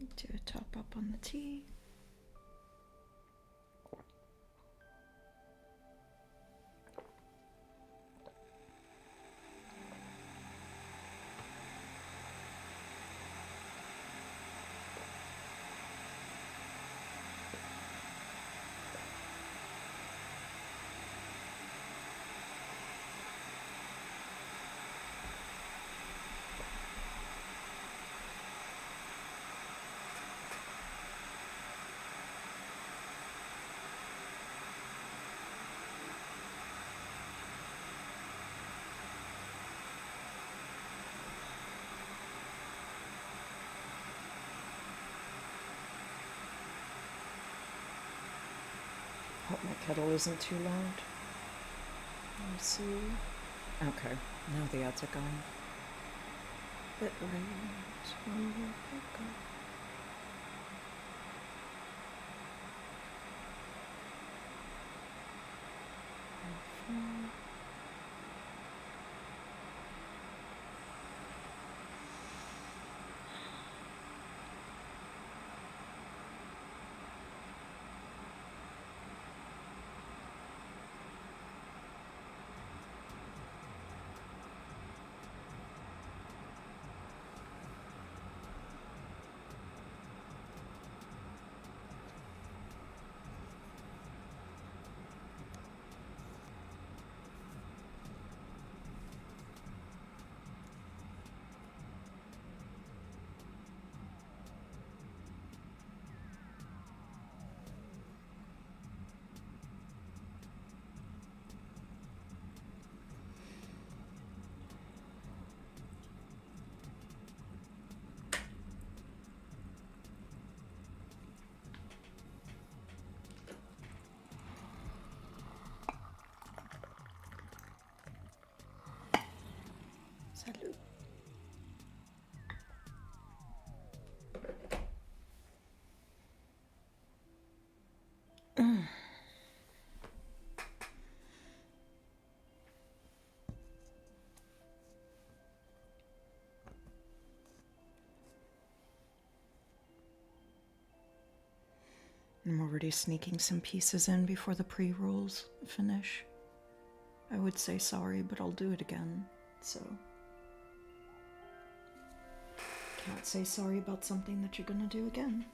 Do a top up on the tea. Hope my kettle isn't too loud. Let me see. Okay, now the ads are gone. Bit late. Salut. I'm already sneaking some pieces in before the pre-rolls finish. I would say sorry, but I'll do it again, so... Can't say sorry about something that you're gonna do again.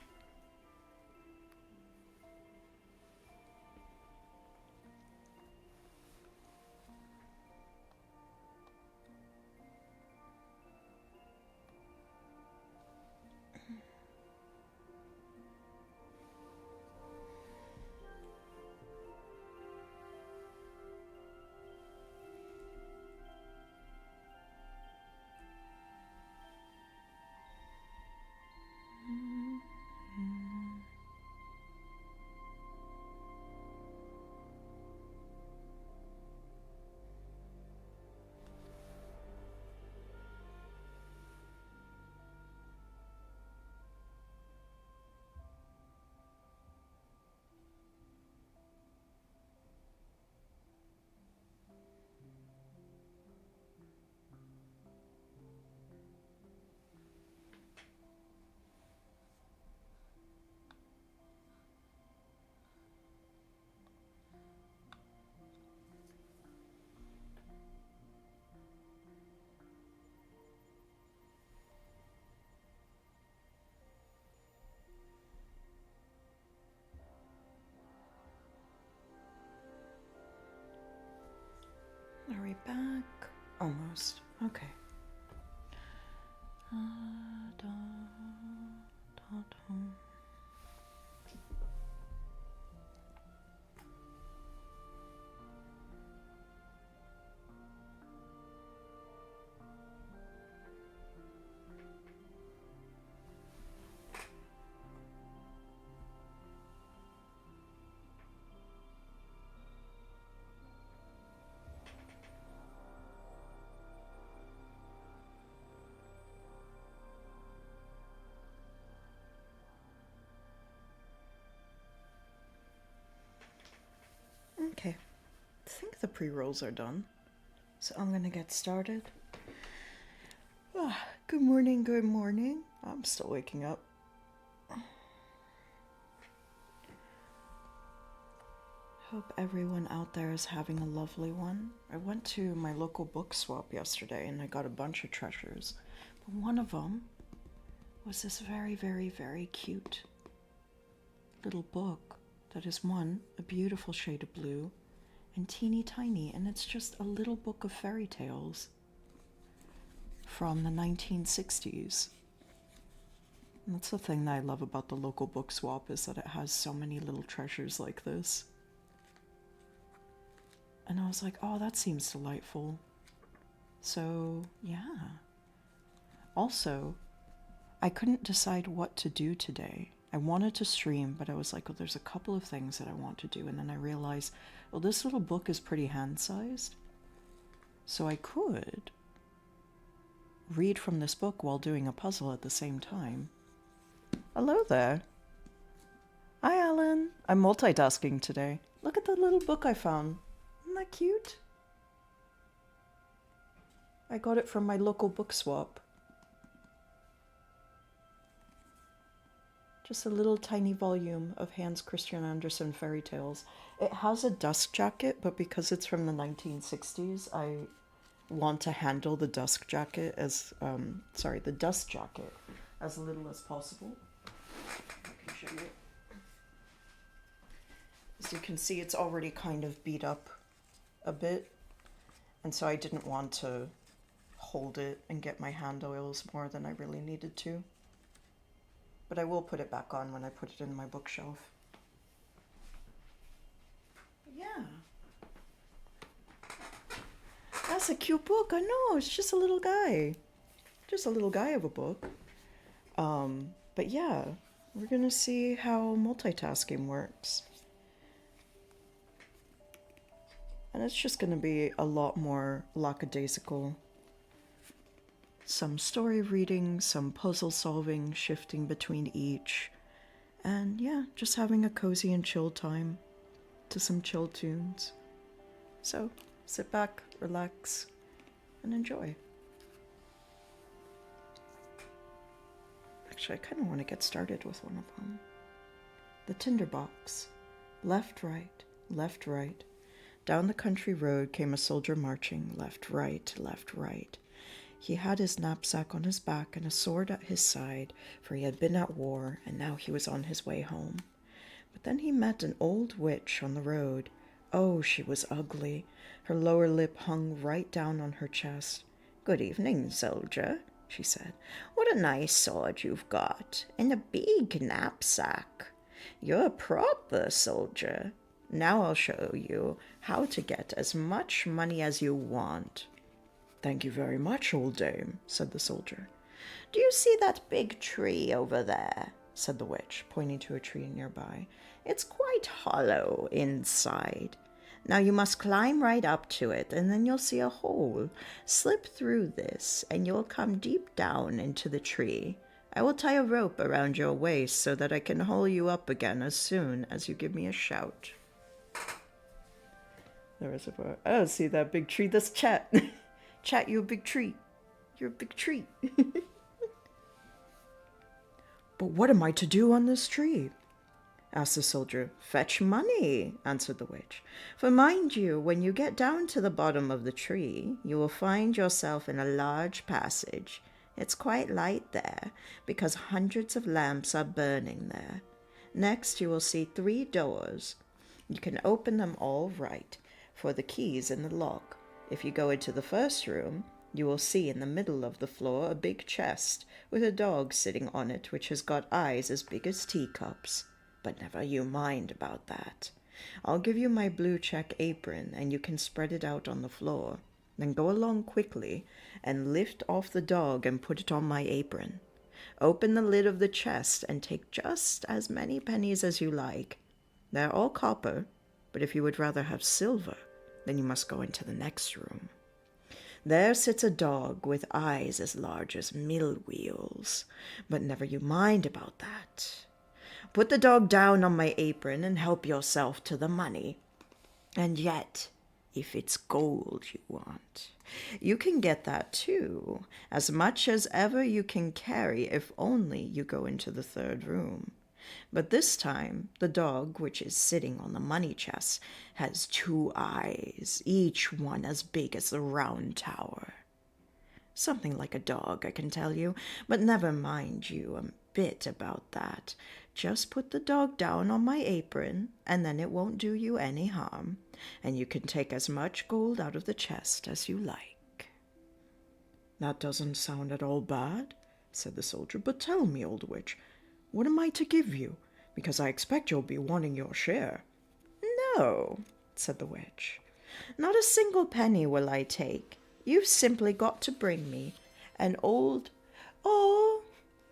Are we back? Almost. Okay. Okay, I think the pre-rolls are done, so I'm gonna get started. Good morning, good morning. I'm still waking up. Hope everyone out there is having a lovely one. I went to my local book swap yesterday and I got a bunch of treasures. But one of them was this very, very, very cute little book that is a beautiful shade of blue and teeny tiny, and it's just a little book of fairy tales from the 1960s. And that's the thing that I love about the local book swap, is that it has so many little treasures like this. And I was like, oh, that seems delightful. So, yeah. Also, I couldn't decide what to do today. I wanted to stream, but I was like, well, there's a couple of things that I want to do. And then I realized, well, this little book is pretty hand-sized. So I could read from this book while doing a puzzle at the same time. Hello there. Hi, Alan. I'm multitasking today. Look at the little book I found. Isn't that cute? I got it from my local book swap. Just a little tiny volume of Hans Christian Andersen fairy tales. It has a dust jacket, but because it's from the 1960s, I want to handle the dust jacket as, the dust jacket as little as possible. I can show you. As you can see, it's already kind of beat up a bit, and so I didn't want to hold it and get my hand oils more than I really needed to. But I will put it back on when I put it in my bookshelf. Yeah. That's a cute book. I know, it's just a little guy. Just a little guy of a book. But yeah, we're gonna see how multitasking works. And it's just gonna be a lot more lackadaisical. Some story reading, some puzzle solving, shifting between each. And yeah, just having a cozy and chill time to some chill tunes. So sit back, relax, and enjoy. Actually, I kind of want to get started with one of them. The tinderbox. Left, right, left, right. Down the country road came a soldier marching, left, right, left, right. He had his knapsack on his back and a sword at his side, for he had been at war, and now he was on his way home. But then he met an old witch on the road. Oh, she was ugly. Her lower lip hung right down on her chest. "Good evening, soldier," she said. "What a nice sword you've got, and a big knapsack. You're a proper soldier. Now I'll show you how to get as much money as you want." "Thank you very much, old dame," said the soldier. "Do you see that big tree over there?" said the witch, pointing to a tree nearby. "It's quite hollow inside. Now you must climb right up to it, and then you'll see a hole. Slip through this, and you'll come deep down into the tree. I will tie a rope around your waist so that I can haul you up again as soon as you give me a shout." There is a bar. Oh, see that big tree? That's Chat. Chat, you a big tree. You're a big tree. "But what am I to do on this tree?" asked the soldier. "Fetch money," answered the witch. "For mind you, when you get down to the bottom of the tree, you will find yourself in a large passage. It's quite light there, because hundreds of lamps are burning there. Next, you will see 3 doors. You can open them all right, for the key's in the lock. If you go into the first room, you will see in the middle of the floor a big chest with a dog sitting on it which has got eyes as big as teacups. But never you mind about that. I'll give you my blue check apron, and you can spread it out on the floor. Then go along quickly and lift off the dog and put it on my apron. Open the lid of the chest and take just as many pennies as you like. They're all copper, but if you would rather have silver, then you must go into the next room. There sits a dog with eyes as large as mill wheels, but never you mind about that. Put the dog down on my apron and help yourself to the money. And yet, if it's gold you want. You can get that too, as much as ever you can carry if only you go into the third room. But this time, the dog, which is sitting on the money chest, has 2 eyes, each one as big as the round tower. Something like a dog, I can tell you, but never mind you a bit about that. Just put the dog down on my apron, and then it won't do you any harm, and you can take as much gold out of the chest as you like. That doesn't sound at all bad, said the soldier, but tell me, old witch, what am I to give you? Because I expect you'll be wanting your share. No, said the witch, not a single penny will I take. You've simply got to bring me an old... Oh,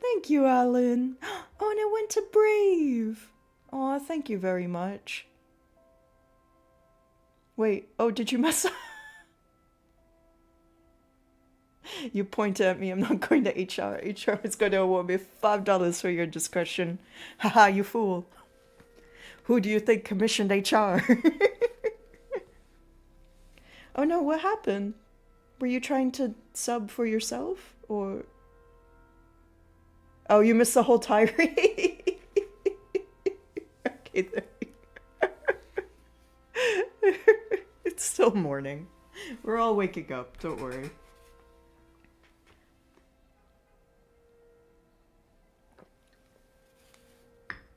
thank you, Alan. Oh, and it went to Brave. Oh, thank you very much. Wait, oh, did you mess up? You point at me, I'm not going to HR. HR is going to award me $5 for your discretion. Haha, you fool. Who do you think commissioned HR? Oh no, what happened? Were you trying to sub for yourself, or... Oh, you missed the whole tirade? Okay, there you go. It's still morning. We're all waking up, don't worry.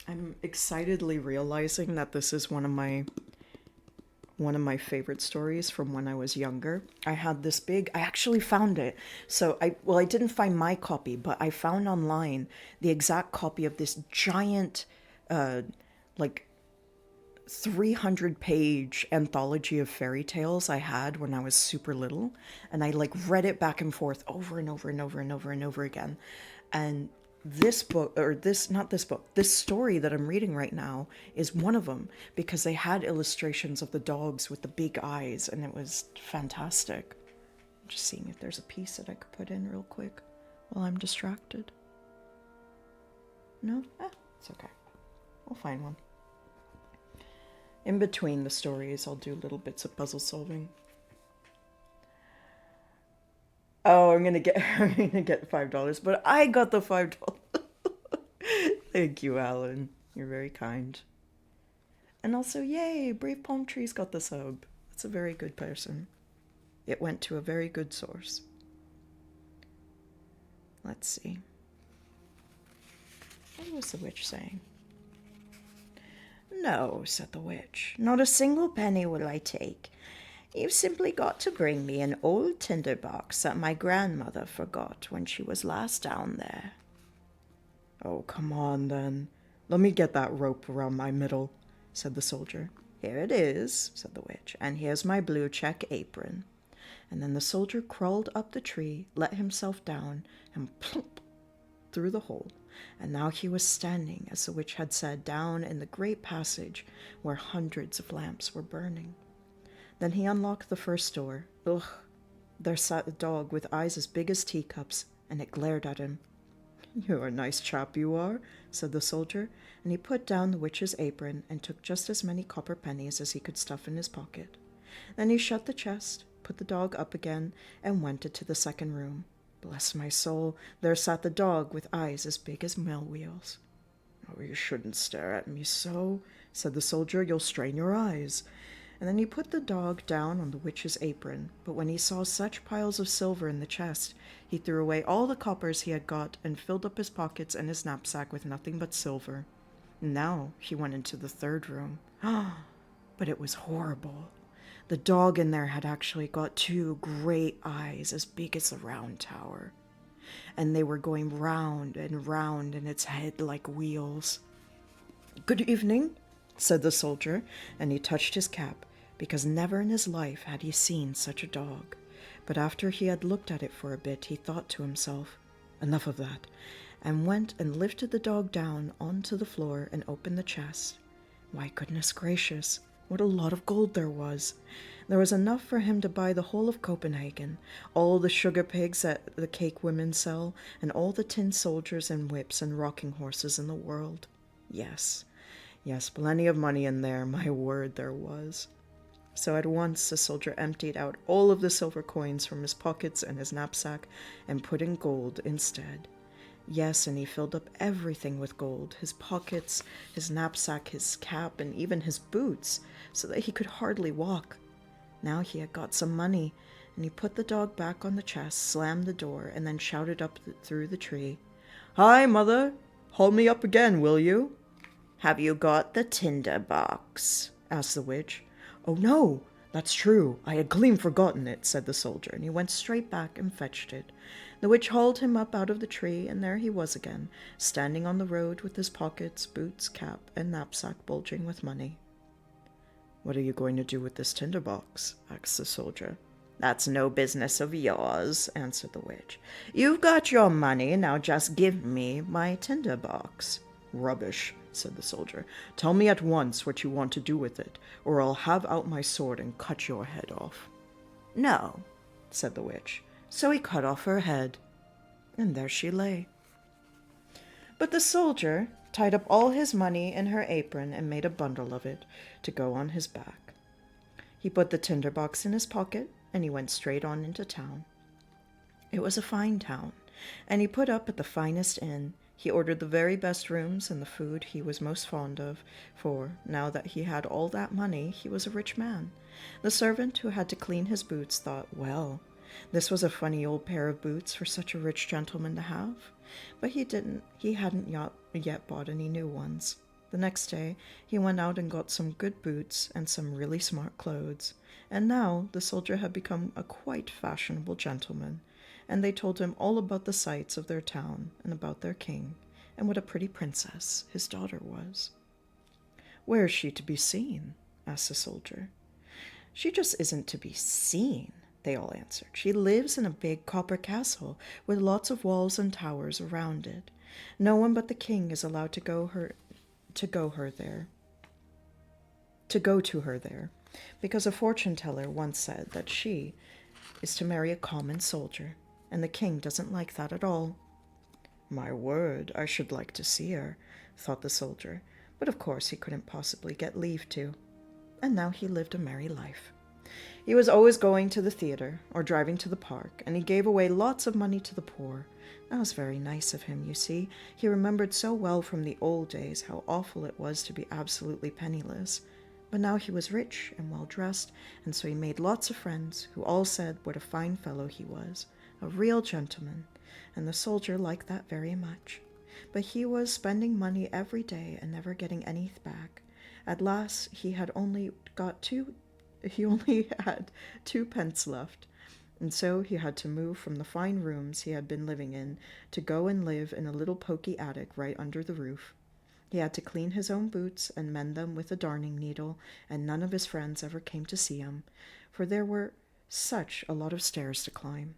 I'm excitedly realizing that this is one of my favorite stories from when I was younger. I had this big, I actually found it. So I didn't find my copy, but I found online the exact copy of this giant, like 300-page anthology of fairy tales I had when I was super little. And I like read it back and forth over and over and over and over and over again. And this book, or this, not this book, this story that I'm reading right now is one of them, because they had illustrations of the dogs with the big eyes, and it was fantastic. I'm just seeing if there's a piece that I could put in real quick while I'm distracted. No? It's okay. We'll find one. In between the stories, I'll do little bits of puzzle solving. Oh, I'm gonna get $5, but I got the $5. Thank you, Alan. You're very kind. And also, yay, Brave Palm Trees got the sub. That's a very good person. It went to a very good source. Let's see. What was the witch saying? No, said the witch. Not a single penny will I take. You've simply got to bring me an old tinder box that my grandmother forgot when she was last down there. Oh, come on, then. Let me get that rope around my middle, said the soldier. Here it is, said the witch, and here's my blue check apron. And then the soldier crawled up the tree, let himself down, and plump through the hole. And now he was standing, as the witch had said, down in the great passage where hundreds of lamps were burning. Then he unlocked the first door. Ugh! There sat a dog with eyes as big as teacups, and it glared at him. You're a nice chap, you are, said the soldier, and he put down the witch's apron and took just as many copper pennies as he could stuff in his pocket. Then he shut the chest, put the dog up again, and went into the second room. Bless my soul, there sat the dog with eyes as big as mill wheels. Oh, you shouldn't stare at me so, said the soldier. You'll strain your eyes. And then he put the dog down on the witch's apron, but when he saw such piles of silver in the chest, he threw away all the coppers he had got and filled up his pockets and his knapsack with nothing but silver. Now he went into the third room. But it was horrible. The dog in there had actually got 2 great eyes as big as the round tower, and they were going round and round in its head like wheels. Good evening, said the soldier, and he touched his cap, because never in his life had he seen such a dog. But after he had looked at it for a bit, he thought to himself, enough of that, and went and lifted the dog down onto the floor and opened the chest. Why, goodness gracious, what a lot of gold there was! There was enough for him to buy the whole of Copenhagen, all the sugar pigs that the cake women sell, and all the tin soldiers and whips and rocking horses in the world. Yes, plenty of money in there, my word there was. So at once the soldier emptied out all of the silver coins from his pockets and his knapsack and put in gold instead. Yes, and he filled up everything with gold, his pockets, his knapsack, his cap, and even his boots, so that he could hardly walk. Now he had got some money, and he put the dog back on the chest, slammed the door, and then shouted up through the tree, "Hi, mother! Haul me up again, will you?" "Have you got the tinder box?" asked the witch. "Oh, no, that's true. I had clean forgotten it," said the soldier, and he went straight back and fetched it. The witch hauled him up out of the tree, and there he was again, standing on the road with his pockets, boots, cap, and knapsack bulging with money. "What are you going to do with this tinder box?" asked the soldier. "That's no business of yours," answered the witch. "You've got your money, now just give me my tinder box." "Rubbish," said the soldier. "Tell me at once what you want to do with it, or I'll have out my sword and cut your head off." "No," said the witch. So he cut off her head, and there she lay. But the soldier tied up all his money in her apron and made a bundle of it to go on his back. He put the tinder box in his pocket, and he went straight on into town. It was a fine town, and he put up at the finest inn. He ordered the very best rooms and the food he was most fond of, for, now that he had all that money, he was a rich man. The servant who had to clean his boots thought, well, this was a funny old pair of boots for such a rich gentleman to have. But he hadn't yet bought any new ones. The next day, he went out and got some good boots and some really smart clothes. And now the soldier had become a quite fashionable gentleman, and they told him all about the sights of their town and about their king, and what a pretty princess his daughter was. "Where is she to be seen?" asked the soldier. "She just isn't to be seen," they all answered. "She lives in a big copper castle with lots of walls and towers around it. No one but the king is allowed to go to her there, because a fortune teller once said that she is to marry a common soldier, and the king doesn't like that at all." "My word, I should like to see her," thought the soldier, but of course he couldn't possibly get leave to. And now he lived a merry life. He was always going to the theater or driving to the park, and he gave away lots of money to the poor. That was very nice of him, you see. He remembered so well from the old days how awful it was to be absolutely penniless. But now he was rich and well-dressed, and so he made lots of friends who all said what a fine fellow he was, a real gentleman, and the soldier liked that very much. But he was spending money every day and never getting any back. At last he only had 2 pence left, and so he had to move from the fine rooms he had been living in to go and live in a little poky attic right under the roof. He had to clean his own boots and mend them with a darning needle, and none of his friends ever came to see him, for there were such a lot of stairs to climb.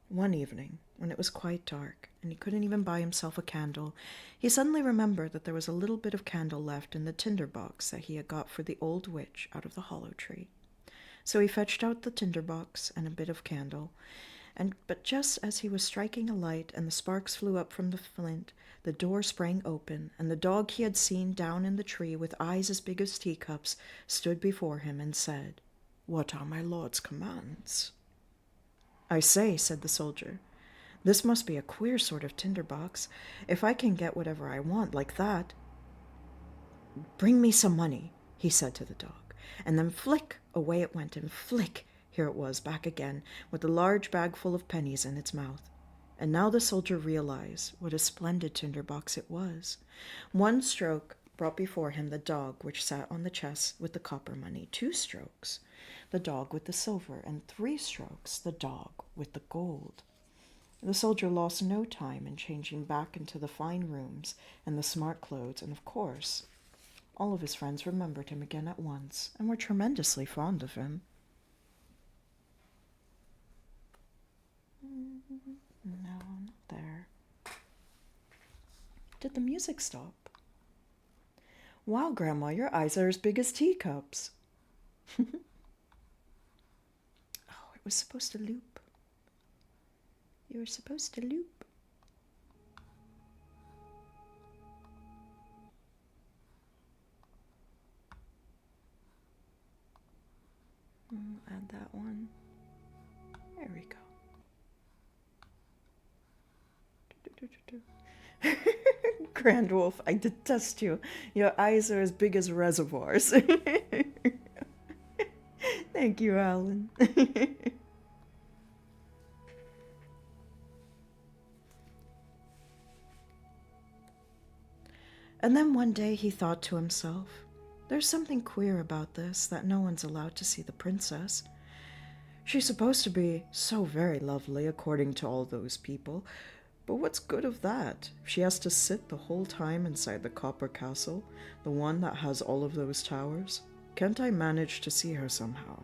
One evening, when it was quite dark, and he couldn't even buy himself a candle, he suddenly remembered that there was a little bit of candle left in the tinder box that he had got for the old witch out of the hollow tree. So he fetched out the tinder box and a bit of candle, but just as he was striking a light and the sparks flew up from the flint, the door sprang open, and the dog he had seen down in the tree with eyes as big as teacups stood before him and said, "What are my lord's commands?" "I say," said the soldier, "this must be a queer sort of tinder box, if I can get whatever I want like that." "Bring me some money," he said to the dog, and then flick, away it went, and flick, here it was back again, with a large bag full of pennies in its mouth. And now the soldier realized what a splendid tinder box it was. One stroke brought before him the dog which sat on the chest with the copper money. 2 strokes, the dog with the silver, and 3 strokes, the dog with the gold. The soldier lost no time in changing back into the fine rooms and the smart clothes, and of course, all of his friends remembered him again at once and were tremendously fond of him. No, not there. Did the music stop? Wow, Grandma, your eyes are as big as teacups. Oh, it was supposed to loop. You were supposed to loop. Add that one. There we go. Grand Wolf, I detest you. Your eyes are as big as reservoirs. Thank you, Alan. And then one day he thought to himself, there's something queer about this, that no one's allowed to see the princess. She's supposed to be so very lovely according to all those people, but what's good of that? She has to sit the whole time inside the copper castle, the one that has all of those towers. Can't I manage to see her somehow?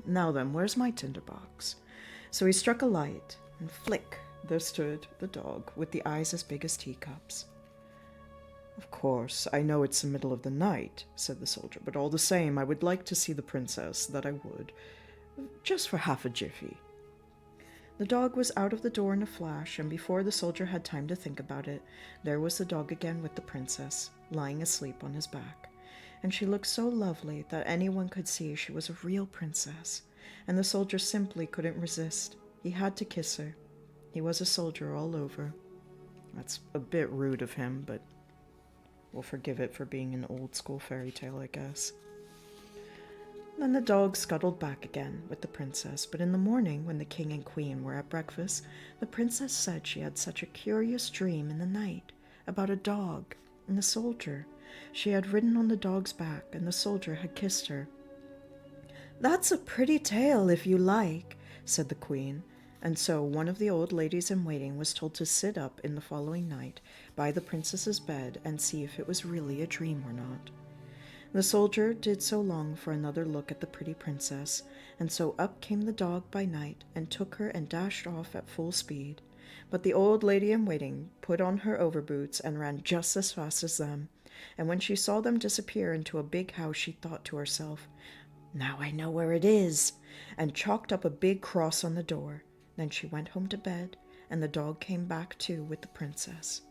Now then, where's my tinderbox? So he struck a light, and flick, there stood the dog with the eyes as big as teacups. Of course, I know it's the middle of the night, said the soldier, but all the same, I would like to see the princess, that I would. Just for half a jiffy. The dog was out of the door in a flash, and before the soldier had time to think about it, there was the dog again with the princess, lying asleep on his back. And she looked so lovely that anyone could see she was a real princess, and the soldier simply couldn't resist. He had to kiss her. He was a soldier all over. That's a bit rude of him, but we'll forgive it for being an old-school fairy tale, I guess. Then the dog scuttled back again with the princess, but in the morning, when the king and queen were at breakfast, the princess said she had such a curious dream in the night about a dog and a soldier. She had ridden on the dog's back, and the soldier had kissed her. "That's a pretty tale, if you like," said the queen, and so one of the old ladies-in-waiting was told to sit up in the following night by the princess's bed and see if it was really a dream or not. The soldier did so long for another look at the pretty princess, and so up came the dog by night and took her and dashed off at full speed. But the old lady-in-waiting put on her overboots and ran just as fast as them, and when she saw them disappear into a big house, she thought to herself, "Now I know where it is," and chalked up a big cross on the door. Then she went home to bed, and the dog came back too with the princess.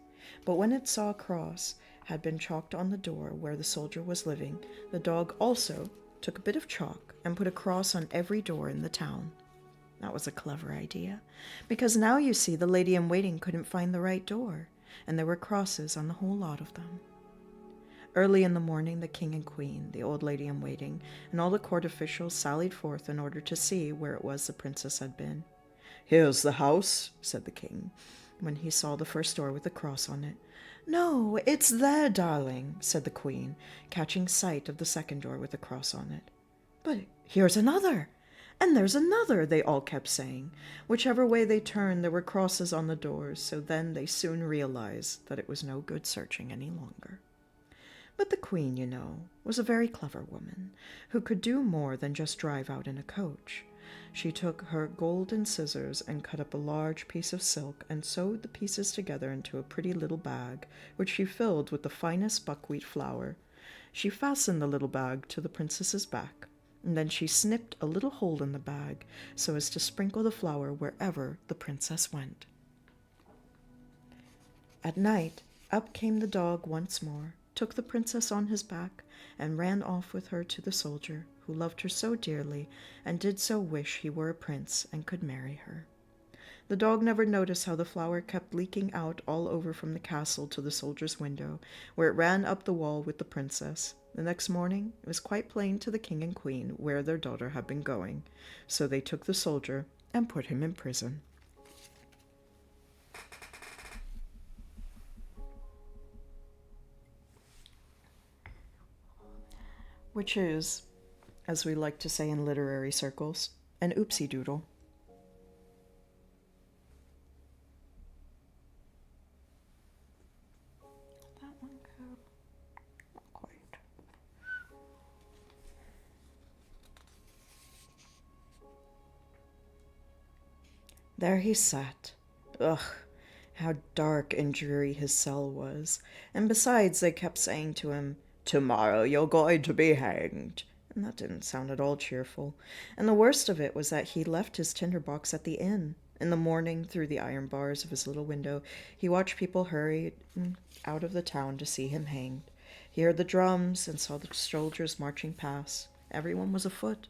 But when it saw a cross had been chalked on the door where the soldier was living, the dog also took a bit of chalk and put a cross on every door in the town. That was a clever idea, because now you see the lady-in-waiting couldn't find the right door, and there were crosses on the whole lot of them. Early in the morning, the king and queen, the old lady-in-waiting, and all the court officials sallied forth in order to see where it was the princess had been. "Here's the house," said the king, when he saw the first door with a cross on it. "No, it's there, darling," said the queen, catching sight of the second door with a cross on it. "But here's another, and there's another," they all kept saying. Whichever way they turned, there were crosses on the doors, so then they soon realized that it was no good searching any longer. But the queen, you know, was a very clever woman, who could do more than just drive out in a coach. She took her golden scissors and cut up a large piece of silk and sewed the pieces together into a pretty little bag, which she filled with the finest buckwheat flour. She fastened the little bag to the princess's back, and then she snipped a little hole in the bag so as to sprinkle the flour wherever the princess went. At night, up came the dog once more, took the princess on his back, and ran off with her to the soldier, who loved her so dearly and did so wish he were a prince and could marry her. The dog never noticed how the flour kept leaking out all over from the castle to the soldier's window, where it ran up the wall with the princess. The next morning it was quite plain to the king and queen where their daughter had been going, so they took the soldier and put him in prison. Which is, as we like to say in literary circles, an oopsie doodle. That one go? Not quite. There he sat. Ugh, how dark and dreary his cell was, and besides they kept saying to him, "Tomorrow you're going to be hanged," and that didn't sound at all cheerful. And the worst of it was that he left his tinderbox at the inn. In the morning, through the iron bars of his little window, he watched people hurry out of the town to see him hanged. He heard the drums and saw the soldiers marching past. Everyone was afoot.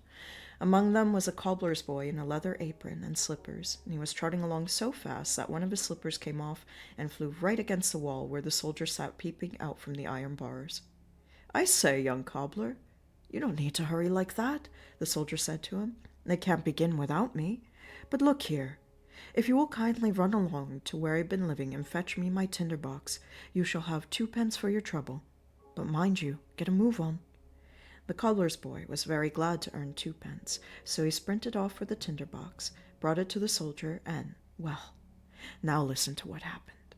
Among them was a cobbler's boy in a leather apron and slippers, and he was trotting along so fast that one of his slippers came off and flew right against the wall where the soldier sat peeping out from the iron bars. "I say, young cobbler, you don't need to hurry like that," the soldier said to him. "They can't begin without me. But look here, if you will kindly run along to where I've been living and fetch me my tinder box, you shall have 2 pence for your trouble. But mind you, get a move on." The cobbler's boy was very glad to earn 2 pence, so he sprinted off for the tinder box, brought it to the soldier, and, well, now listen to what happened.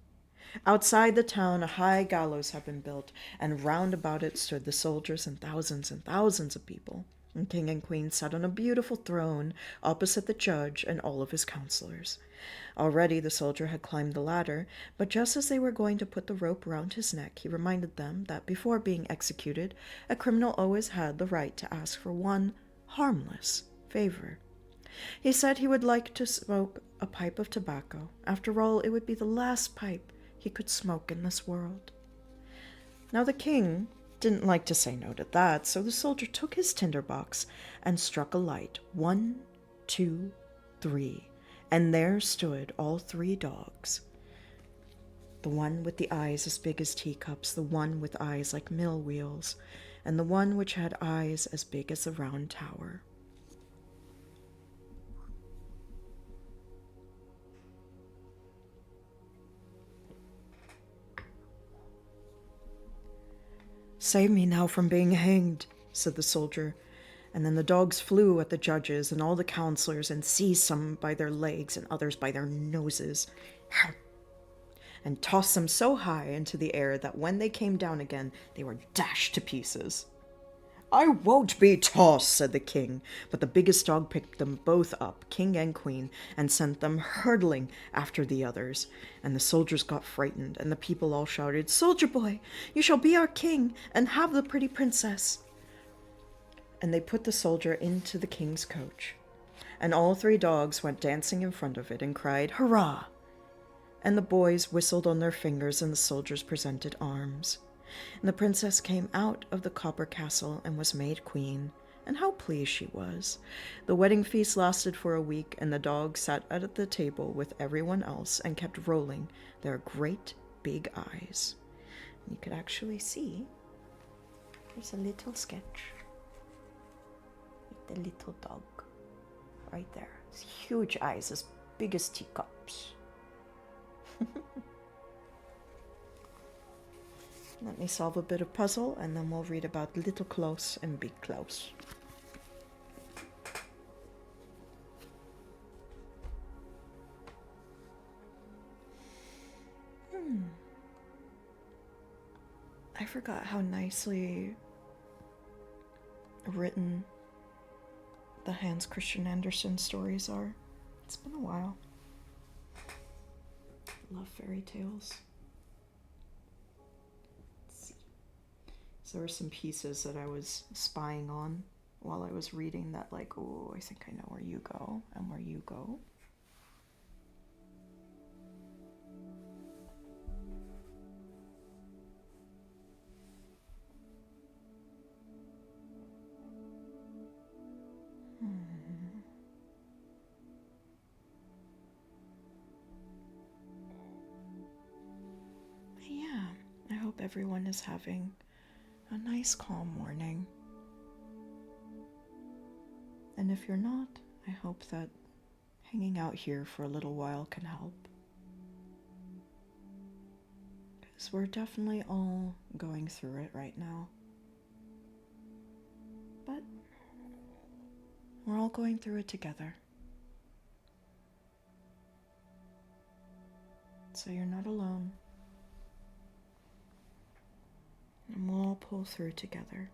Outside the town a high gallows had been built, and round about it stood the soldiers and thousands of people. And King and Queen sat on a beautiful throne opposite the judge and all of his counselors. Already the soldier had climbed the ladder, but just as they were going to put the rope round his neck, he reminded them that before being executed, a criminal always had the right to ask for one harmless favor. He said he would like to smoke a pipe of tobacco. After all, it would be the last pipe he could smoke in this world. Now the king didn't like to say no to that, so the soldier took his tinder box and struck a light. 1, 2, 3, and there stood all 3 dogs. The one with the eyes as big as teacups, the one with eyes like mill wheels, and the one which had eyes as big as a round tower. "Save me now from being hanged," said the soldier. And then the dogs flew at the judges and all the counselors and seized some by their legs and others by their noses and tossed them so high into the air that when they came down again, they were dashed to pieces. "I won't be tossed," said the king, but the biggest dog picked them both up, king and queen, and sent them hurtling after the others. And the soldiers got frightened, and the people all shouted, "Soldier boy, you shall be our king and have the pretty princess." And they put the soldier into the king's coach, and all 3 dogs went dancing in front of it and cried, "Hurrah!" And the boys whistled on their fingers, and the soldiers presented arms. And the princess came out of the copper castle and was made queen, and how pleased she was. The wedding feast lasted for a week, and the dogs sat at the table with everyone else and kept rolling their great big eyes. You could actually see, there's a little sketch with the little dog right there. His huge eyes as big as teacups. Let me solve a bit of puzzle, and then we'll read about Little Klaus and Big Klaus. I forgot how nicely written the Hans Christian Andersen stories are. It's been a while. I love fairy tales. So there were some pieces that I was spying on while I was reading that, like, oh, I think I know where you go and where you go. But yeah, I hope everyone is having a nice calm morning. And if you're not, I hope that hanging out here for a little while can help. Because we're definitely all going through it right now. But we're all going through it together. So you're not alone. And we'll all pull through together.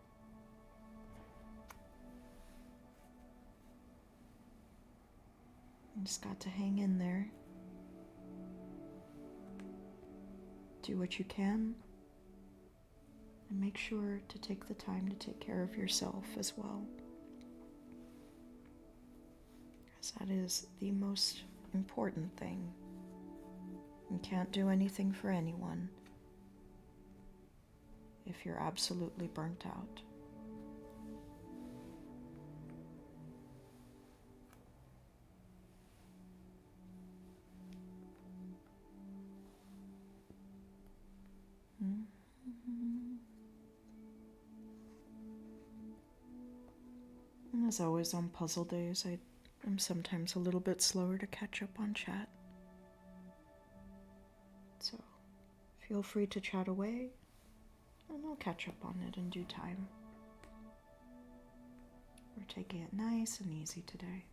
You just got to hang in there. Do what you can. And make sure to take the time to take care of yourself as well. Because that is the most important thing. You can't do anything for anyone if you're absolutely burnt out. As always, on puzzle days, I am sometimes a little bit slower to catch up on chat. So, feel free to chat away, and I'll catch up on it in due time. We're taking it nice and easy today.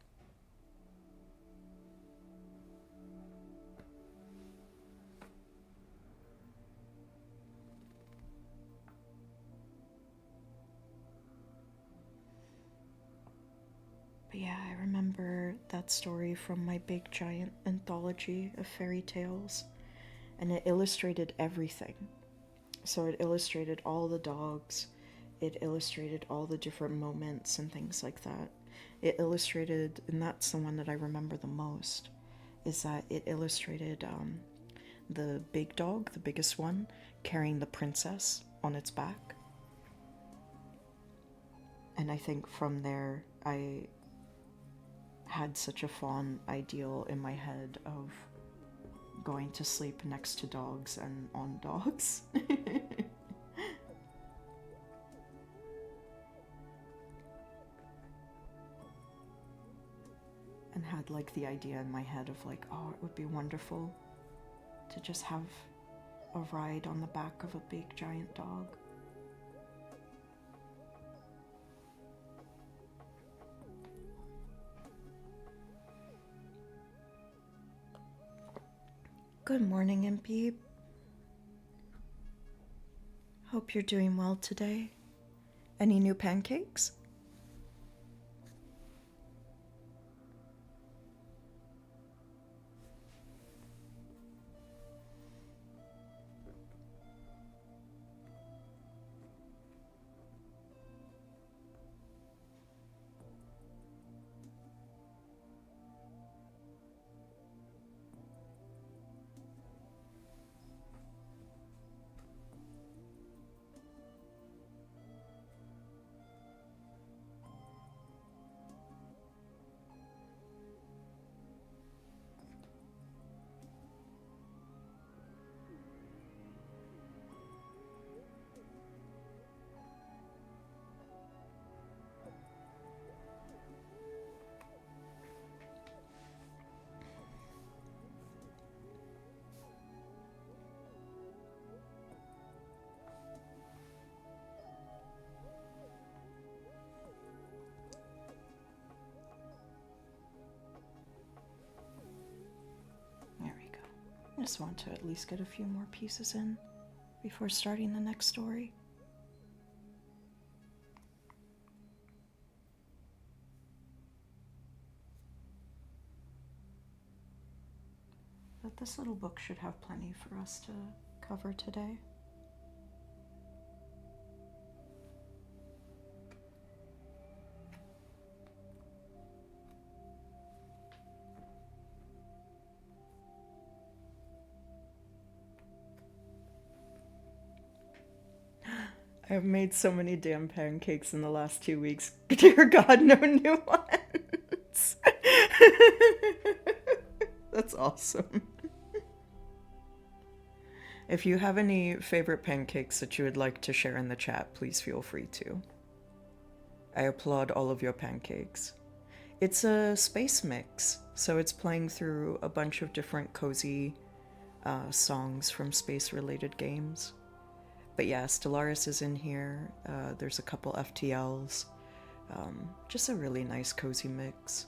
But yeah, I remember that story from my big giant anthology of fairy tales, and it illustrated everything. So it illustrated all the dogs, it illustrated all the different moments and things like that. It illustrated, and that's the one that I remember the most, is that it illustrated the big dog, the biggest one, carrying the princess on its back. And I think from there, I had such a fond ideal in my head of going to sleep next to dogs and on dogs. And had like the idea in my head of like, oh, it would be wonderful to just have a ride on the back of a big giant dog. Good morning, Impy. Hope you're doing well today. Any new pancakes? I just want to at least get a few more pieces in before starting the next story. But this little book should have plenty for us to cover today. I've made so many damn pancakes in the last 2 weeks. Dear God, no new ones. That's awesome. If you have any favorite pancakes that you would like to share in the chat, please feel free to. I applaud all of your pancakes. It's a space mix, so it's playing through a bunch of different cozy songs from space-related games. But yeah, Stellaris is in here. There's a couple FTLs. Just a really nice cozy mix.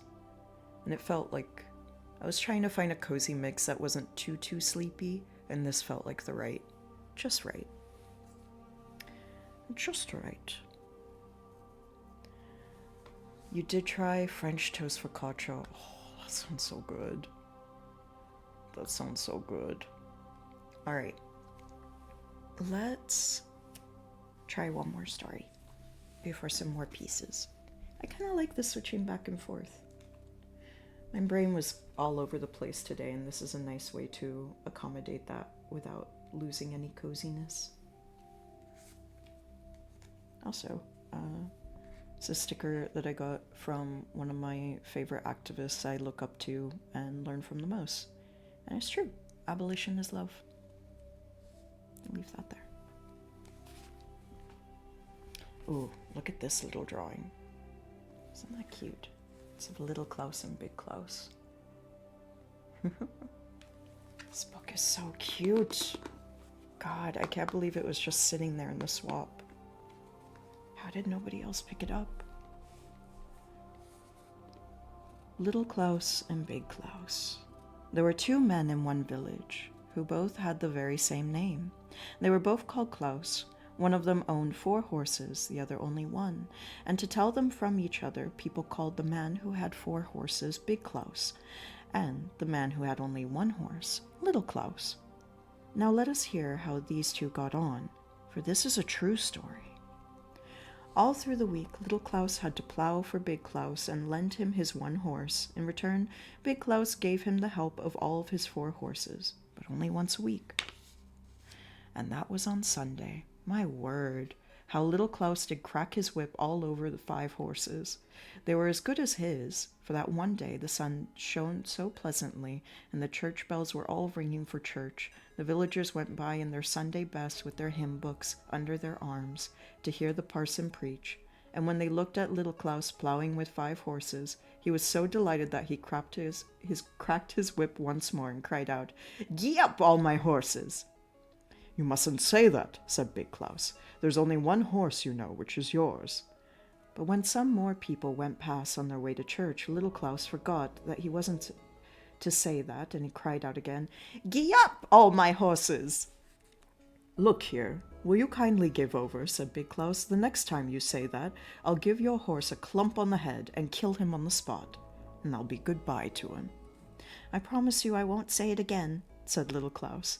And it felt like I was trying to find a cozy mix that wasn't too sleepy, and this felt like the right. Just right. Just right. You did try French toast focaccia. Oh, that sounds so good. That sounds so good. Alright. Let's try one more story before some more pieces. I kind of like the switching back and forth. My brain was all over the place today, and this is a nice way to accommodate that without losing any coziness. Also, it's a sticker that I got from one of my favorite activists I look up to and learn from the most. And it's true. Abolition is love. I'll leave that there. Ooh, look at this little drawing. Isn't that cute? It's of Little Klaus and Big Klaus. This book is so cute. God, I can't believe it was just sitting there in the swamp. How did nobody else pick it up? Little Klaus and Big Klaus. There were two men in one village who both had the very same name. They were both called Klaus. One of them owned 4 horses, the other only 1. And to tell them from each other, people called the man who had 4 horses Big Klaus, and the man who had only 1 horse Little Klaus. Now let us hear how these two got on, for this is a true story. All through the week, Little Klaus had to plow for Big Klaus and lend him his 1 horse. In return, Big Klaus gave him the help of all of his 4 horses, but only once a week. And that was on Sunday. My word, how Little Klaus did crack his whip all over the 5 horses. They were as good as his, for that one day the sun shone so pleasantly, and the church bells were all ringing for church. The villagers went by in their Sunday best with their hymn books under their arms to hear the parson preach, and when they looked at Little Klaus plowing with 5 horses, he was so delighted that he cracked his whip once more and cried out, "Gee up, all my horses!" "You mustn't say that," said Big Klaus. "There's only 1 horse, you know, which is yours." But when some more people went past on their way to church, Little Klaus forgot that he wasn't to say that, and he cried out again, "Gee up, all my horses!" "Look here, will you kindly give over," said Big Klaus. "The next time you say that, I'll give your horse a clump on the head and kill him on the spot, and I'll be goodbye to him." "I promise you I won't say it again," said Little Klaus.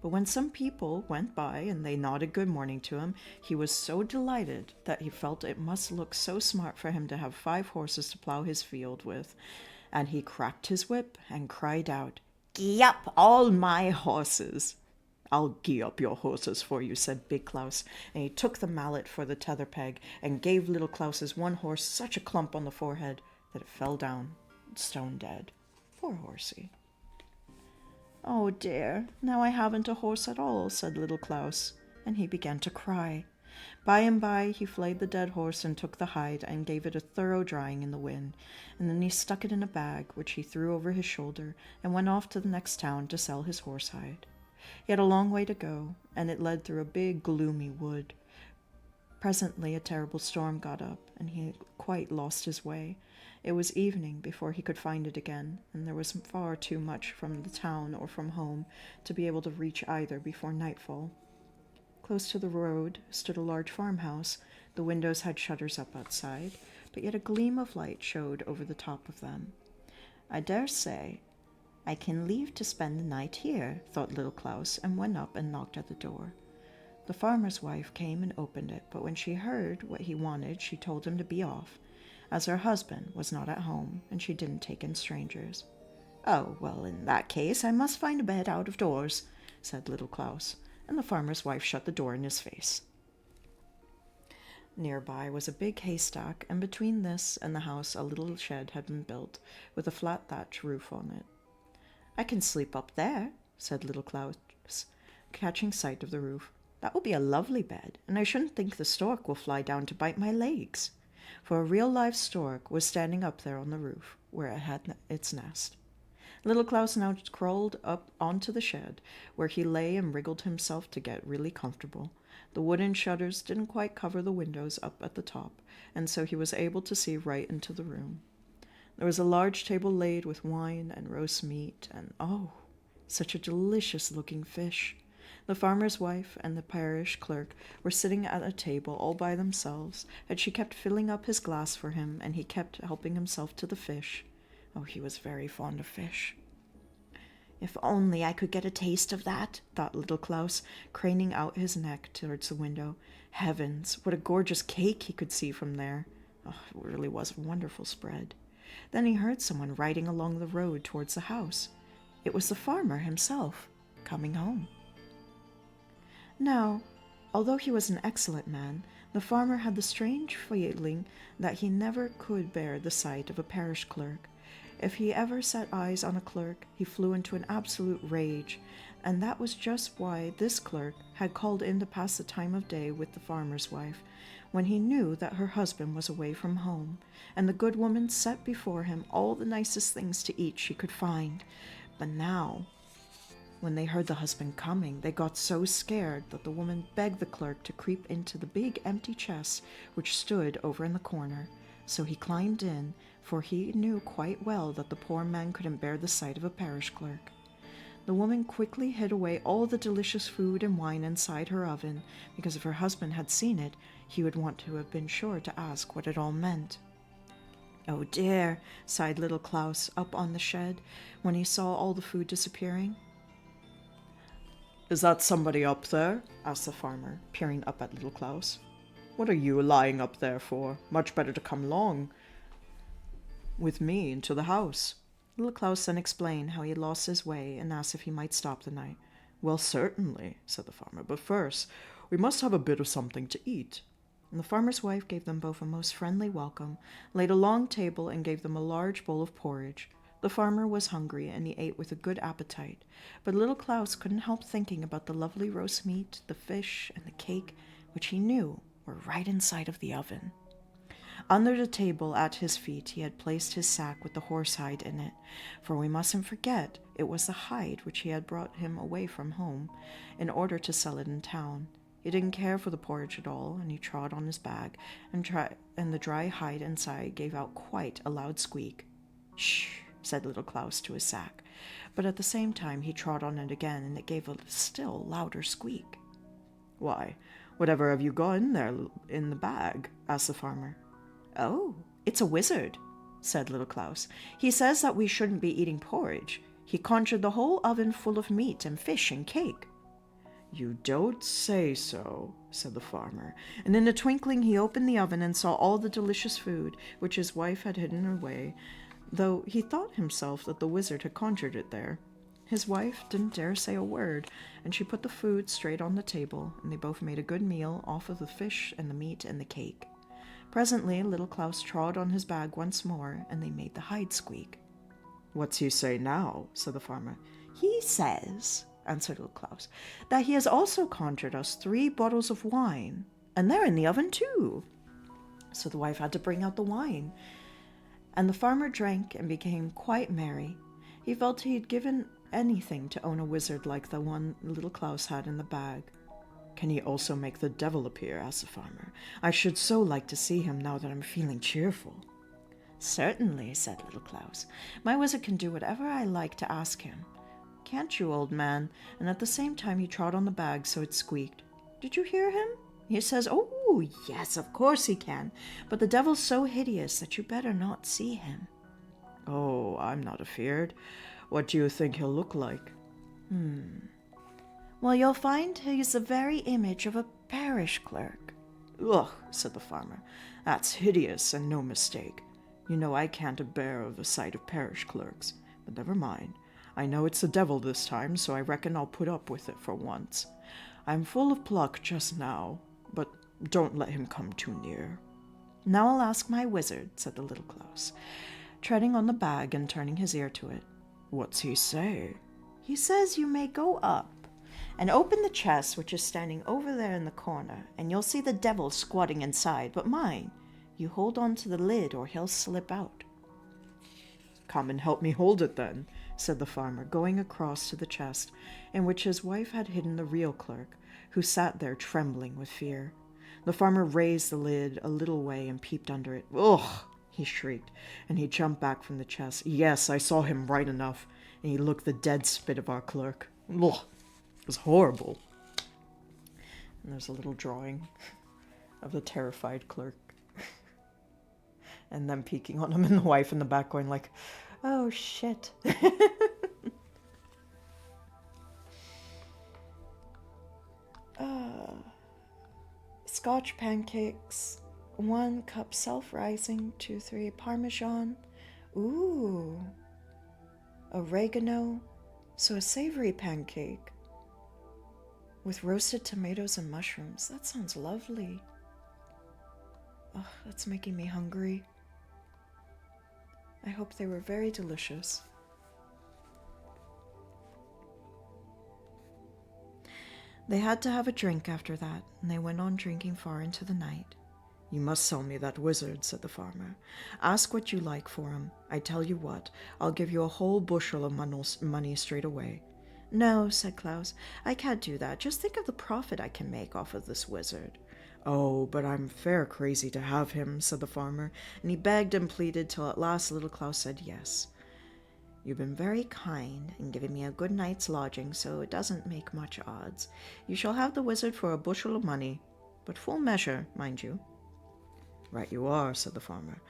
But when some people went by and they nodded good morning to him, he was so delighted that he felt it must look so smart for him to have 5 horses to plow his field with, and he cracked his whip and cried out, "Gee up, all my horses!" "I'll gee up your horses for you," said Big Klaus, and he took the mallet for the tether peg and gave Little Klaus's 1 horse such a clump on the forehead that it fell down, stone dead. Poor horsey. "Oh dear, now I haven't a horse at all," said Little Klaus, and he began to cry. By and by he flayed the dead horse and took the hide and gave it a thorough drying in the wind, and then he stuck it in a bag, which he threw over his shoulder, and went off to the next town to sell his horsehide. He had a long way to go, and it led through a big, gloomy wood. Presently a terrible storm got up, and he quite lost his way. It was evening before he could find it again, and there was far too much from the town or from home to be able to reach either before nightfall. Close to the road stood a large farmhouse. The windows had shutters up outside, but yet a gleam of light showed over the top of them. "I dare say I can leave to spend the night here," thought Little Klaus, and went up and knocked at the door. The farmer's wife came and opened it, but when she heard what he wanted, she told him to be off, as her husband was not at home, and she didn't take in strangers. "Oh, well, in that case, I must find a bed out of doors," said Little Klaus, and the farmer's wife shut the door in his face. Nearby was a big haystack, and between this and the house a little shed had been built, with a flat thatch roof on it. "I can sleep up there," said Little Klaus, catching sight of the roof. "That will be a lovely bed, and I shouldn't think the stork will fly down to bite my legs." For a real live stork was standing up there on the roof, where it had its nest. Little Klaus now crawled up onto the shed, where he lay and wriggled himself to get really comfortable. The wooden shutters didn't quite cover the windows up at the top, and so he was able to see right into the room. There was a large table laid with wine and roast meat, and oh, such a delicious-looking fish. The farmer's wife and the parish clerk were sitting at a table all by themselves, and she kept filling up his glass for him, and he kept helping himself to the fish. Oh, he was very fond of fish. "If only I could get a taste of that," thought Little Klaus, craning out his neck towards the window. Heavens, what a gorgeous cake he could see from there. Oh, it really was a wonderful spread. Then he heard someone riding along the road towards the house. It was the farmer himself, coming home. Now, although he was an excellent man, the farmer had the strange feeling that he never could bear the sight of a parish clerk. If he ever set eyes on a clerk, he flew into an absolute rage, and that was just why this clerk had called in to pass the time of day with the farmer's wife, when he knew that her husband was away from home, and the good woman set before him all the nicest things to eat she could find. But now, when they heard the husband coming, they got so scared that the woman begged the clerk to creep into the big empty chest which stood over in the corner. So he climbed in, for he knew quite well that the poor man couldn't bear the sight of a parish clerk. The woman quickly hid away all the delicious food and wine inside her oven, because if her husband had seen it, he would want to have been sure to ask what it all meant. "Oh dear," sighed little Klaus up on the shed when he saw all the food disappearing. "Is that somebody up there?" asked the farmer, peering up at little Klaus. "What are you lying up there for? Much better to come along with me into the house." Little Klaus then explained how he had lost his way and asked if he might stop the night. "Well, certainly," said the farmer, "but first we must have a bit of something to eat." And the farmer's wife gave them both a most friendly welcome, laid a long table, and gave them a large bowl of porridge. The farmer was hungry, and he ate with a good appetite, but little Klaus couldn't help thinking about the lovely roast meat, the fish, and the cake, which he knew were right inside of the oven. Under the table at his feet he had placed his sack with the horse hide in it, for we mustn't forget it was the hide which he had brought him away from home, in order to sell it in town. He didn't care for the porridge at all, and he trod on his bag, and the dry hide inside gave out quite a loud squeak. "Shh," said little Klaus to his sack, but at the same time he trod on it again, and it gave a still louder squeak. "Why, whatever have you got in there in the bag?" asked the farmer. "Oh, it's a wizard," said little Klaus. "He says that we shouldn't be eating porridge. He conjured the whole oven full of meat and fish and cake." "You don't say so," said the farmer, and in a twinkling he opened the oven and saw all the delicious food which his wife had hidden away, though he thought himself that the wizard had conjured it there. His wife didn't dare say a word, and she put the food straight on the table, and they both made a good meal off of the fish and the meat and the cake. Presently little Klaus trod on his bag once more, and they made the hide squeak. "What's he say now?" said the farmer. "He says," answered little Klaus, "that he has also conjured us 3 bottles of wine, and they're in the oven too." So the wife had to bring out the wine, and the farmer drank and became quite merry. He felt he'd given anything to own a wizard like the one little Klaus had in the bag. "Can he also make the devil appear?" asked the farmer. "I should so like to see him now that I'm feeling cheerful." "Certainly," said little Klaus. "My wizard can do whatever I like to ask him. Can't you, old man?" And at the same time he trod on the bag so it squeaked. "Did you hear him? He says, oh, yes, of course he can, but the devil's so hideous that you better not see him." "Oh, I'm not afeard. What do you think he'll look like?" "Well, you'll find he's the very image of a parish clerk." "Ugh," said the farmer. "That's hideous, and no mistake. You know I can't bear the sight of parish clerks. But never mind. I know it's the devil this time, so I reckon I'll put up with it for once. I'm full of pluck just now, but don't let him come too near." "Now I'll ask my wizard," said the little Klaus, treading on the bag and turning his ear to it. "What's he say?" "He says you may go up and open the chest which is standing over there in the corner, and you'll see the devil squatting inside, but mind, you hold on to the lid or he'll slip out." "Come and help me hold it then," said the farmer, going across to the chest in which his wife had hidden the real clerk, who sat there trembling with fear. The farmer raised the lid a little way and peeped under it. "Ugh!" he shrieked, and he jumped back from the chest. "Yes, I saw him right enough, and he looked the dead spit of our clerk. Ugh! It was horrible." And there's a little drawing of the terrified clerk. And them peeking on him, and the wife in the back going like, "Oh, shit." Scotch pancakes, 1 cup self-rising, 2, 3 Parmesan. Ooh. Oregano. So a savory pancake with roasted tomatoes and mushrooms. That sounds lovely. Oh, that's making me hungry. I hope they were very delicious. They had to have a drink after that, and they went on drinking far into the night. "You must sell me that wizard," said the farmer. "Ask what you like for him. I tell you what, I'll give you a whole bushel of money straight away." "No," said Klaus, "I can't do that. Just think of the profit I can make off of this wizard." "Oh, but I'm fair crazy to have him," said the farmer, and he begged and pleaded till at last little Klaus said yes. "You've been very kind and given me a good night's lodging, so it doesn't make much odds. You shall have the wizard for a bushel of money, but full measure, mind you." "Right you are," said the farmer,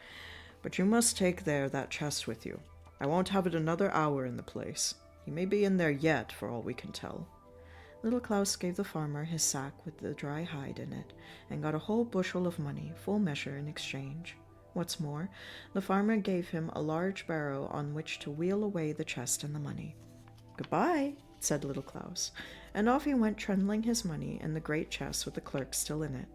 "but you must take that chest with you. I won't have it another hour in the place. He may be in there yet, for all we can tell." Little Klaus gave the farmer his sack with the dry hide in it, and got a whole bushel of money, full measure, in exchange. What's more, the farmer gave him a large barrow on which to wheel away the chest and the money. "Goodbye," said little Klaus, and off he went trundling his money and the great chest with the clerk still in it.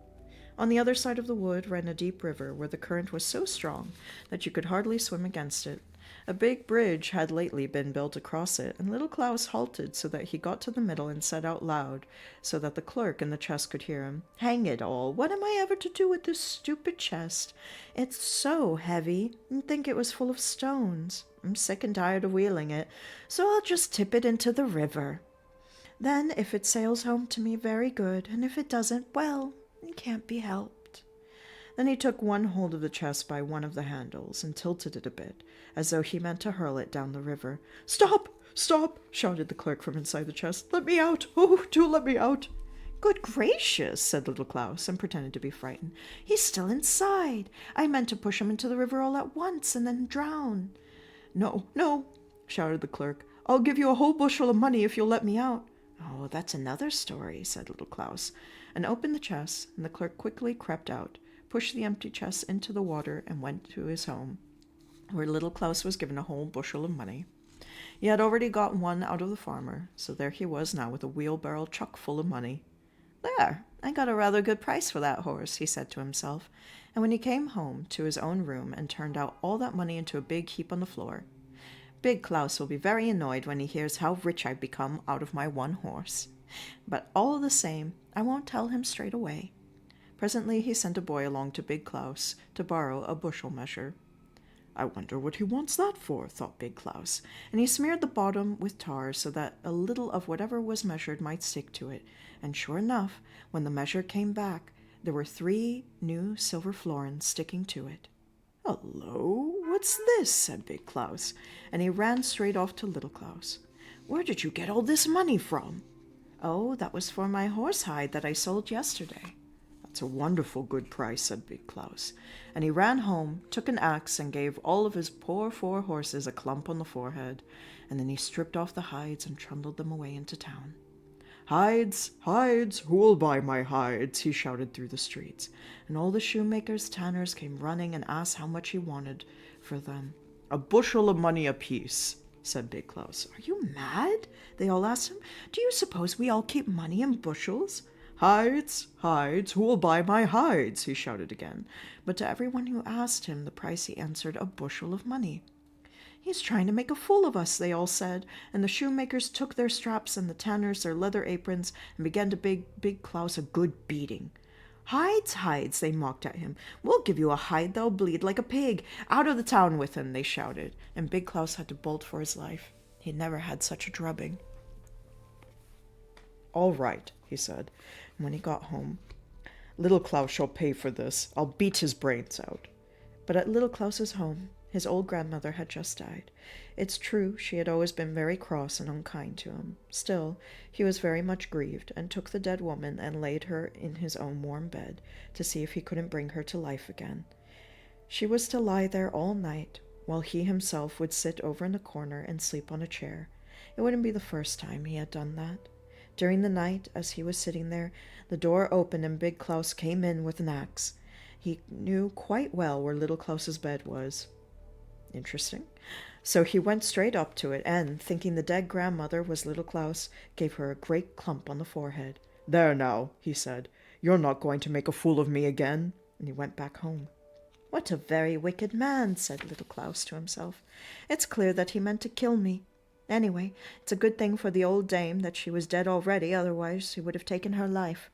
On the other side of the wood ran a deep river where the current was so strong that you could hardly swim against it. A big bridge had lately been built across it, and little Klaus halted so that he got to the middle and said out loud, so that the clerk in the chest could hear him, "Hang it all, what am I ever to do with this stupid chest? It's so heavy, and think it was full of stones. I'm sick and tired of wheeling it, so I'll just tip it into the river. Then if it sails home to me, very good, and if it doesn't, well, it can't be helped." Then he took one hold of the chest by one of the handles and tilted it a bit, as though he meant to hurl it down the river. "Stop! Stop!" shouted the clerk from inside the chest. "Let me out! Oh, do let me out!" "Good gracious!" said little Klaus, and pretended to be frightened. "He's still inside. I meant to push him into the river all at once and then drown." "No, no!" shouted the clerk. "I'll give you a whole bushel of money if you'll let me out." "Oh, that's another story," said little Klaus, and opened the chest, and the clerk quickly crept out, pushed the empty chest into the water, and went to his home, where little Klaus was given a whole bushel of money. He had already got one out of the farmer, so there he was now with a wheelbarrow chock full of money. "There, I got a rather good price for that horse," he said to himself, and when he came home to his own room and turned out all that money into a big heap on the floor, "Big Klaus will be very annoyed when he hears how rich I've become out of my one horse. But all the same, I won't tell him straight away." Presently he sent a boy along to Big Klaus to borrow a bushel measure. "I wonder what he wants that for," thought Big Klaus, and he smeared the bottom with tar so that a little of whatever was measured might stick to it, and sure enough, when the measure came back, there were 3 new silver florins sticking to it. "Hullo, what's this?" said Big Klaus, and he ran straight off to Little Klaus. "Where did you get all this money from?" "Oh, that was for my horse hide that I sold yesterday." "That's a wonderful good price," said Big Klaus, and he ran home, took an axe, and gave all of his poor 4 horses a clump on the forehead, and then he stripped off the hides and trundled them away into town. "Hides, hides, who'll buy my hides?" he shouted through the streets, and all the shoemakers' tanners came running and asked how much he wanted for them. "A bushel of money apiece," said Big Klaus. "Are you mad?" they all asked him. "Do you suppose we all keep money in bushels?" "Hides, hides, who'll buy my hides?" he shouted again, but to everyone who asked him the price he answered, "A bushel of money." "He's trying to make a fool of us," they all said, and the shoemakers took their straps and the tanners their leather aprons and began to give Big Klaus a good beating. "Hides, hides," they mocked at him. "We'll give you a hide that'll bleed like a pig. Out of the town with him," they shouted, and Big Klaus had to bolt for his life. He'd never had such a drubbing. "All right," he said, and when he got home, "Little Klaus shall pay for this. I'll beat his brains out." But at Little Klaus's home, his old grandmother had just died. It's true, she had always been very cross and unkind to him. Still, he was very much grieved, and took the dead woman and laid her in his own warm bed, to see if he couldn't bring her to life again. She was to lie there all night, while he himself would sit over in the corner and sleep on a chair. It wouldn't be the first time he had done that. During the night, as he was sitting there, the door opened and Big Klaus came in with an axe. He knew quite well where Little Klaus's bed was. Interesting. So he went straight up to it and, thinking the dead grandmother was Little Klaus, gave her a great clump on the forehead. "There now," he said, "you're not going to make a fool of me again." And he went back home. What a very wicked man, said Little Klaus to himself. It's clear that he meant to kill me. Anyway, it's a good thing for the old dame that she was dead already, otherwise he would have taken her life.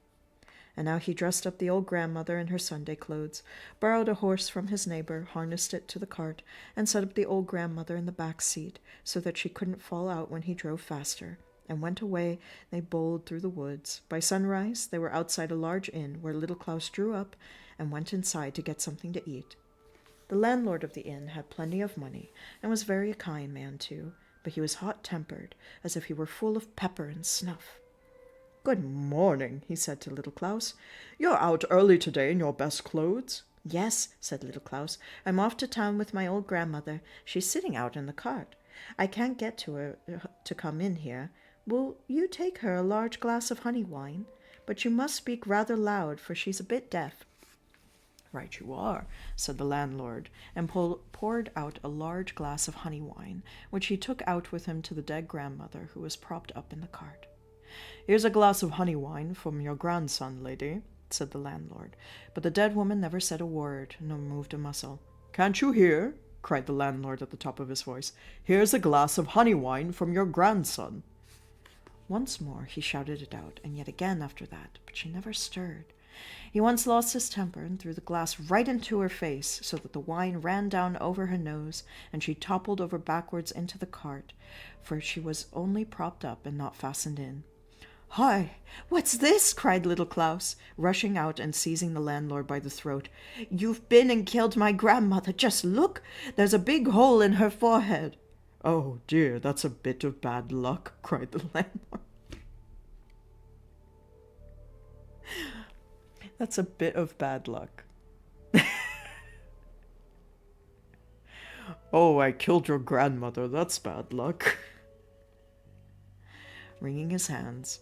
And now he dressed up the old grandmother in her Sunday clothes, borrowed a horse from his neighbor, harnessed it to the cart, and set up the old grandmother in the back seat so that she couldn't fall out when he drove faster, and went away. They bowled through the woods. By sunrise, they were outside a large inn where Little Klaus drew up and went inside to get something to eat. The landlord of the inn had plenty of money and was very a kind man too, but he was hot-tempered, as if he were full of pepper and snuff. "Good morning," he said to Little Klaus. "You're out early today in your best clothes?" "Yes," said Little Klaus. "I'm off to town with my old grandmother. She's sitting out in the cart. I can't get to her to come in here. Will you take her a large glass of honey wine? But you must speak rather loud, for she's a bit deaf." "Right you are," said the landlord, and poured out a large glass of honey wine, which he took out with him to the dead grandmother, who was propped up in the cart. "Here's a glass of honey wine from your grandson, lady," said the landlord, but the dead woman never said a word, nor moved a muscle. "Can't you hear?" cried the landlord at the top of his voice. "Here's a glass of honey wine from your grandson." Once more he shouted it out, and yet again after that, but she never stirred. He once lost his temper and threw the glass right into her face, so that the wine ran down over her nose, and she toppled over backwards into the cart, for she was only propped up and not fastened in. "Hi, what's this?" cried Little Klaus, rushing out and seizing the landlord by the throat. "You've been and killed my grandmother. Just look, there's a big hole in her forehead." "Oh dear, that's a bit of bad luck," cried the landlord. "That's a bit of bad luck." "Oh, I killed your grandmother. That's bad luck." Wringing his hands.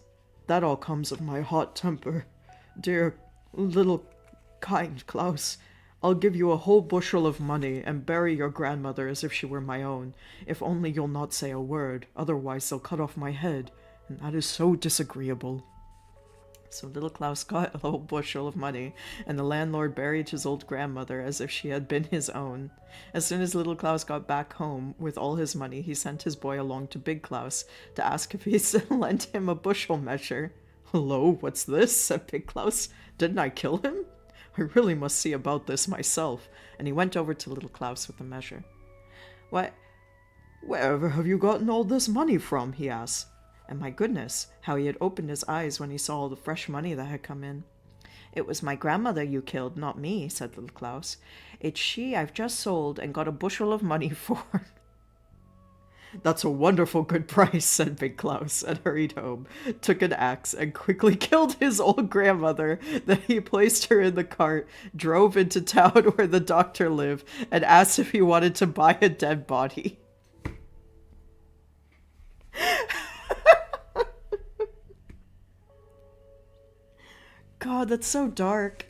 "That all comes of my hot temper. Dear little kind Klaus, I'll give you a whole bushel of money and bury your grandmother as if she were my own, if only you'll not say a word, otherwise they'll cut off my head, and that is so disagreeable." So Little Klaus got a whole bushel of money, and the landlord buried his old grandmother as if she had been his own. As soon as Little Klaus got back home with all his money, he sent his boy along to Big Klaus to ask if he'd lend him a bushel measure. "Hello, what's this?" said Big Klaus. "Didn't I kill him? I really must see about this myself." And he went over to Little Klaus with the measure. "Why, wherever have you gotten all this money from?" he asked. And my goodness, how he had opened his eyes when he saw all the fresh money that had come in. "It was my grandmother you killed, not me," said Little Klaus. "It's she I've just sold and got a bushel of money for." "That's a wonderful good price," said Big Klaus, and hurried home, took an axe, and quickly killed his old grandmother. Then he placed her in the cart, drove into town where the doctor lived, and asked if he wanted to buy a dead body. God, that's so dark.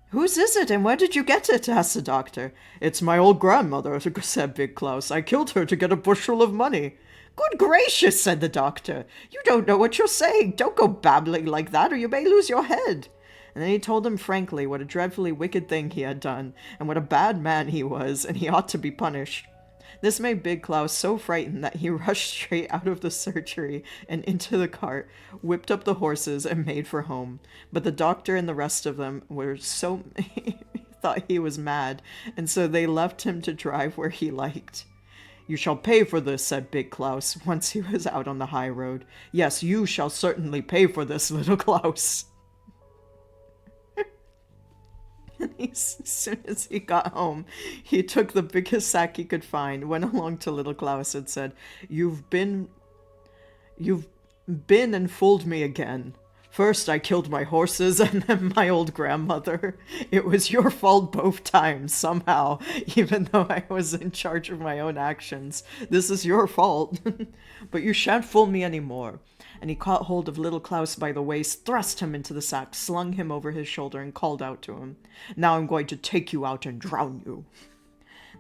"Whose is it, and where did you get it?" asked the doctor. "It's my old grandmother," said Big Klaus. "I killed her to get a bushel of money." "Good gracious," said the doctor. "You don't know what you're saying. Don't go babbling like that, or you may lose your head." And then he told him frankly what a dreadfully wicked thing he had done, and what a bad man he was, and he ought to be punished. This made Big Klaus so frightened that he rushed straight out of the surgery and into the cart, whipped up the horses, and made for home. But the doctor and the rest of them were so thought he was mad, and so they left him to drive where he liked. "You shall pay for this," said Big Klaus, once he was out on the high road. "Yes, you shall certainly pay for this, Little Klaus." And as soon as he got home, he took the biggest sack he could find, went along to Little Klaus and said, You've been and fooled me again. First I killed my horses and then my old grandmother. It was your fault both times, somehow, even though I was in charge of my own actions. This is your fault. But you shan't fool me any more." And he caught hold of Little Klaus by the waist, thrust him into the sack, slung him over his shoulder, and called out to him, "Now I'm going to take you out and drown you."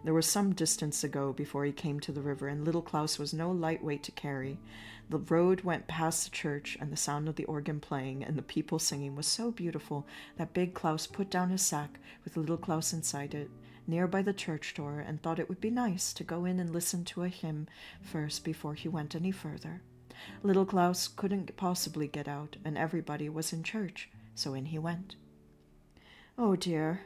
There was some distance to go before he came to the river, and Little Klaus was no light weight to carry. The road went past the church, and the sound of the organ playing and the people singing was so beautiful that Big Klaus put down his sack with Little Klaus inside it, near by the church door, and thought it would be nice to go in and listen to a hymn first before he went any further. Little Klaus couldn't possibly get out, and everybody was in church, so in he went. "Oh dear,"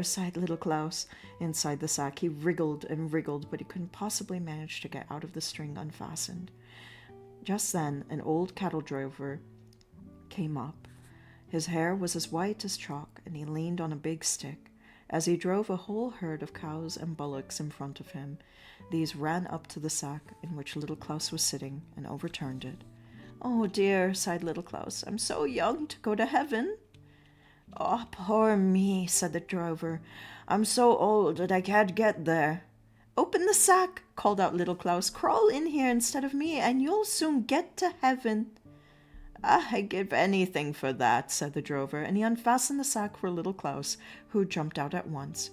sighed Little Klaus. Inside the sack he wriggled and wriggled, but he couldn't possibly manage to get out of the string unfastened. Just then an old cattle drover came up. His hair was as white as chalk, and he leaned on a big stick. As he drove a whole herd of cows and bullocks in front of him, these ran up to the sack in which Little Klaus was sitting and overturned it. "Oh dear," sighed Little Klaus, "I'm so young to go to heaven." "Oh, poor me," said the drover. "I'm so old that I can't get there." "Open the sack," called out Little Klaus. "Crawl in here instead of me, and you'll soon get to heaven." "I'd give anything for that," said the drover, and he unfastened the sack for Little Klaus, who jumped out at once.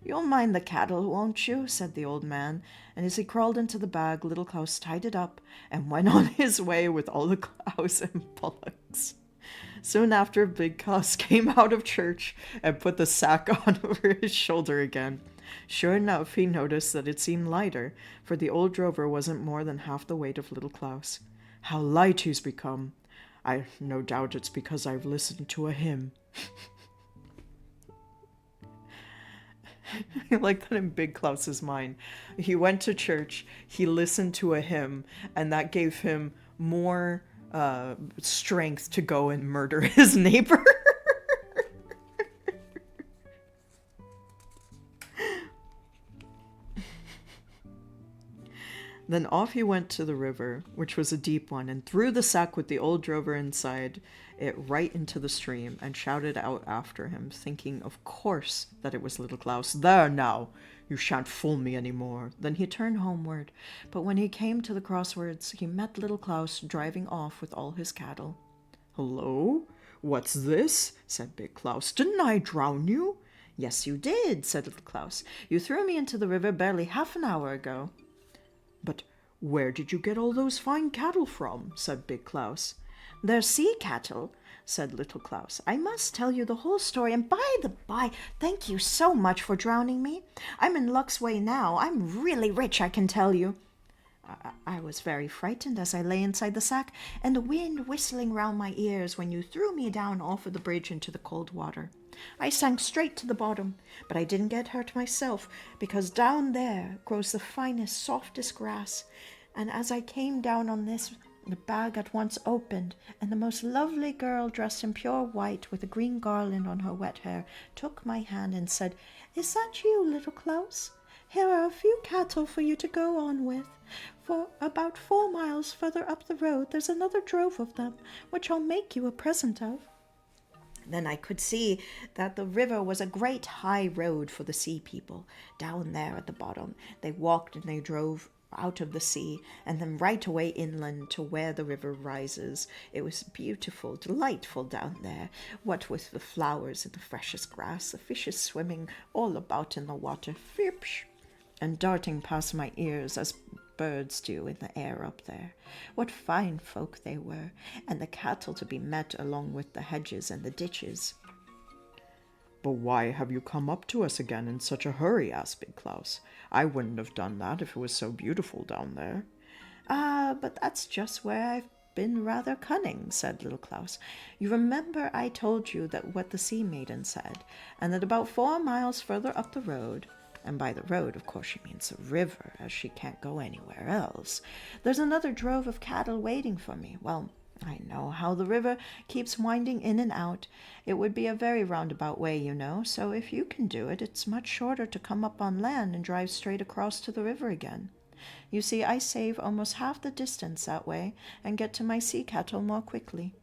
"You'll mind the cattle, won't you?" said the old man, and as he crawled into the bag, Little Klaus tied it up and went on his way with all the cows and bullocks. Soon after, Big Klaus came out of church and put the sack on over his shoulder again. Sure enough, he noticed that it seemed lighter, for the old drover wasn't more than half the weight of Little Klaus. "How light he's become! No doubt it's because I've listened to a hymn." Like that in Big Klaus's mind. He went to church, he listened to a hymn, and that gave him more strength to go and murder his neighbor. Then off he went to the river, which was a deep one, and threw the sack with the old drover inside it right into the stream, and shouted out after him, thinking of course that it was Little Klaus. "There now, you shan't fool me any more." Then he turned homeward, but when he came to the crossroads, he met Little Klaus driving off with all his cattle. "Hello, what's this?" said Big Klaus. "Didn't I drown you?" "Yes, you did," said Little Klaus. "You threw me into the river barely half an hour ago." "But where did you get all those fine cattle from?" said Big Klaus. "They're sea cattle," said Little Klaus. "I must tell you the whole story, and by the by, thank you so much for drowning me. I'm in luck's way now. I'm really rich, I can tell you. I was very frightened as I lay inside the sack, and the wind whistling round my ears when you threw me down off of the bridge into the cold water. I sank straight to the bottom, but I didn't get hurt myself, because down there grows the finest, softest grass, and as I came down on this, the bag at once opened, and the most lovely girl dressed in pure white with a green garland on her wet hair took my hand and said, 'Is that you, Little Klaus? Here are a few cattle for you to go on with. For about 4 miles further up the road there's another drove of them, which I'll make you a present of.' Then I could see that the river was a great high road for the sea people. Down there at the bottom they walked and they drove out of the sea, and then right away inland to where the river rises. It was beautiful, delightful down there, what with the flowers and the freshest grass, the fishes swimming all about in the water, fipsh, and darting past my ears as birds do in the air up there. What fine folk they were, and the cattle to be met along with the hedges and the ditches." "But why have you come up to us again in such a hurry?" asked Big Klaus. "I wouldn't have done that if it was so beautiful down there." "Ah, but that's just where I've been rather cunning," said Little Klaus. "You remember I told you that what the sea maiden said, and that about 4 miles further up the road, and by the road, of course, she means the river, as she can't go anywhere else, there's another drove of cattle waiting for me. Well, I know how the river keeps winding in and out. It would be a very roundabout way, you know, so if you can do it, it's much shorter to come up on land and drive straight across to the river again. You see, I save almost half the distance that way and get to my sea cattle more quickly."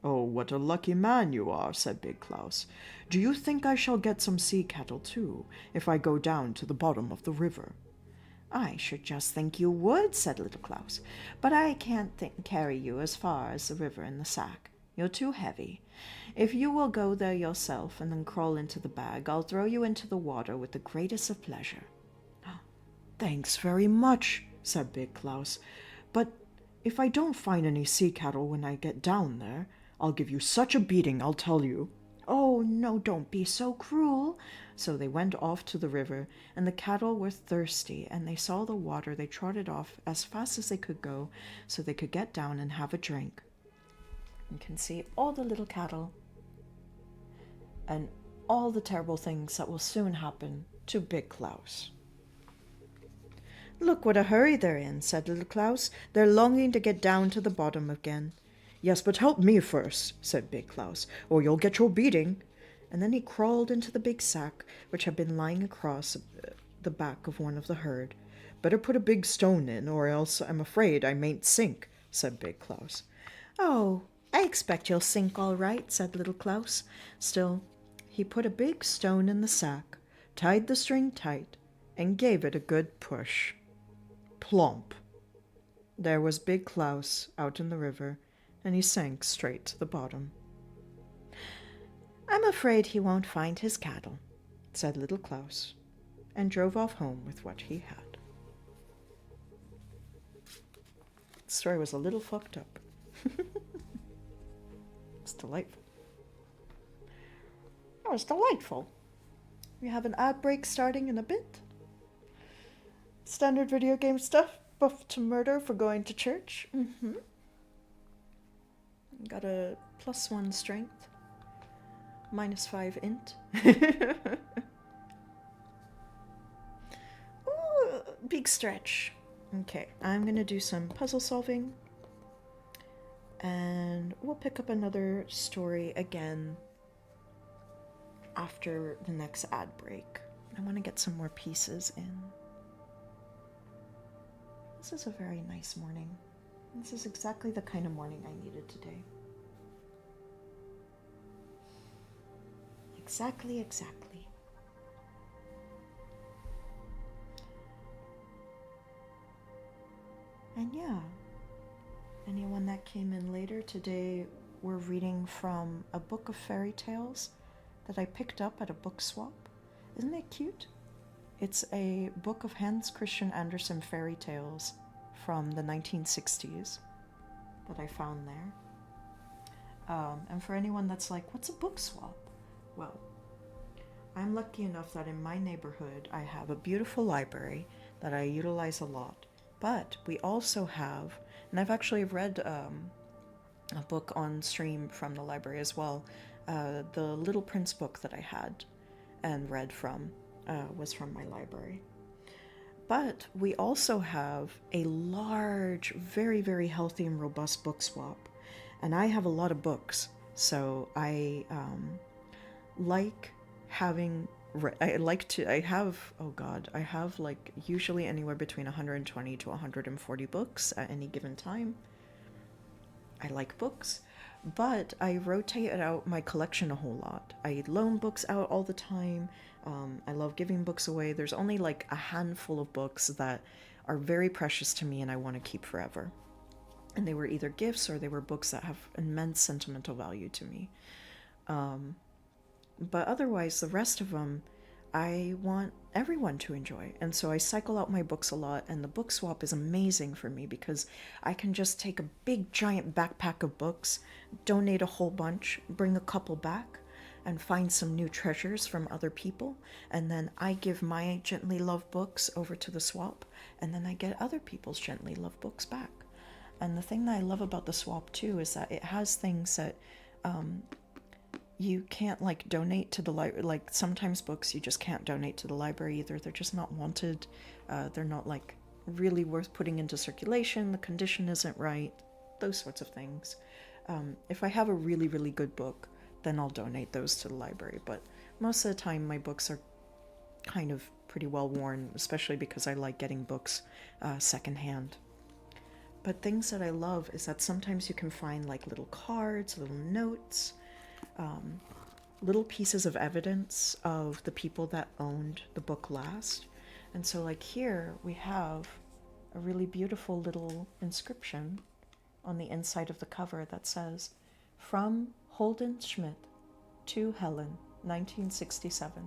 "Oh, what a lucky man you are," said Big Klaus. "Do you think I shall get some sea cattle too, if I go down to the bottom of the river?" "I should just think you would," said Little Klaus, "but I can't carry you as far as the river in the sack." You're too heavy. If you will go there yourself and then crawl into the bag, I'll throw you into the water with the greatest of pleasure." "Thanks very much," said Big Klaus. "But if I don't find any sea cattle when I get down there, I'll give you such a beating, I'll tell you." "Oh, no, don't be so cruel." So they went off to the river, and the cattle were thirsty, and they saw the water. They trotted off as fast as they could go so they could get down and have a drink. You can see all the little cattle and all the terrible things that will soon happen to Big Klaus. "Look what a hurry they're in," said Little Klaus. "They're longing to get down to the bottom again." "Yes, but help me first," said Big Klaus, "or you'll get your beating." And then he crawled into the big sack, which had been lying across the back of one of the herd. "Better put a big stone in, or else I'm afraid I mayn't sink," said Big Klaus. "Oh, I expect you'll sink all right," said Little Klaus. Still, he put a big stone in the sack, tied the string tight, and gave it a good push. Plump! There was Big Klaus out in the river, and he sank straight to the bottom. "I'm afraid he won't find his cattle," said Little Klaus, and drove off home with what he had. The story was a little fucked up. It's delightful. That was delightful. We have an ad break starting in a bit. Standard video game stuff. Buffed to murder for going to church. Got a +1 strength. -5 int. Ooh, big stretch. Okay, I'm going to do some puzzle solving. And we'll pick up another story again after the next ad break. I want to get some more pieces in. This is a very nice morning. This is exactly the kind of morning I needed today. Exactly. And yeah, anyone that came in later today, we're reading from a book of fairy tales that I picked up at a book swap. Isn't it cute? It's a book of Hans Christian Andersen fairy tales from the 1960s that I found there. And for anyone that's like, what's a book swap? Well, I'm lucky enough that in my neighborhood I have a beautiful library that I utilize a lot. But we also have, and I've actually read a book on stream from the library as well. The Little Prince book that I had and read from was from my library. But we also have a large, very, very healthy and robust book swap. And I have a lot of books, so I like having, I have like usually anywhere between 120 to 140 books at any given time. I like books, but I rotate out my collection a whole lot. I loan books out all the time. I love giving books away. There's only like a handful of books that are very precious to me and I want to keep forever. And they were either gifts or they were books that have immense sentimental value to me. But otherwise, the rest of them, I want everyone to enjoy. And so I cycle out my books a lot, and the book swap is amazing for me because I can just take a big giant backpack of books, donate a whole bunch, bring a couple back, and find some new treasures from other people. And then I give my gently loved books over to the swap, and then I get other people's gently loved books back. And the thing that I love about the swap too is that it has things that you can't like donate to the library. Like sometimes books you just can't donate to the library either. They're just not wanted. They're not like really worth putting into circulation. The condition isn't right. Those sorts of things. If I have a really, really good book, then I'll donate those to the library. But most of the time my books are kind of pretty well worn, especially because I like getting books secondhand. But things that I love is that sometimes you can find like little cards, little notes, little pieces of evidence of the people that owned the book last. And so like here we have a really beautiful little inscription on the inside of the cover that says, From Holden Schmidt to Helen, 1967.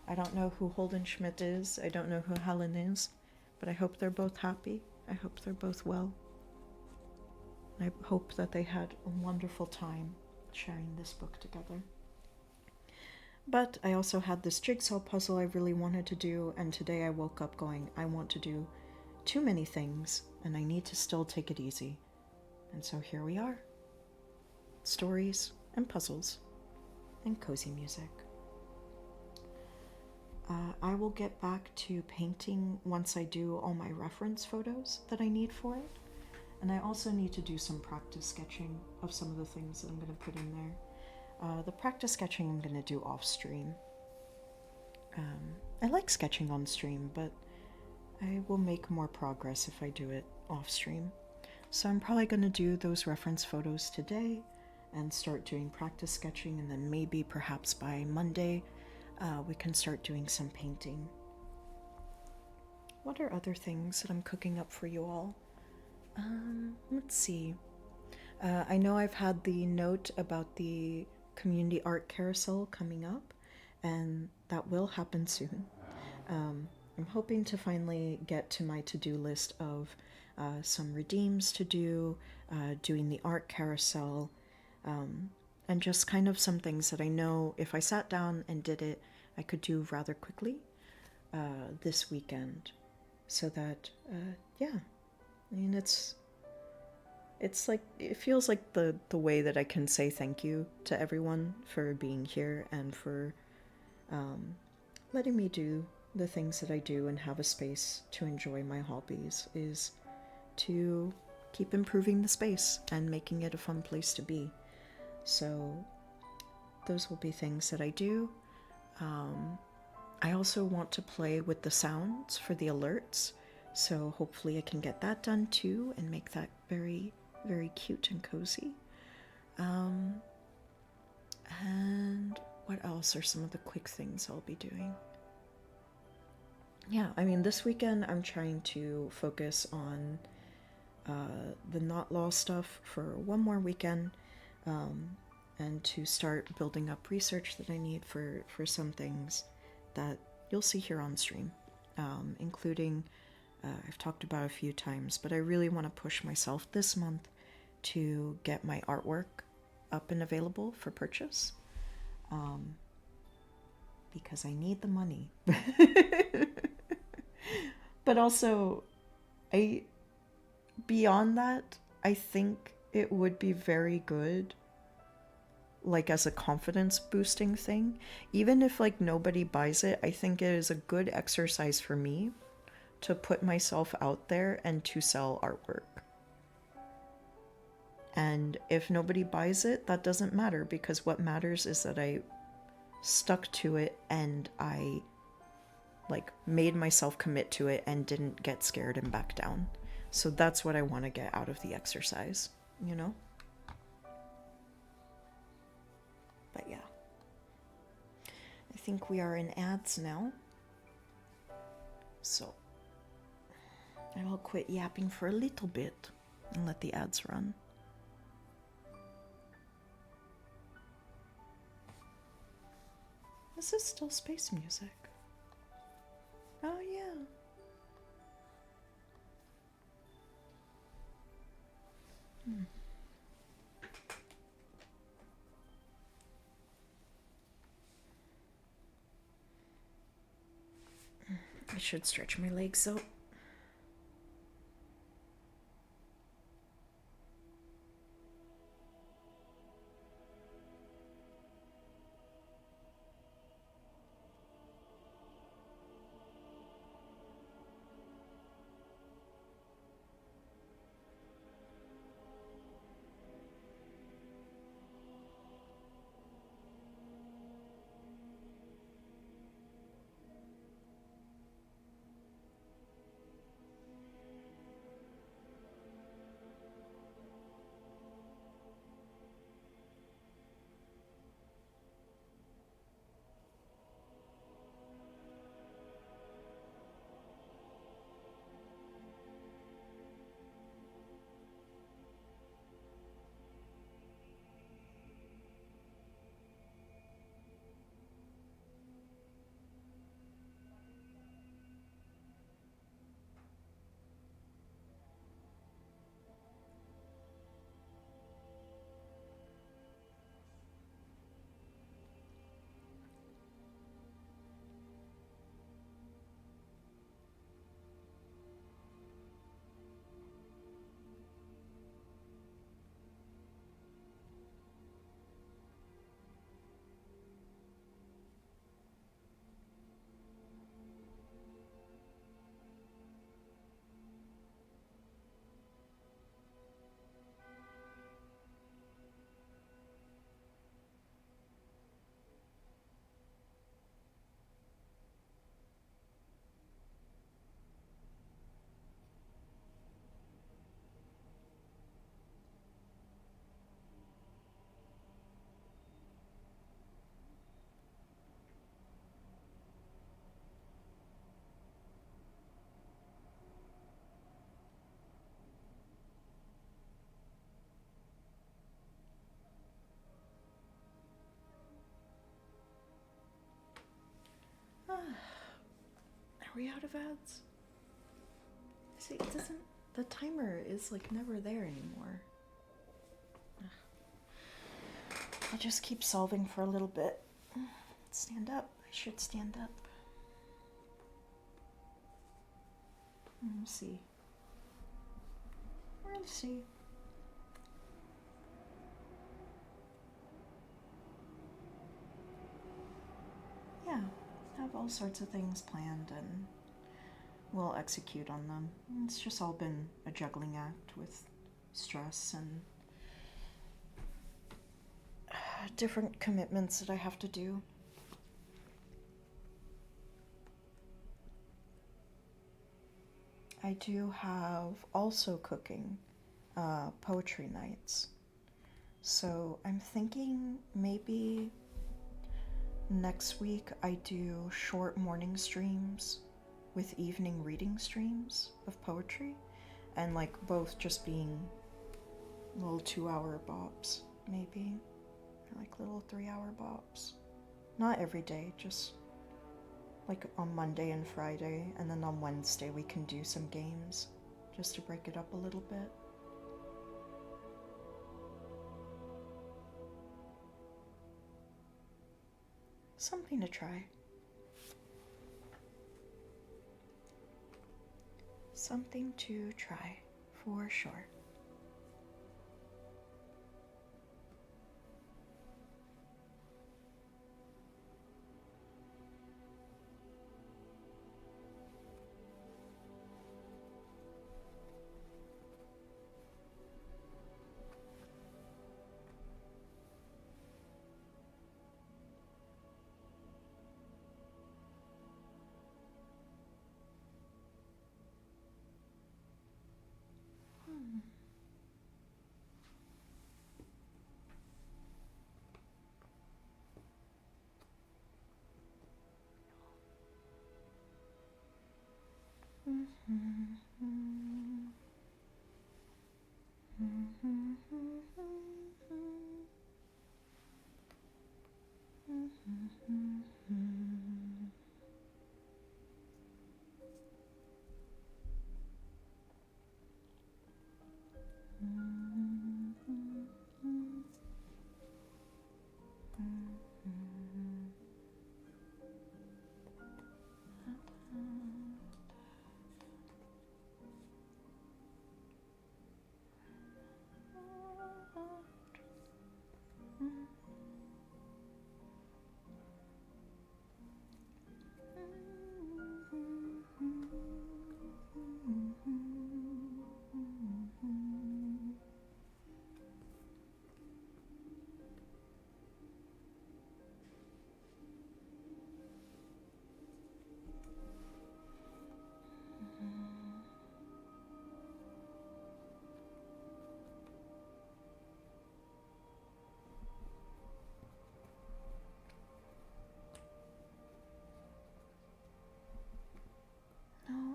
I don't know who Holden Schmidt is. I don't know who Helen is. But I hope they're both happy. I hope they're both well. I hope that they had a wonderful time sharing this book together. But I also had this jigsaw puzzle I really wanted to do, and today I woke up going, I want to do too many things, and I need to still take it easy. And so here we are. Stories and puzzles and cozy music. I will get back to painting once I do all my reference photos that I need for it. And I also need to do some practice sketching of some of the things that I'm going to put in there. The practice sketching I'm going to do off stream. I like sketching on stream, but I will make more progress if I do it off stream. So I'm probably going to do those reference photos today and start doing practice sketching, and then maybe perhaps by Monday we can start doing some painting. What are other things that I'm cooking up for you all? Let's see. I know I've had the note about the community art carousel coming up, and that will happen soon. I'm hoping to finally get to my to-do list of some redeems to do, doing the art carousel, and just kind of some things that I know if I sat down and did it, I could do rather quickly this weekend. So that, yeah, I mean, it's like, it feels like the way that I can say thank you to everyone for being here and for letting me do the things that I do and have a space to enjoy my hobbies, is to keep improving the space and making it a fun place to be. So those will be things that I do. I also want to play with the sounds for the alerts, so hopefully I can get that done too and make that very, very cute and cozy. And what else are some of the quick things I'll be doing? Yeah, I mean, this weekend I'm trying to focus on the Not Law stuff for one more weekend, and to start building up research that I need for some things that you'll see here on stream, including, I've talked about a few times, but I really want to push myself this month to get my artwork up and available for purchase, because I need the money. But also, beyond that, I think it would be very good, like as a confidence boosting thing. Even if like nobody buys it, I think it is a good exercise for me to put myself out there and to sell artwork. And if nobody buys it, that doesn't matter, because what matters is that I stuck to it and I like made myself commit to it and didn't get scared and back down. So that's what I want to get out of the exercise, you know? But yeah, I think we are in ads now, so I will quit yapping for a little bit and let the ads run. This is still space music. Oh yeah. I should stretch my legs out. we out of ads? See, it doesn't... The timer is, like, never there anymore. Ugh. I'll just keep solving for a little bit. Stand up. I should stand up. We'll see. We'll see. Yeah, I have all sorts of things planned and we'll execute on them. It's just all been a juggling act with stress and different commitments that I have to do. I do have also cooking poetry nights. So I'm thinking maybe next week I do short morning streams with evening reading streams of poetry, and like both just being little 2-hour bops, maybe, or like little 3-hour bops. Not every day, just like on Monday and Friday, and then on Wednesday we can do some games just to break it up a little bit. Something to try. Something to try, for sure.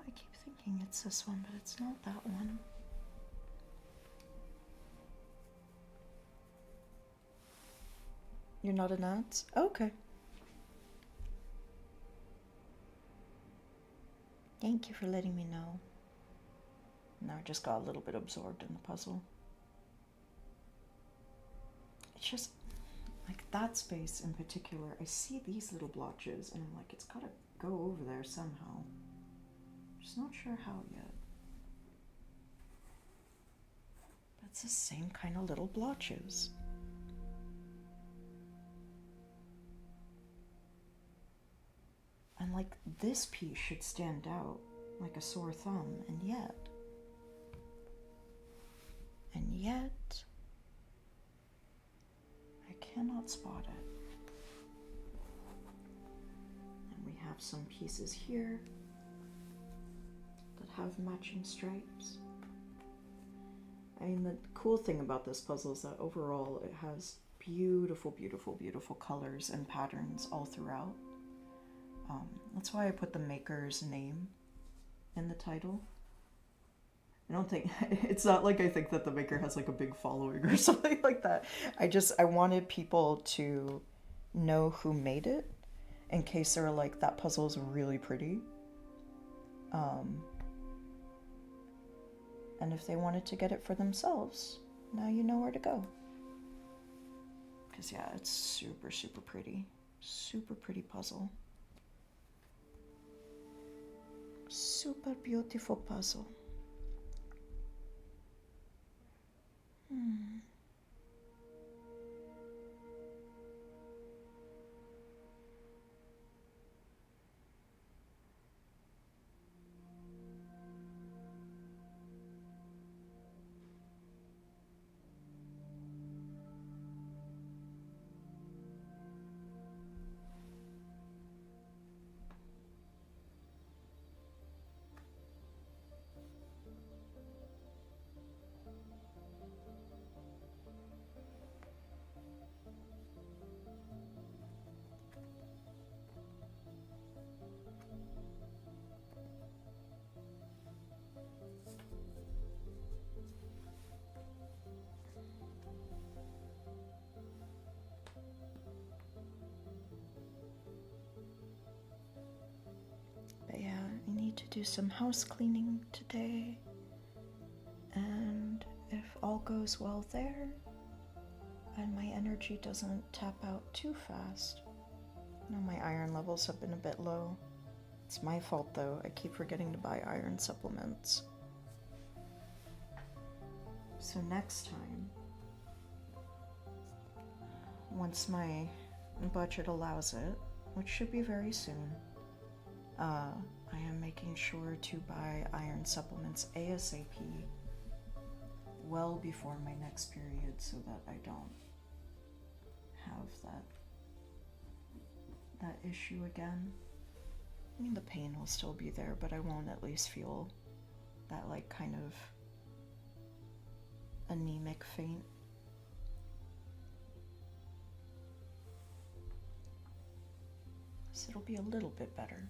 I keep thinking it's this one, but it's not that one. You're not an ads? Okay. Thank you for letting me know. Now I just got a little bit absorbed in the puzzle. It's just, like that space in particular, I see these little blotches and I'm like, it's gotta go over there somehow. Just not sure how yet. But it's the same kind of little blotches. And like this piece should stand out like a sore thumb, and yet, I cannot spot it. And we have some pieces here that have matching stripes. I mean, the cool thing about this puzzle is that overall it has beautiful, beautiful, beautiful colors and patterns all throughout. That's why I put the maker's name in the title. I don't think, it's not like I think that the maker has like a big following or something like that. I wanted people to know who made it in case they were like, that puzzle is really pretty. And if they wanted to get it for themselves, now you know where to go. Because yeah, it's super, super pretty. Super pretty puzzle. Super beautiful puzzle. But yeah, I need to do some house cleaning today. And if all goes well there, and my energy doesn't tap out too fast. Now my iron levels have been a bit low. It's my fault though, I keep forgetting to buy iron supplements. So next time, once my budget allows it, which should be very soon, I am making sure to buy iron supplements ASAP well before my next period so that I don't have that issue again. I mean, the pain will still be there, but I won't at least feel that like kind of anemic faint. So it'll be a little bit better.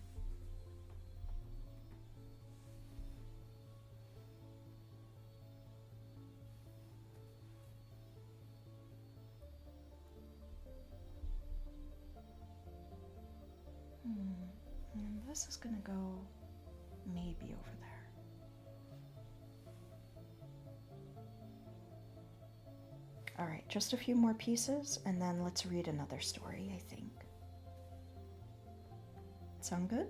And this is gonna go maybe over there. All right, just a few more pieces and then let's read another story, I think. Sound good?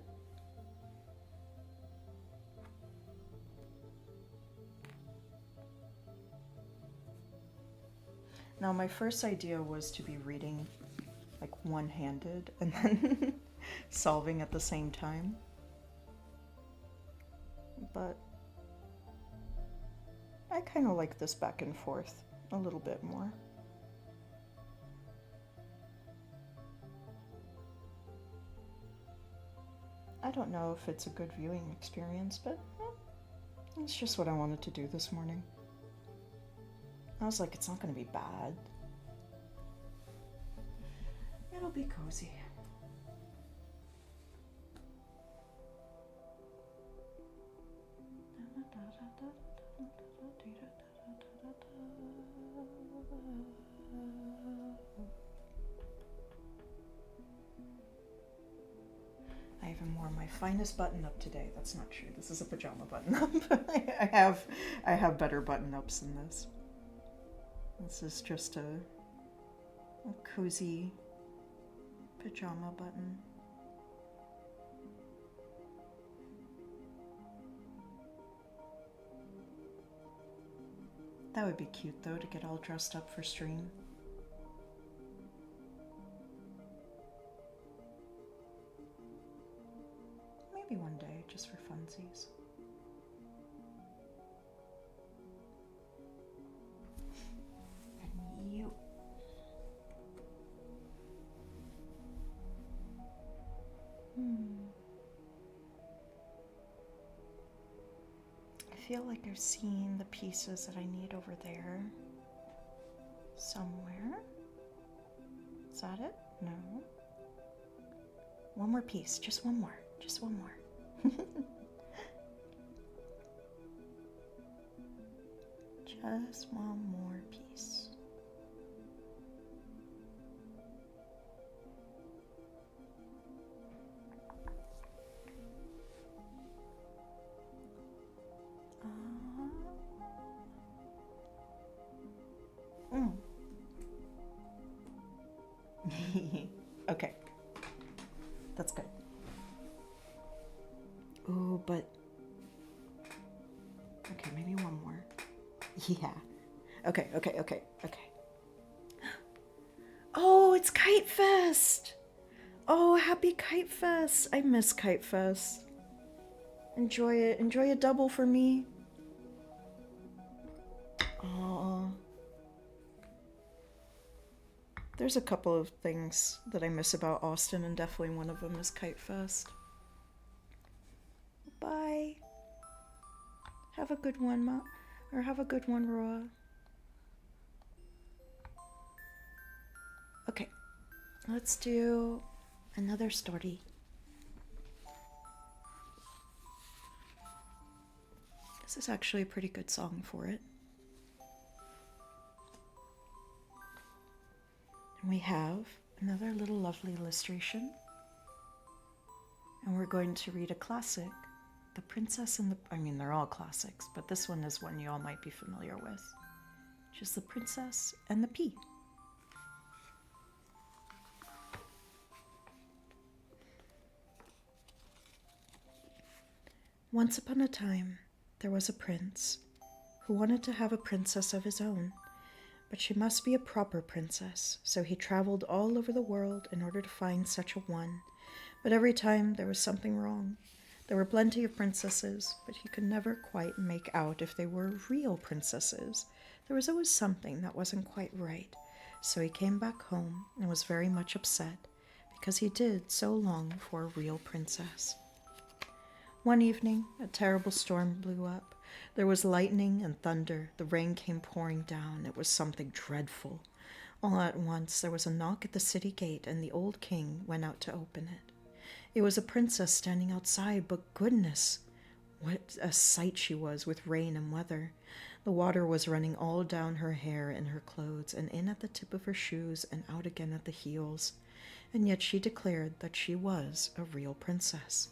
Now, my first idea was to be reading like one-handed and then solving at the same time. But I kind of like this back and forth a little bit more. I don't know if it's a good viewing experience, but it's just what I wanted to do this morning. I was like, it's not going to be bad. It'll be cozy. I even wore my finest button up today. That's not true. This is a pajama button up. I have better button ups than this. This is just a cozy pajama button. That would be cute though, to get all dressed up for stream. Maybe one day, just for funsies. And you. I feel like I've seen the pieces that I need over there somewhere. Is that it? No. One more piece, just one more. Just one more. Just one more piece. Okay. That's good. Ooh, but... Okay, maybe one more. Yeah. Okay. Oh, it's Kite Fest! Oh, happy Kite Fest! I miss Kite Fest. Enjoy it. Enjoy a double for me. Oh. There's a couple of things that I miss about Austin, and definitely one of them is Kite Fest. Bye. Have a good one, Ma. Or have a good one, Roa. Okay. Let's do another story. This is actually a pretty good song for it. And we have another little lovely illustration. And we're going to read a classic, The Princess and the... I mean, they're all classics, but this one is one you all might be familiar with. Which is The Princess and the Pea. Once upon a time, there was a prince who wanted to have a princess of his own, but she must be a proper princess, so he traveled all over the world in order to find such a one. But every time there was something wrong. There were plenty of princesses, but he could never quite make out if they were real princesses. There was always something that wasn't quite right. So he came back home and was very much upset, because he did so long for a real princess. One evening, a terrible storm blew up. There was lightning and thunder. The rain came pouring down. It was something dreadful. All at once, there was a knock at the city gate, and the old king went out to open it. It was a princess standing outside, but goodness, what a sight she was with rain and weather. The water was running all down her hair and her clothes, and in at the tip of her shoes, and out again at the heels. And yet she declared that she was a real princess.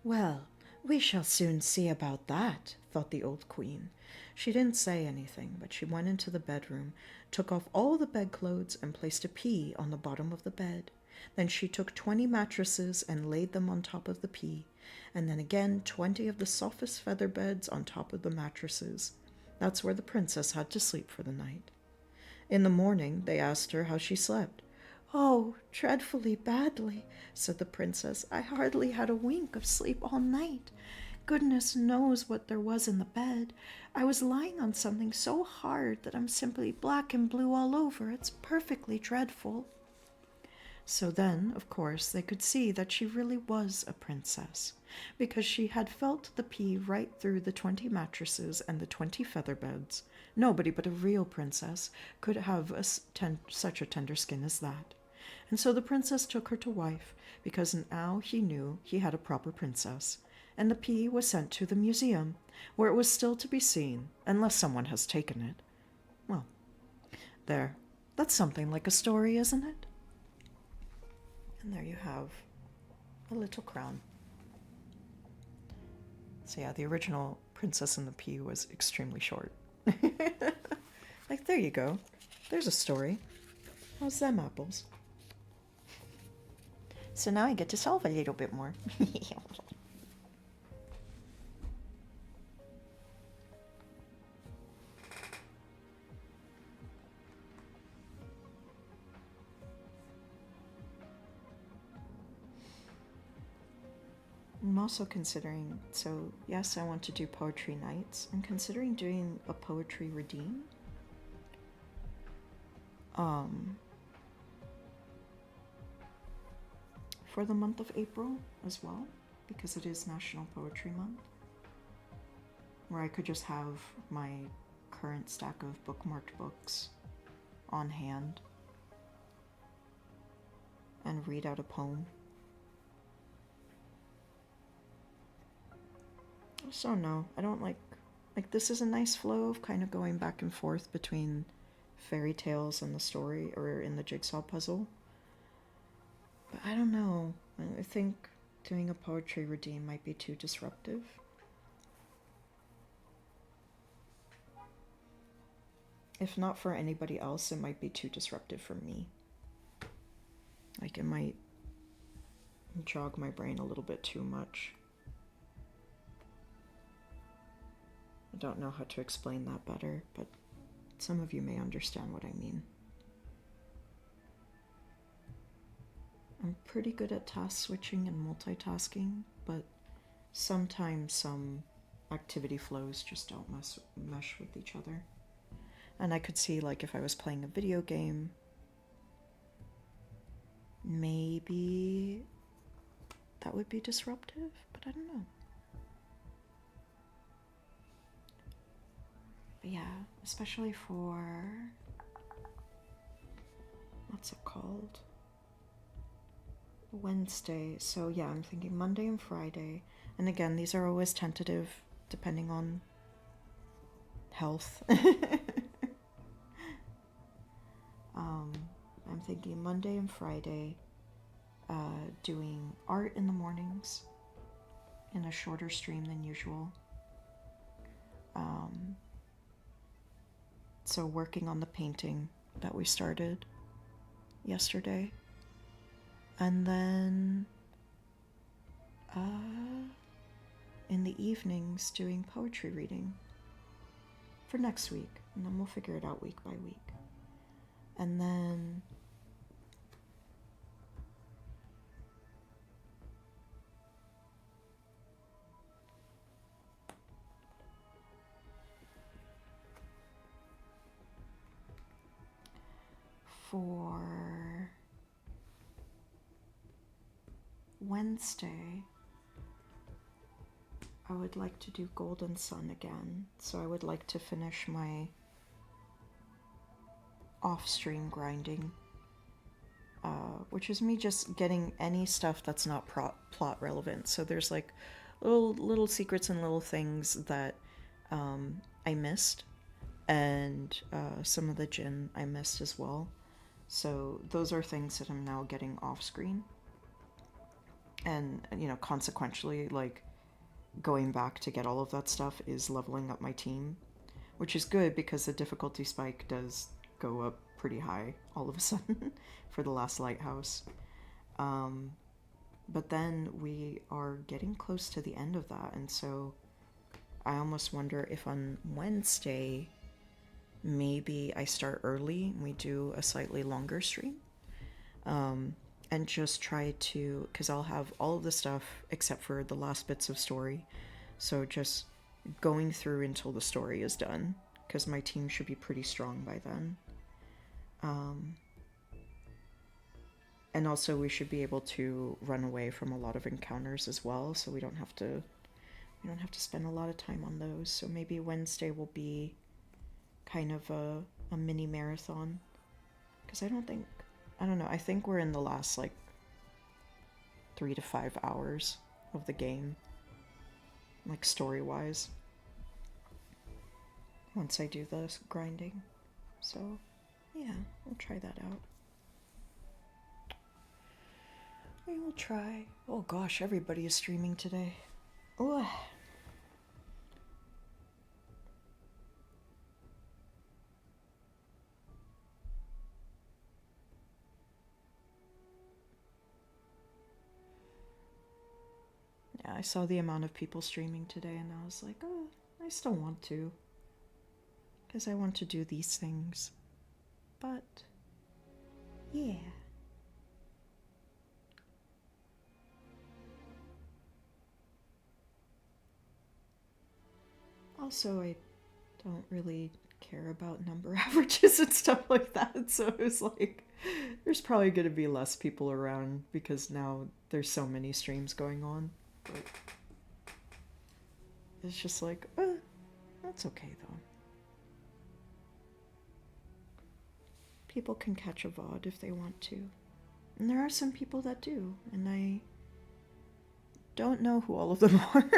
Well, we shall soon see about that, thought the old queen. She didn't say anything, but she went into the bedroom, took off all the bedclothes, and placed a pea on the bottom of the bed. Then she took 20 mattresses and laid them on top of the pea, and then again 20 of the softest feather beds on top of the mattresses. That's where the princess had to sleep for the night. In the morning they asked her how she slept. "Oh, dreadfully badly," said the princess. "I hardly had a wink of sleep all night. Goodness knows what there was in the bed. I was lying on something so hard that I'm simply black and blue all over. It's perfectly dreadful." So then, of course, they could see that she really was a princess, because she had felt the pea right through the 20 mattresses and the 20 feather beds. Nobody but a real princess could have such a tender skin as that. And so the princess took her to wife, because now he knew he had a proper princess, and the pea was sent to the museum, where it was still to be seen, unless someone has taken it. Well, there, that's something like a story, isn't it? And there you have a little crown. So yeah, the original Princess and the Pea was extremely short. Like, there you go. There's a story. How's them apples? So now I get to solve a little bit more. I'm also considering, so yes, I want to do poetry nights. I'm considering doing a poetry redeem. For the month of April as well, because it is National Poetry Month, where I could just have my current stack of bookmarked books on hand and read out a poem. So no, I don't like this is a nice flow of kind of going back and forth between fairy tales and the story, or in the jigsaw puzzle. But I don't know, I think doing a poetry redeem might be too disruptive. If not for anybody else, it might be too disruptive for me. Like, it might jog my brain a little bit too much. I don't know how to explain that better, but some of you may understand what I mean. I'm pretty good at task switching and multitasking, but sometimes some activity flows just don't mesh with each other. And I could see, like, if I was playing a video game, maybe that would be disruptive, but I don't know. But yeah, especially for, what's it called? Wednesday. So yeah, I'm thinking Monday and Friday. And again, these are always tentative, depending on health. I'm thinking Monday and Friday, doing art in the mornings in a shorter stream than usual. So working on the painting that we started yesterday. And then in the evenings doing poetry reading for next week. And then we'll figure it out week by week. And then for Wednesday, I would like to do Golden Sun again. So I would like to finish my off-stream grinding, which is me just getting any stuff that's not plot relevant. So there's like little secrets and little things that I missed, and some of the gin I missed as well. So those are things that I'm now getting off screen. And, you know, consequentially, like, going back to get all of that stuff is leveling up my team, which is good because the difficulty spike does go up pretty high all of a sudden for the last lighthouse. But then we are getting close to the end of that, and so I almost wonder if on Wednesday maybe I start early and we do a slightly longer stream. And just try to, because I'll have all of the stuff except for the last bits of story. So just going through until the story is done, because my team should be pretty strong by then. And also we should be able to run away from a lot of encounters as well, so we don't have to spend a lot of time on those. So maybe Wednesday will be kind of a mini marathon, because I don't know, I think we're in the last like 3 to 5 hours of the game, like story-wise, once I do the grinding. So yeah, we'll try that out. We will try. Oh gosh, everybody is streaming today. Oh. Yeah, I saw the amount of people streaming today and I was like, oh, I still want to, because I want to do these things. But yeah. Also, I don't really care about number averages and stuff like that, so it was like, there's probably going to be less people around because now there's so many streams going on. But it's just like, that's okay though. People can catch a VOD if they want to. And there are some people that do, and I don't know who all of them are.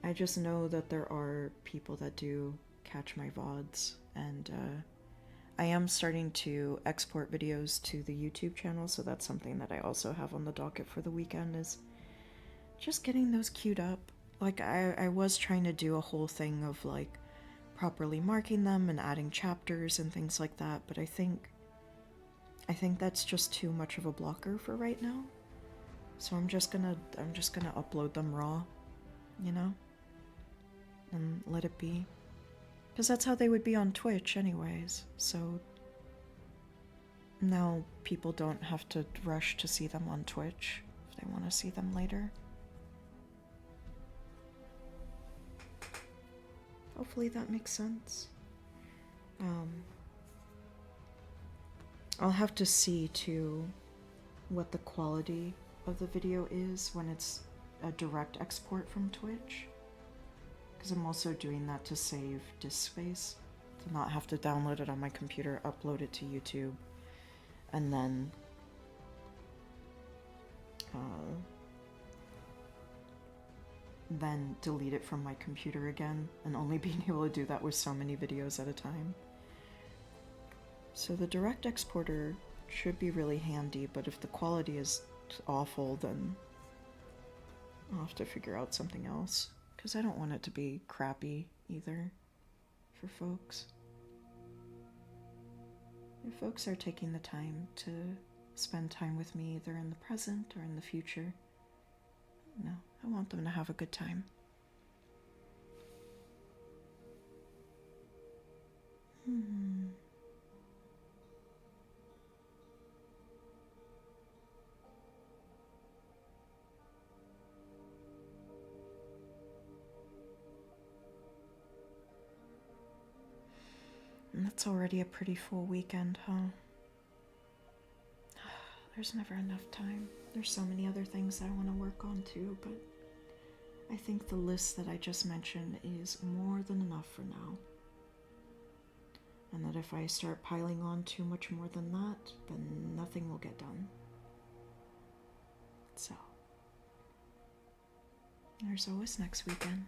I just know that there are people that do catch my VODs, and I am starting to export videos to the YouTube channel, so that's something that I also have on the docket for the weekend, is just getting those queued up. Like, I was trying to do a whole thing of, like, properly marking them and adding chapters and things like that, but I think that's just too much of a blocker for right now. So I'm just gonna upload them raw, you know? And let it be. Because that's how they would be on Twitch anyways, so now people don't have to rush to see them on Twitch if they want to see them later. Hopefully that makes sense. I'll have to see too what the quality of the video is when it's a direct export from Twitch, because I'm also doing that to save disk space, to not have to download it on my computer, upload it to YouTube, and then delete it from my computer again, and only being able to do that with so many videos at a time. So the direct exporter should be really handy, but if the quality is awful, then I'll have to figure out something else, because I don't want it to be crappy either for folks. If folks are taking the time to spend time with me either in the present or in the future, no, I want them to have a good time. And that's already a pretty full weekend, huh? There's never enough time. There's so many other things I want to work on too, but I think the list that I just mentioned is more than enough for now. And that if I start piling on too much more than that, then nothing will get done. So, there's always next weekend.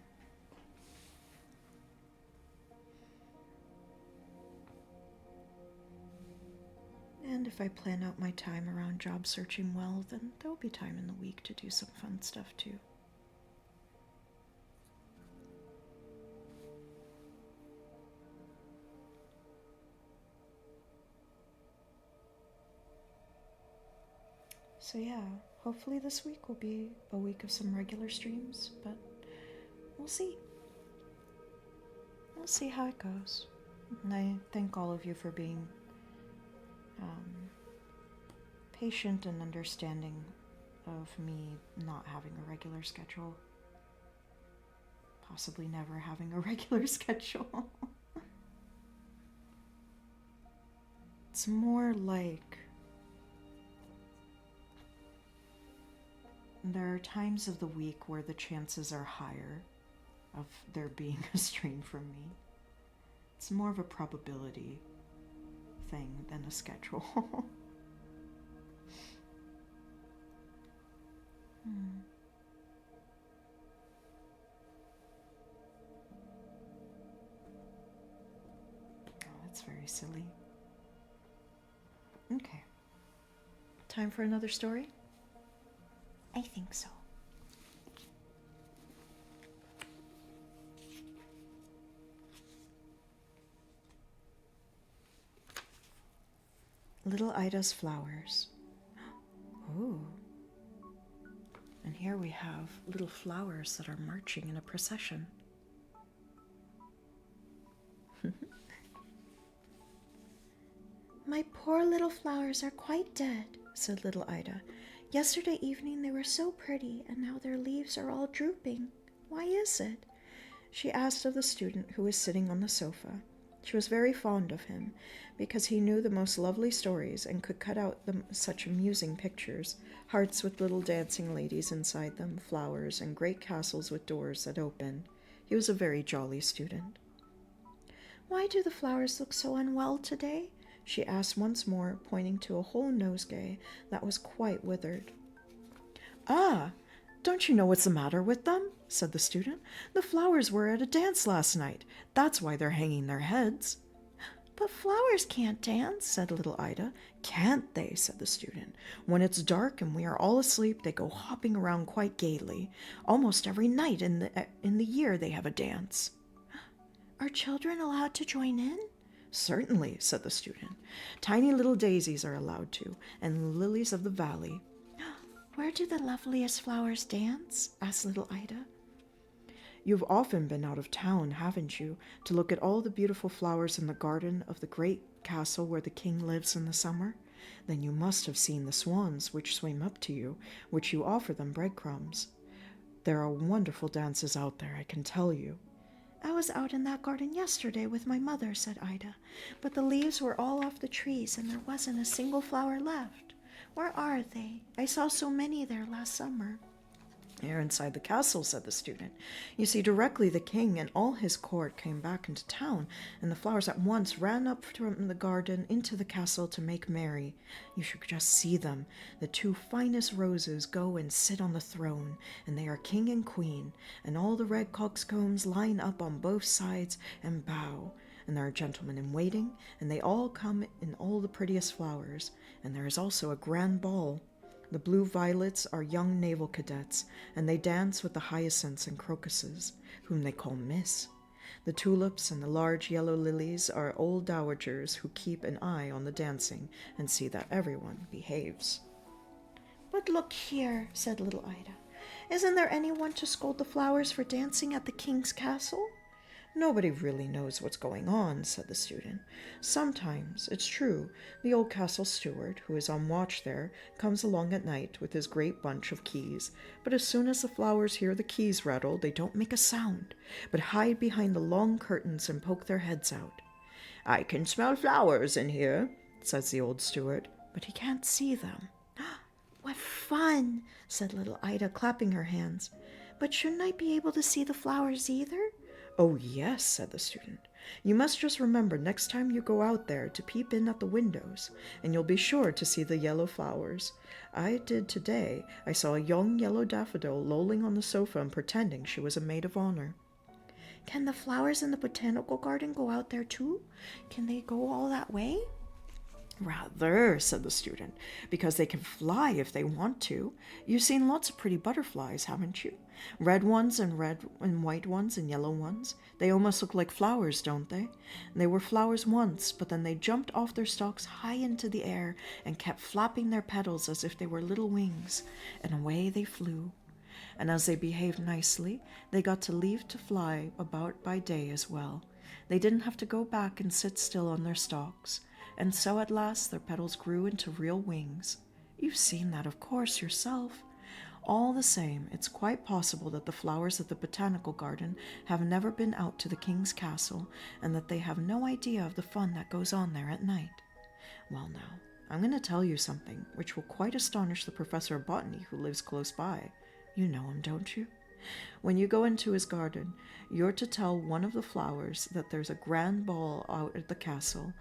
And if I plan out my time around job searching well, then there'll be time in the week to do some fun stuff too. So yeah, hopefully this week will be a week of some regular streams, but we'll see. We'll see how it goes. And I thank all of you for being patient and understanding of me not having a regular schedule. Possibly never having a regular schedule. It's more like there are times of the week where the chances are higher of there being a stream from me. It's more of a probability thing than a schedule. Oh, that's very silly. Okay. Time for another story? I think so. Little Ida's Flowers. Ooh. And here we have little flowers that are marching in a procession. My poor little flowers are quite dead, said little Ida. Yesterday evening they were so pretty, and now their leaves are all drooping. Why is it? She asked of the student who was sitting on the sofa. She was very fond of him, because he knew the most lovely stories and could cut out such amusing pictures, hearts with little dancing ladies inside them, flowers, and great castles with doors that opened. He was a very jolly student. Why do the flowers look so unwell today? She asked once more, pointing to a whole nosegay that was quite withered. Ah, don't you know what's the matter with them? Said the student. The flowers were at a dance last night. That's why they're hanging their heads. But flowers can't dance, said little Ida. Can't they? Said the student. When it's dark and we are all asleep, they go hopping around quite gaily. Almost every night in the year they have a dance. Are children allowed to join in? Certainly, said the student. Tiny little daisies are allowed to, and lilies of the valley. Where do the loveliest flowers dance? Asked little Ida. You've often been out of town, haven't you, to look at all the beautiful flowers in the garden of the great castle where the king lives in the summer? Then you must have seen the swans which swim up to you, which you offer them breadcrumbs. There are wonderful dances out there, I can tell you. I was out in that garden yesterday with my mother, said Ida, but the leaves were all off the trees and there wasn't a single flower left. Where are they? I saw so many there last summer. They're inside the castle, said the student. You see, directly the king and all his court came back into town, and the flowers at once ran up from the garden into the castle to make merry. You should just see them. The two finest roses go and sit on the throne, and they are king and queen, and all the red coxcombs line up on both sides and bow. And there are gentlemen in waiting, and they all come in all the prettiest flowers, and there is also a grand ball. The blue violets are young naval cadets, and they dance with the hyacinths and crocuses, whom they call Miss. The tulips and the large yellow lilies are old dowagers who keep an eye on the dancing and see that everyone behaves. But look here, said little Ida. Isn't there anyone to scold the flowers for dancing at the king's castle? Nobody really knows what's going on, said the student. Sometimes, it's true, the old castle steward, who is on watch there, comes along at night with his great bunch of keys, but as soon as the flowers hear the keys rattle, they don't make a sound, but hide behind the long curtains and poke their heads out. I can smell flowers in here, says the old steward, but he can't see them. What fun, said little Ida, clapping her hands. But shouldn't I be able to see the flowers either? Oh, yes, said the student. You must just remember next time you go out there to peep in at the windows, and you'll be sure to see the yellow flowers. I did today. I saw a young yellow daffodil lolling on the sofa and pretending she was a maid of honor. Can the flowers in the botanical garden go out there too? Can they go all that way? Rather, said the student, because they can fly if they want to. You've seen lots of pretty butterflies, haven't you? Red ones and white ones and yellow ones. They almost look like flowers, don't they? They were flowers once, but then they jumped off their stalks high into the air and kept flapping their petals as if they were little wings, and away they flew. And as they behaved nicely, they got to leave to fly about by day as well. They didn't have to go back and sit still on their stalks. And so at last their petals grew into real wings. You've seen that, of course, yourself. All the same, it's quite possible that the flowers of the botanical garden have never been out to the king's castle, and that they have no idea of the fun that goes on there at night. Well now, I'm going to tell you something which will quite astonish the professor of botany who lives close by. You know him, don't you? When you go into his garden, you're to tell one of the flowers that there's a grand ball out at the castle.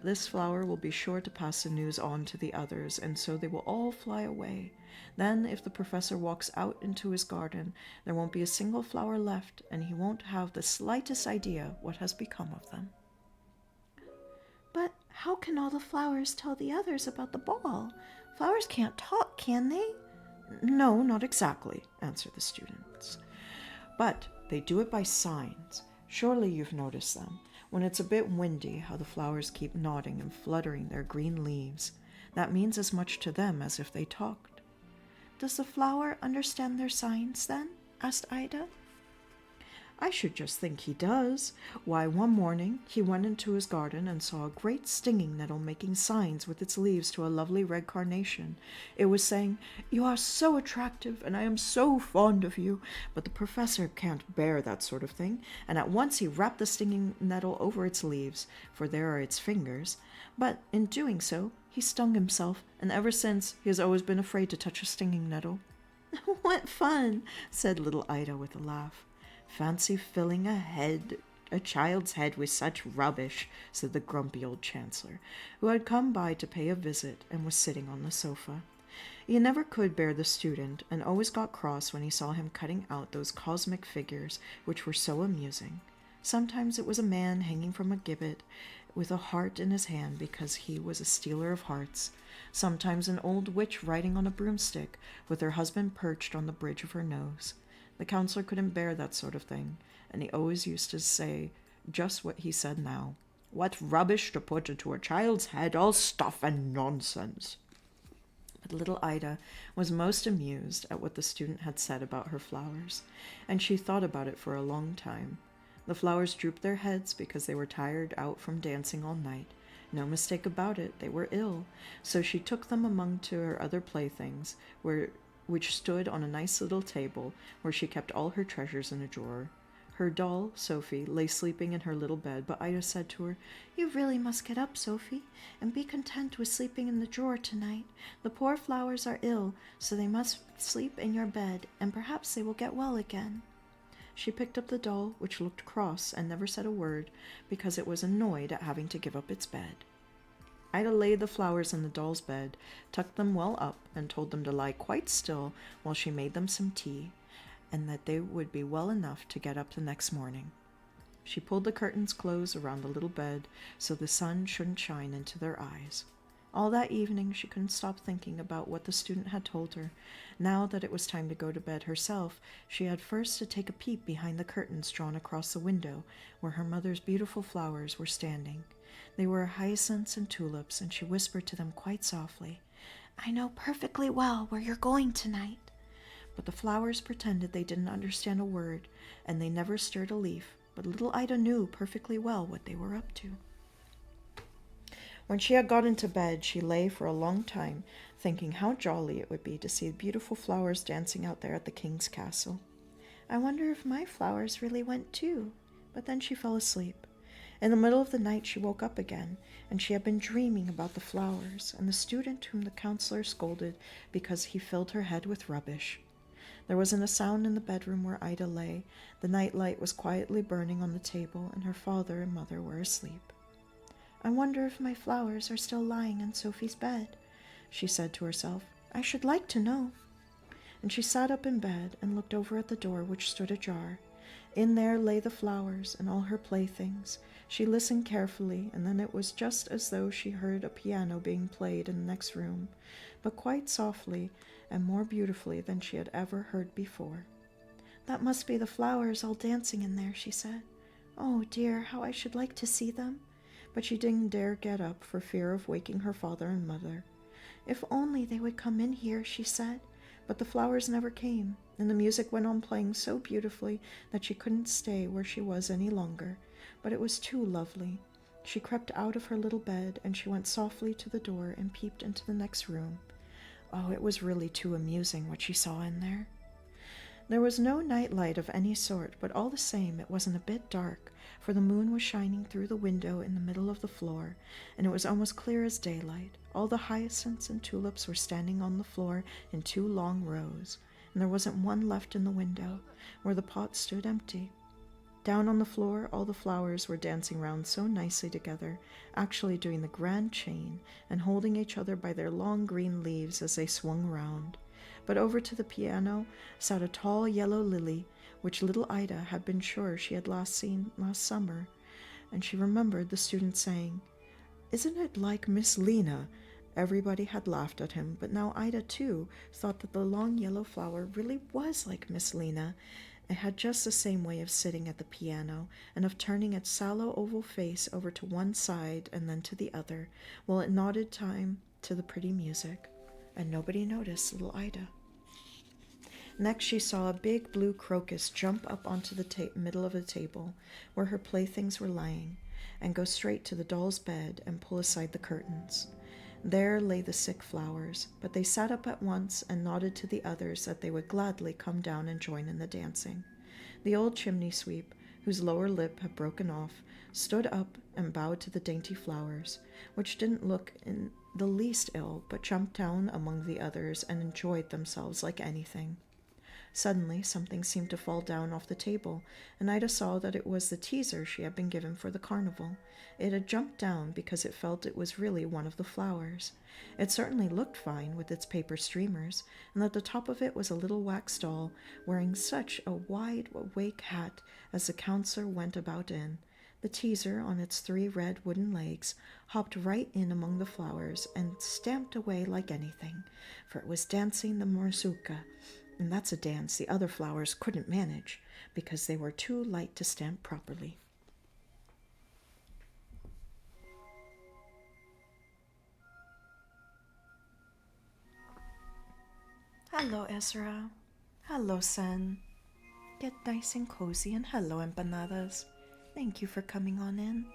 This flower will be sure to pass the news on to the others, and so they will all fly away. Then, if the professor walks out into his garden, there won't be a single flower left, and he won't have the slightest idea what has become of them. But how can all the flowers tell the others about the ball? Flowers can't talk, can they? No, not exactly, answered the students. But they do it by signs. Surely you've noticed them. When it's a bit windy, how the flowers keep nodding and fluttering their green leaves. That means as much to them as if they talked. Does the flower understand their signs, then? Asked Ida. I should just think he does. Why, one morning he went into his garden and saw a great stinging nettle making signs with its leaves to a lovely red carnation. It was saying, "You are so attractive, and I am so fond of you." But the professor can't bear that sort of thing, and at once he wrapped the stinging nettle over its leaves, for there are its fingers. But in doing so, he stung himself, and ever since he has always been afraid to touch a stinging nettle. What fun, said little Ida with a laugh. Fancy filling a child's head with such rubbish, said the grumpy old chancellor, who had come by to pay a visit and was sitting on the sofa. He never could bear the student, and always got cross when he saw him cutting out those cosmic figures which were so amusing. Sometimes it was a man hanging from a gibbet with a heart in his hand because he was a stealer of hearts. Sometimes an old witch riding on a broomstick with her husband perched on the bridge of her nose. The counselor couldn't bear that sort of thing, and he always used to say, Just what he said now. What rubbish to put into a child's head, all stuff and nonsense. But little Ida was most amused at what the student had said about her flowers, and she thought about it for a long time. The flowers drooped their heads because they were tired out from dancing all night. No mistake about it, they were ill, so she took them among to her other playthings, which stood on a nice little table where she kept all her treasures in a drawer. Her doll, Sophie, lay sleeping in her little bed, but Ida said to her, "You really must get up, Sophie, and be content with sleeping in the drawer tonight. The poor flowers are ill, so they must sleep in your bed, and perhaps they will get well again." She picked up the doll, which looked cross and never said a word because it was annoyed at having to give up its bed. Ida laid the flowers in the doll's bed, tucked them well up, and told them to lie quite still while she made them some tea, and that they would be well enough to get up the next morning. She pulled the curtains close around the little bed so the sun shouldn't shine into their eyes. All that evening she couldn't stop thinking about what the student had told her. Now that it was time to go to bed herself, she had first to take a peep behind the curtains drawn across the window where her mother's beautiful flowers were standing. They were hyacinths and tulips, and she whispered to them quite softly, "I know perfectly well where you're going tonight." But the flowers pretended they didn't understand a word, and they never stirred a leaf, but little Ida knew perfectly well what they were up to. When she had got into bed, she lay for a long time, thinking how jolly it would be to see beautiful flowers dancing out there at the king's castle. "I wonder if my flowers really went too." But then she fell asleep. In the middle of the night she woke up again, and she had been dreaming about the flowers and the student whom the counselor scolded because he filled her head with rubbish. There wasn't a sound in the bedroom where Ida lay. The night light was quietly burning on the table, and her father and mother were asleep. "I wonder if my flowers are still lying in Sophie's bed," she said to herself. "I should like to know." And she sat up in bed and looked over at the door, which stood ajar. In there lay the flowers and all her playthings. She listened carefully, and then it was just as though she heard a piano being played in the next room, but quite softly and more beautifully than she had ever heard before. "That must be the flowers all dancing in there," she said. "Oh dear, how I should like to see them." But she didn't dare get up for fear of waking her father and mother. "If only they would come in here," she said. But the flowers never came, and the music went on playing so beautifully that she couldn't stay where she was any longer. But it was too lovely. She crept out of her little bed, and she went softly to the door and peeped into the next room. Oh, it was really too amusing what she saw in there. There was no night light of any sort, but all the same it wasn't a bit dark, for the moon was shining through the window in the middle of the floor, and it was almost clear as daylight. All the hyacinths and tulips were standing on the floor in 2 long rows, and there wasn't one left in the window, where the pot stood empty. Down on the floor, all the flowers were dancing round so nicely together, actually doing the grand chain and holding each other by their long green leaves as they swung round. But over to the piano sat a tall yellow lily, which little Ida had been sure she had last seen last summer, and she remembered the student saying, "Isn't it like Miss Lena?" Everybody had laughed at him, but now Ida, too, thought that the long yellow flower really was like Miss Lena. It had just the same way of sitting at the piano, and of turning its sallow oval face over to one side and then to the other, while it nodded time to the pretty music. And nobody noticed little Ida. Next she saw a big blue crocus jump up onto the middle of the table, where her playthings were lying, and go straight to the doll's bed and pull aside the curtains. There lay the sick flowers, but they sat up at once and nodded to the others that they would gladly come down and join in the dancing. The old chimney sweep, whose lower lip had broken off, stood up and bowed to the dainty flowers, which didn't look in the least ill, but jumped down among the others and enjoyed themselves like anything. Suddenly something seemed to fall down off the table, and Ida saw that it was the teaser she had been given for the carnival. It had jumped down because it felt it was really one of the flowers. It certainly looked fine with its paper streamers, and at the top of it was a little wax doll, wearing such a wide awake hat as the counselor went about in. The teaser, on its 3 red wooden legs, hopped right in among the flowers and stamped away like anything, for it was dancing the mazurka, and that's a dance the other flowers couldn't manage, because they were too light to stamp properly. Hello, Ezra. Hello, Sen. Get nice and cozy, and hello, empanadas. Thank you for coming on in.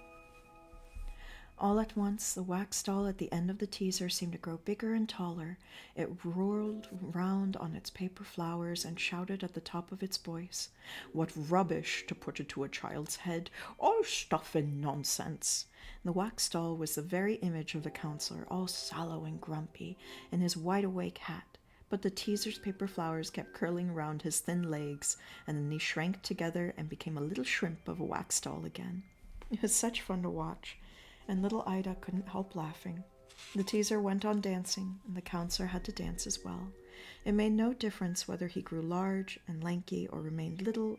All at once, the wax doll at the end of the teaser seemed to grow bigger and taller. It roared round on its paper flowers and shouted at the top of its voice, "What rubbish to put into a child's head! All stuff and nonsense!" The wax doll was the very image of the counselor, all sallow and grumpy, in his wide-awake hat. But the teaser's paper flowers kept curling round his thin legs, and then he shrank together and became a little shrimp of a wax doll again. It was such fun to watch, and little Ida couldn't help laughing. The teaser went on dancing, and the counselor had to dance as well. It made no difference whether he grew large and lanky or remained the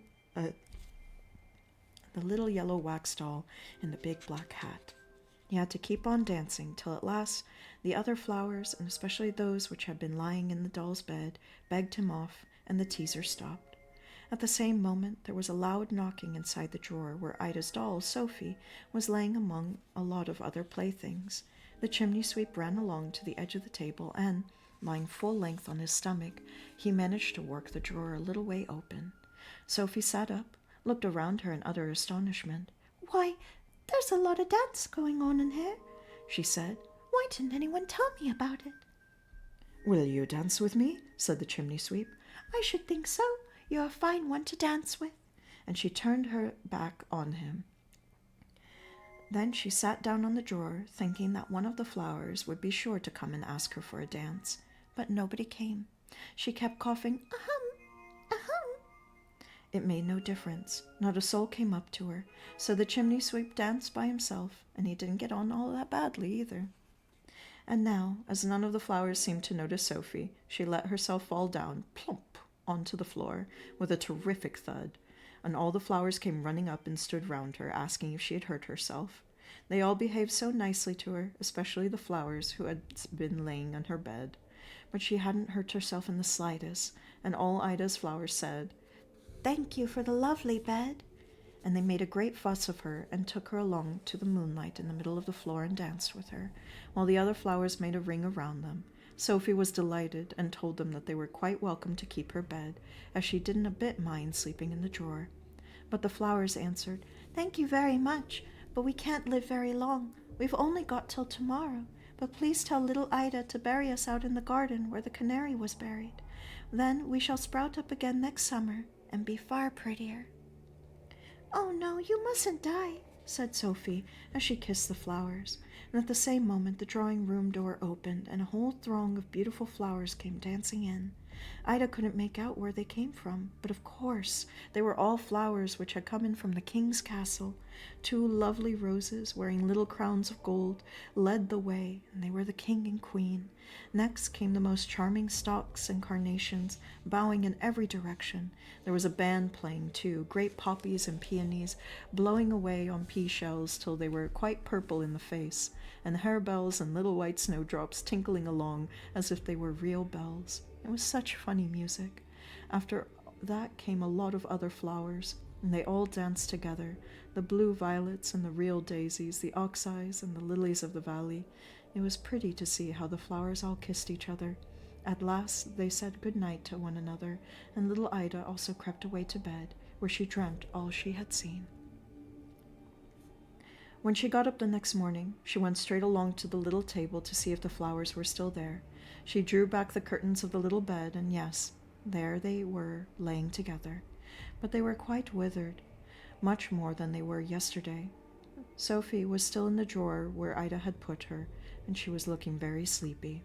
little yellow wax doll in the big black hat. He had to keep on dancing till at last the other flowers, and especially those which had been lying in the doll's bed, begged him off, and the teaser stopped. At the same moment, there was a loud knocking inside the drawer where Ida's doll, Sophie, was laying among a lot of other playthings. The chimney sweep ran along to the edge of the table, and, lying full length on his stomach, he managed to work the drawer a little way open. Sophie sat up, looked around her in utter astonishment. "Why, there's a lot of dance going on in here," she said. "Why didn't anyone tell me about it?" "Will you dance with me?" said the chimney sweep. "I should think so. You're a fine one to dance with." And she turned her back on him. Then she sat down on the drawer, thinking that one of the flowers would be sure to come and ask her for a dance. But nobody came. She kept coughing, "Ahem, ahem." It made no difference. Not a soul came up to her. So the chimney sweep danced by himself, and he didn't get on all that badly either. And now, as none of the flowers seemed to notice Sophie, she let herself fall down, plump, onto the floor, with a terrific thud, and all the flowers came running up and stood round her, asking if she had hurt herself. They all behaved so nicely to her, especially the flowers who had been laying on her bed. But she hadn't hurt herself in the slightest, and all Ida's flowers said, "Thank you for the lovely bed." And they made a great fuss of her and took her along to the moonlight in the middle of the floor and danced with her, while the other flowers made a ring around them. Sophie was delighted and told them that they were quite welcome to keep her bed, as she didn't a bit mind sleeping in the drawer. But the flowers answered, "Thank you very much, but we can't live very long. We've only got till tomorrow, but please tell little Ida to bury us out in the garden where the canary was buried. Then we shall sprout up again next summer and be far prettier." "Oh no, you mustn't die," said Sophie as she kissed the flowers. And at the same moment the drawing-room door opened, and a whole throng of beautiful flowers came dancing in. Ida couldn't make out where they came from, but of course they were all flowers which had come in from the king's castle. 2 lovely roses, wearing little crowns of gold, led the way, and they were the king and queen. Next came the most charming stocks and carnations, bowing in every direction. There was a band playing, too, great poppies and peonies, blowing away on pea shells till they were quite purple in the face, and harebells and little white snowdrops tinkling along as if they were real bells. It was such funny music. After that came a lot of other flowers, and they all danced together, the blue violets and the real daisies, the ox-eyes and the lilies of the valley. It was pretty to see how the flowers all kissed each other. At last they said good night to one another, and little Ida also crept away to bed, where she dreamt all she had seen. When she got up the next morning, she went straight along to the little table to see if the flowers were still there. She drew back the curtains of the little bed, and yes, there they were, laying together. But they were quite withered, much more than they were yesterday. Sophie was still in the drawer where Ida had put her, and she was looking very sleepy.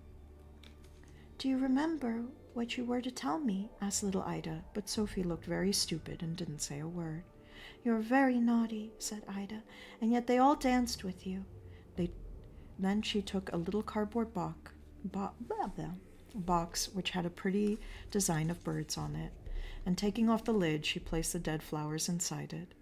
"Do you remember what you were to tell me?" asked little Ida, but Sophie looked very stupid and didn't say a word. "You're very naughty," said Ida, "and yet they all danced with you." Then she took a little cardboard box which had a pretty design of birds on it, and taking off the lid, she placed the dead flowers inside it.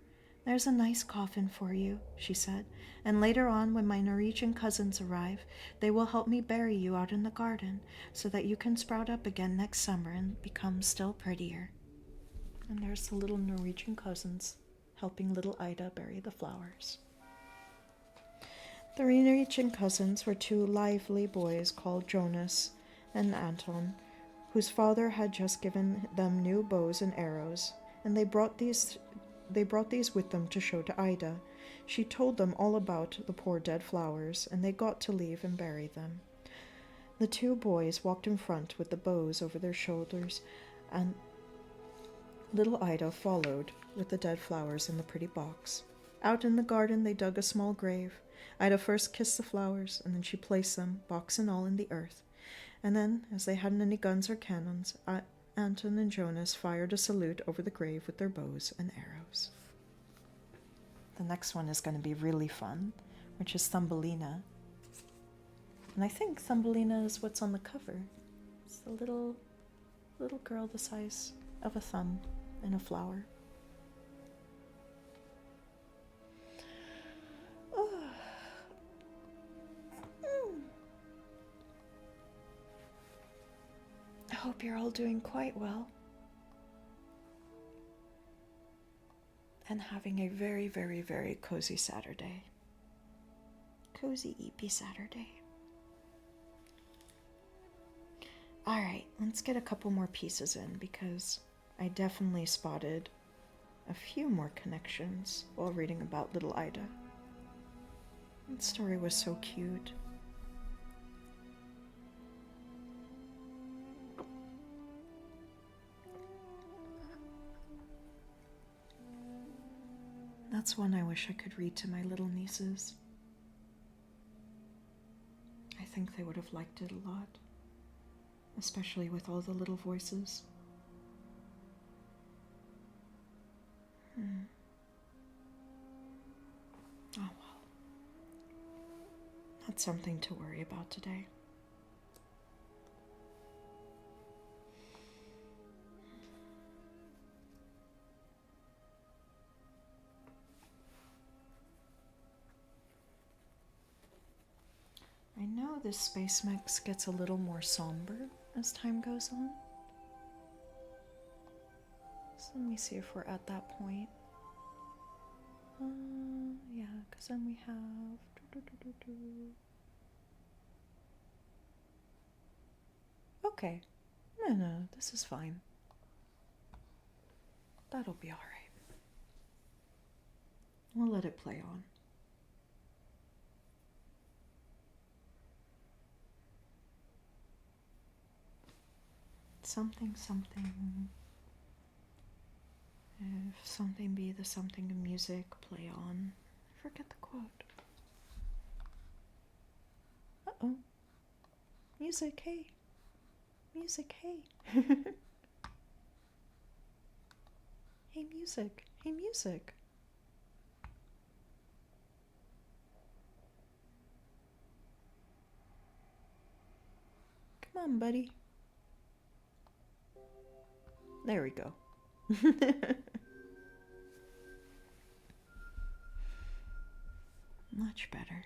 "There's a nice coffin for you," she said, "and later on, when my Norwegian cousins arrive, they will help me bury you out in the garden, so that you can sprout up again next summer and become still prettier." And there's the little Norwegian cousins helping little Ida bury the flowers. The Norwegian cousins were 2 lively boys called Jonas and Anton, whose father had just given them new bows and arrows, and they brought these with them to show to Ida. She told them all about the poor dead flowers, and they got to leave and bury them. The two boys walked in front with the bows over their shoulders, and little Ida followed with the dead flowers in the pretty box. Out in the garden they dug a small grave. Ida first kissed the flowers, and then she placed them, box and all, in the earth. And then, as they hadn't any guns or cannons, Anton and Jonas fired a salute over the grave with their bows and arrows. The next one is going to be really fun, which is Thumbelina. And I think Thumbelina is what's on the cover. It's the little girl the size of a thumb in a flower. I hope you're all doing quite well and having a very, very, very cozy Saturday. Cozy, eepy Saturday. Alright, let's get a couple more pieces in because I definitely spotted a few more connections while reading about little Ida. That story was so cute. That's one I wish I could read to my little nieces. I think they would have liked it a lot, especially with all the little voices. Oh well. Not something to worry about today. I know this space mix gets a little more somber as time goes on. So let me see if we're at that point. Yeah, because then we have... Okay. No, this is fine. That'll be alright. We'll let it play on. Something. If something be the something of music, play on. I forget the quote. Uh-oh. Music, hey. Music, hey. Hey, music. Hey, music. Come on, buddy. There we go. Much better.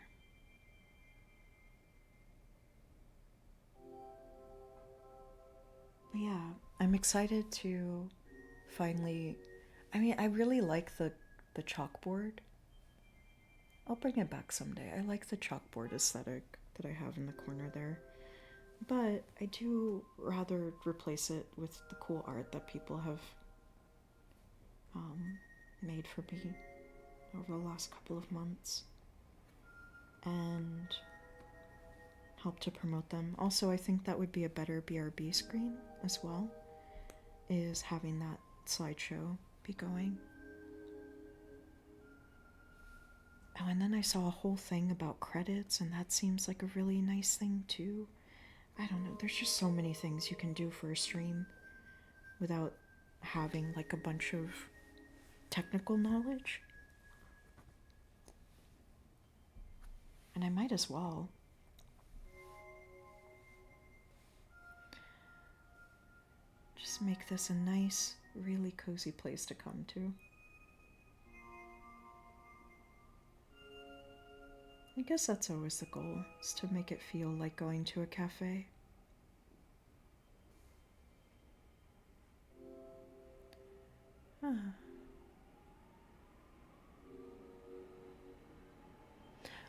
But yeah, I'm excited to finally... I really like the chalkboard. I'll bring it back someday. I like the chalkboard aesthetic that I have in the corner there. But I do rather replace it with the cool art that people have made for me over the last couple of months and help to promote them. Also, I think that would be a better BRB screen as well, is having that slideshow be going. Oh, and then I saw a whole thing about credits, and that seems like a really nice thing too. I don't know, there's just so many things you can do for a stream without having like a bunch of technical knowledge. And I might as well. Just make this a nice, really cozy place to come to. I guess that's always the goal, is to make it feel like going to a cafe.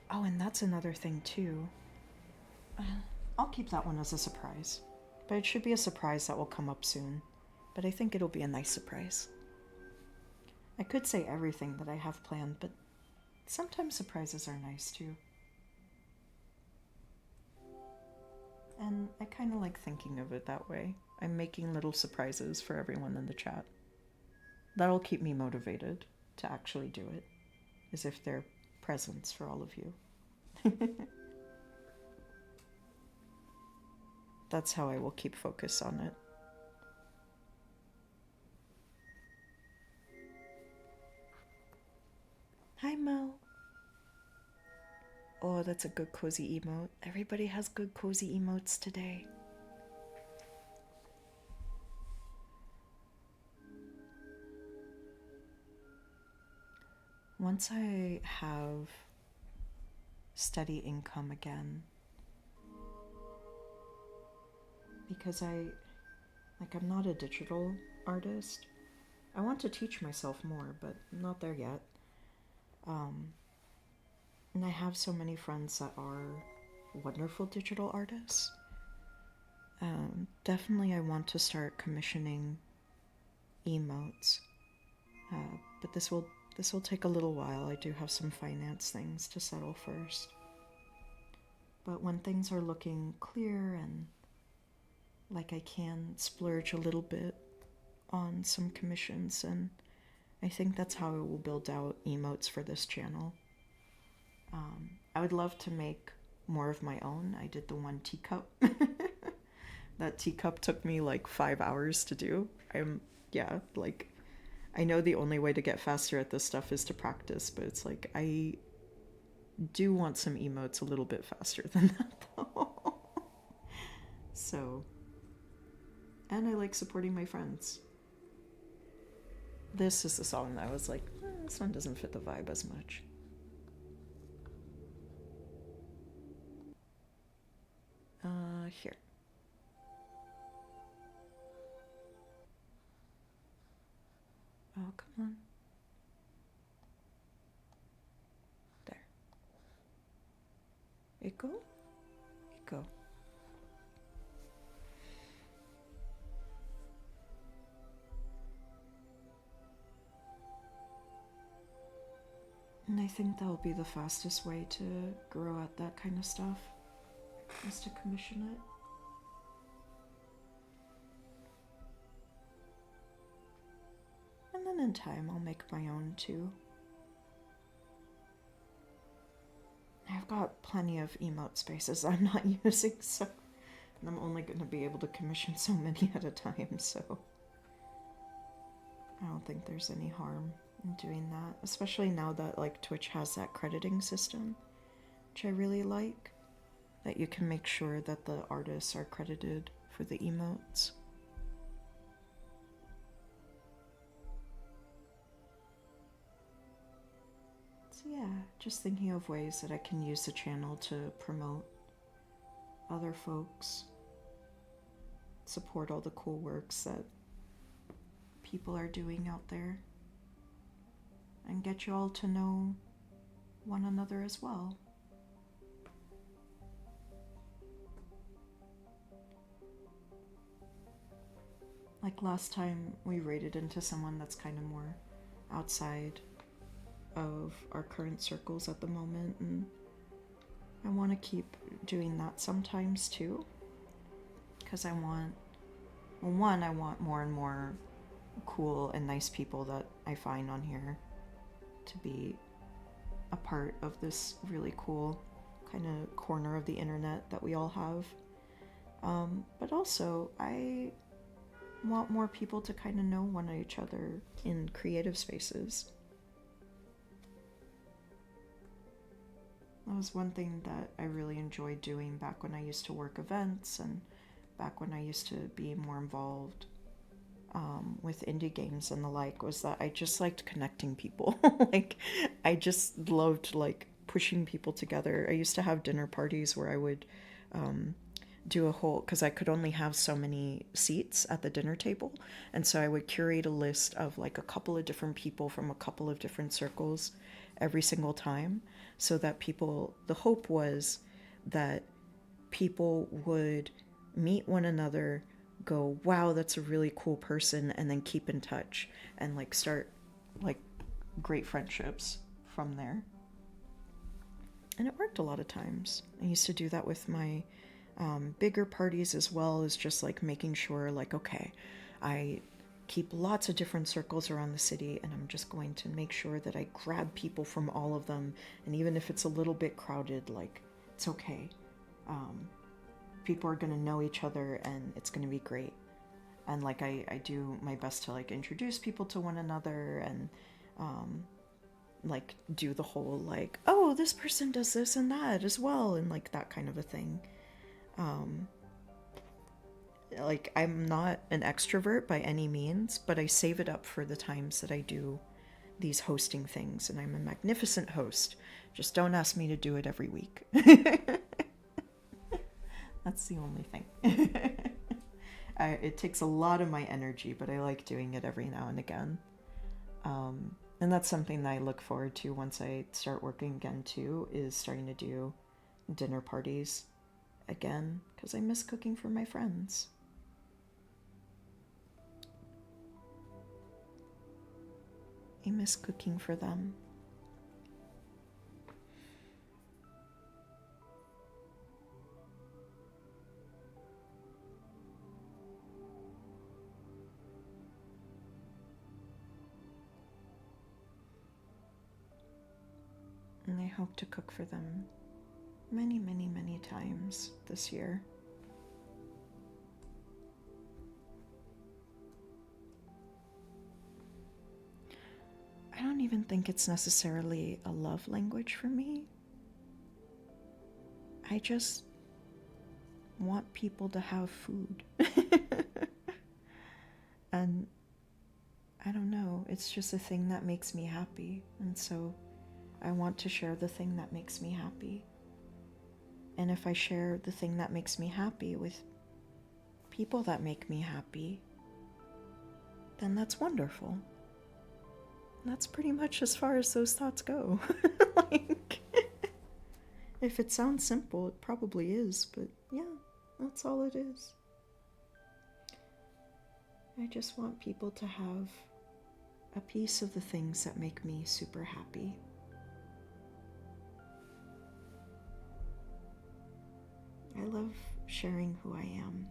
Oh, and that's another thing too. I'll keep that one as a surprise. But it should be a surprise that will come up soon. But I think it'll be a nice surprise. I could say everything that I have planned, but sometimes surprises are nice too. And I kind of like thinking of it that way. I'm making little surprises for everyone in the chat. That'll keep me motivated to actually do it, as if they're presents for all of you. That's how I will keep focus on it. Hi, Mo. Oh, that's a good cozy emote. Everybody has good cozy emotes today. Once I have steady income again, because I'm not a digital artist. I want to teach myself more, but I'm not there yet. And I have so many friends that are wonderful digital artists. Definitely I want to start commissioning emotes. But this will take a little while. I do have some finance things to settle first. But when things are looking clear and like I can splurge a little bit on some commissions, and I think that's how I will build out emotes for this channel. I would love to make more of my own. I did the one teacup. That teacup took me like 5 hours to do. I know the only way to get faster at this stuff is to practice, but it's like I do want some emotes a little bit faster than that though. So, and I like supporting my friends. This is the song that I was like, this one doesn't fit the vibe as much. Here. Oh, come on. There. Echo? Echo. And I think that'll be the fastest way to grow at that kind of stuff, is to commission it. And then in time I'll make my own too. I've got plenty of emote spaces I'm not using, so and I'm only going to be able to commission so many at a time, so I don't think there's any harm in doing that, especially now that like Twitch has that crediting system, which I really like, that you can make sure that the artists are credited for the emotes. So yeah, just thinking of ways that I can use the channel to promote other folks, support all the cool works that people are doing out there, and get you all to know one another as well. Like last time we raided into someone that's kind of more outside of our current circles at the moment, and I want to keep doing that sometimes too, because I want, well, one, I want more and more cool and nice people that I find on here to be a part of this really cool kind of corner of the internet that we all have. But also, I want more people to kind of know one each other in creative spaces. That was one thing that I really enjoyed doing back when I used to work events and back when I used to be more involved with indie games and the like, was that I just liked connecting people. Like, I just loved like pushing people together. I used to have dinner parties where I would do a whole, because I could only have so many seats at the dinner table, and so I would curate a list of like a couple of different people from a couple of different circles every single time, so that people, the hope was that people would meet one another, go, wow, that's a really cool person, and then keep in touch and like start like great friendships from there. And it worked a lot of times. I used to do that with my bigger parties as well, as just like making sure, like, okay, I keep lots of different circles around the city, and I'm just going to make sure that I grab people from all of them. And even if it's a little bit crowded, like, it's okay. People are going to know each other, and it's going to be great. And like I do my best to like introduce people to one another, and like do the whole like, oh, this person does this and that as well, and like that kind of a thing. Like, I'm not an extrovert by any means, but I save it up for the times that I do these hosting things, and I'm a magnificent host. Just don't ask me to do it every week. That's the only thing. It takes a lot of my energy, but I like doing it every now and again. And that's something that I look forward to once I start working again too, is starting to do dinner parties again, because I miss cooking for my friends. I miss cooking for them. And I hope to cook for them many, many, many times this year. I don't even think it's necessarily a love language for me. I just want people to have food. And I don't know, it's just a thing that makes me happy. And so I want to share the thing that makes me happy. And if I share the thing that makes me happy with people that make me happy, then that's wonderful. That's pretty much as far as those thoughts go. Like, if it sounds simple, it probably is, but yeah, that's all it is. I just want people to have a piece of the things that make me super happy. I love sharing who I am,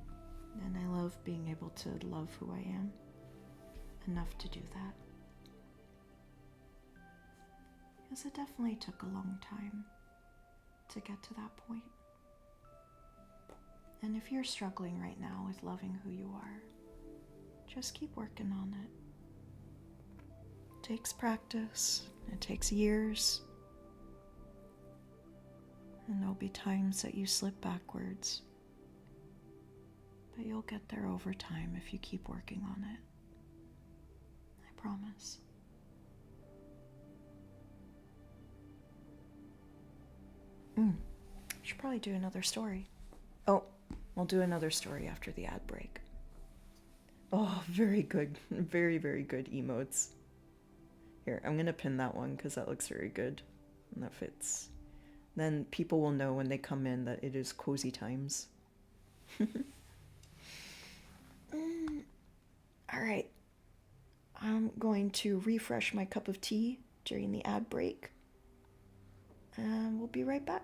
and I love being able to love who I am enough to do that. Because it definitely took a long time to get to that point. And if you're struggling right now with loving who you are, just keep working on it. It takes practice, it takes years, and there'll be times that you slip backwards. But you'll get there over time if you keep working on it. I promise. Should probably do another story. Oh, we'll do another story after the ad break. Oh, very good. Very, very good emotes. Here, I'm going to pin that one because that looks very good. And that fits. Then people will know when they come in that it is cozy times. Alright. I'm going to refresh my cup of tea during the ad break. And we'll be right back.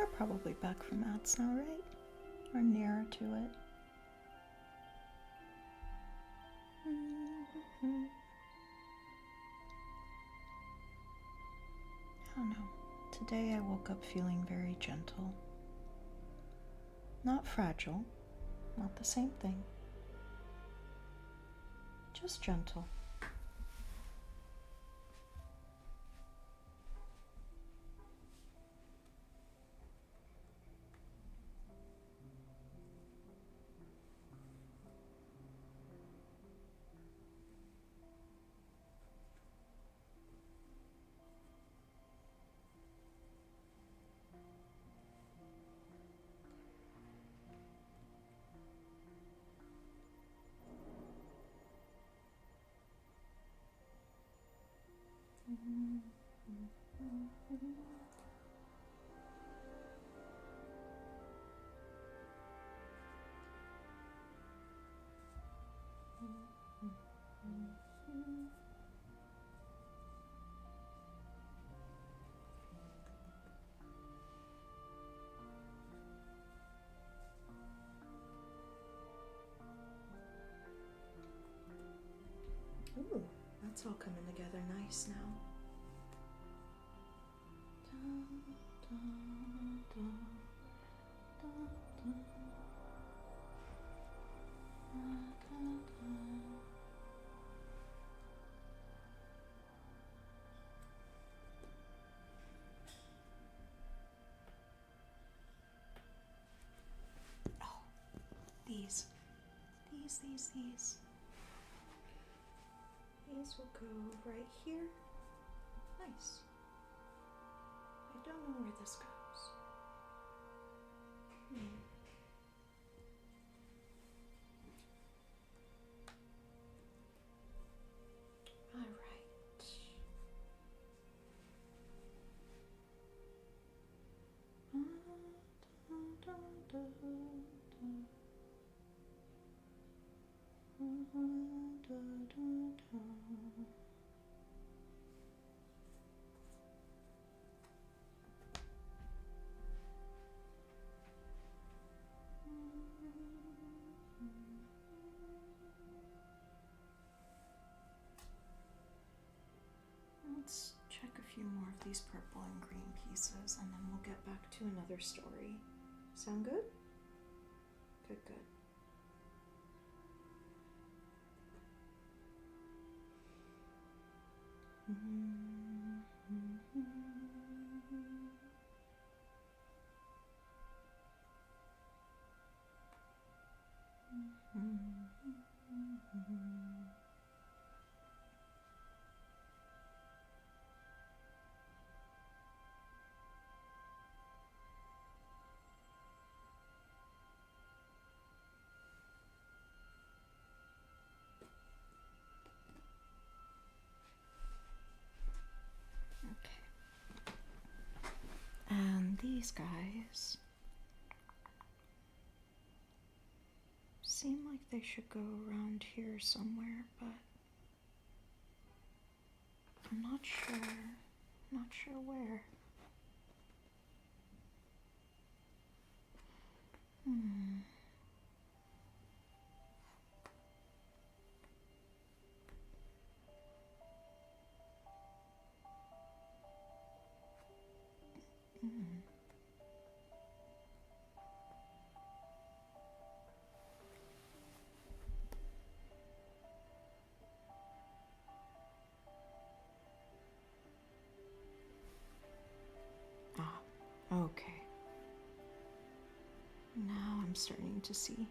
We're probably back from ads now, right? Or nearer to it. I don't know. Today I woke up feeling very gentle. Not fragile, not the same thing. Just gentle. Ooh, that's all coming together nice now. Oh, these. These will go right here. Nice. I don't know where this goes. All right. Let's check a few more of these purple and green pieces, and then we'll get back to another story. Sound good? Good. And these guys seem like they should go around here somewhere, but I'm not sure where. Okay. Now I'm starting to see.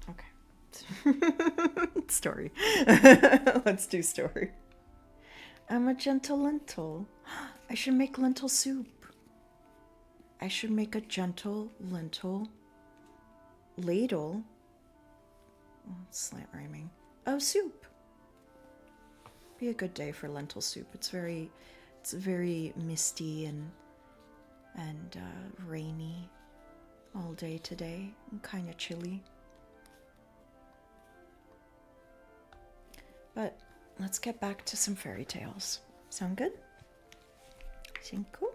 Okay. Story. Let's do story. I'm a gentle lentil. I should make lentil soup. I should make a gentle lentil ladle, slant rhyming, of soup. Be a good day for lentil soup. It's very misty and rainy all day today, and kind of chilly. But let's get back to some fairy tales. Sound good? Sound cool?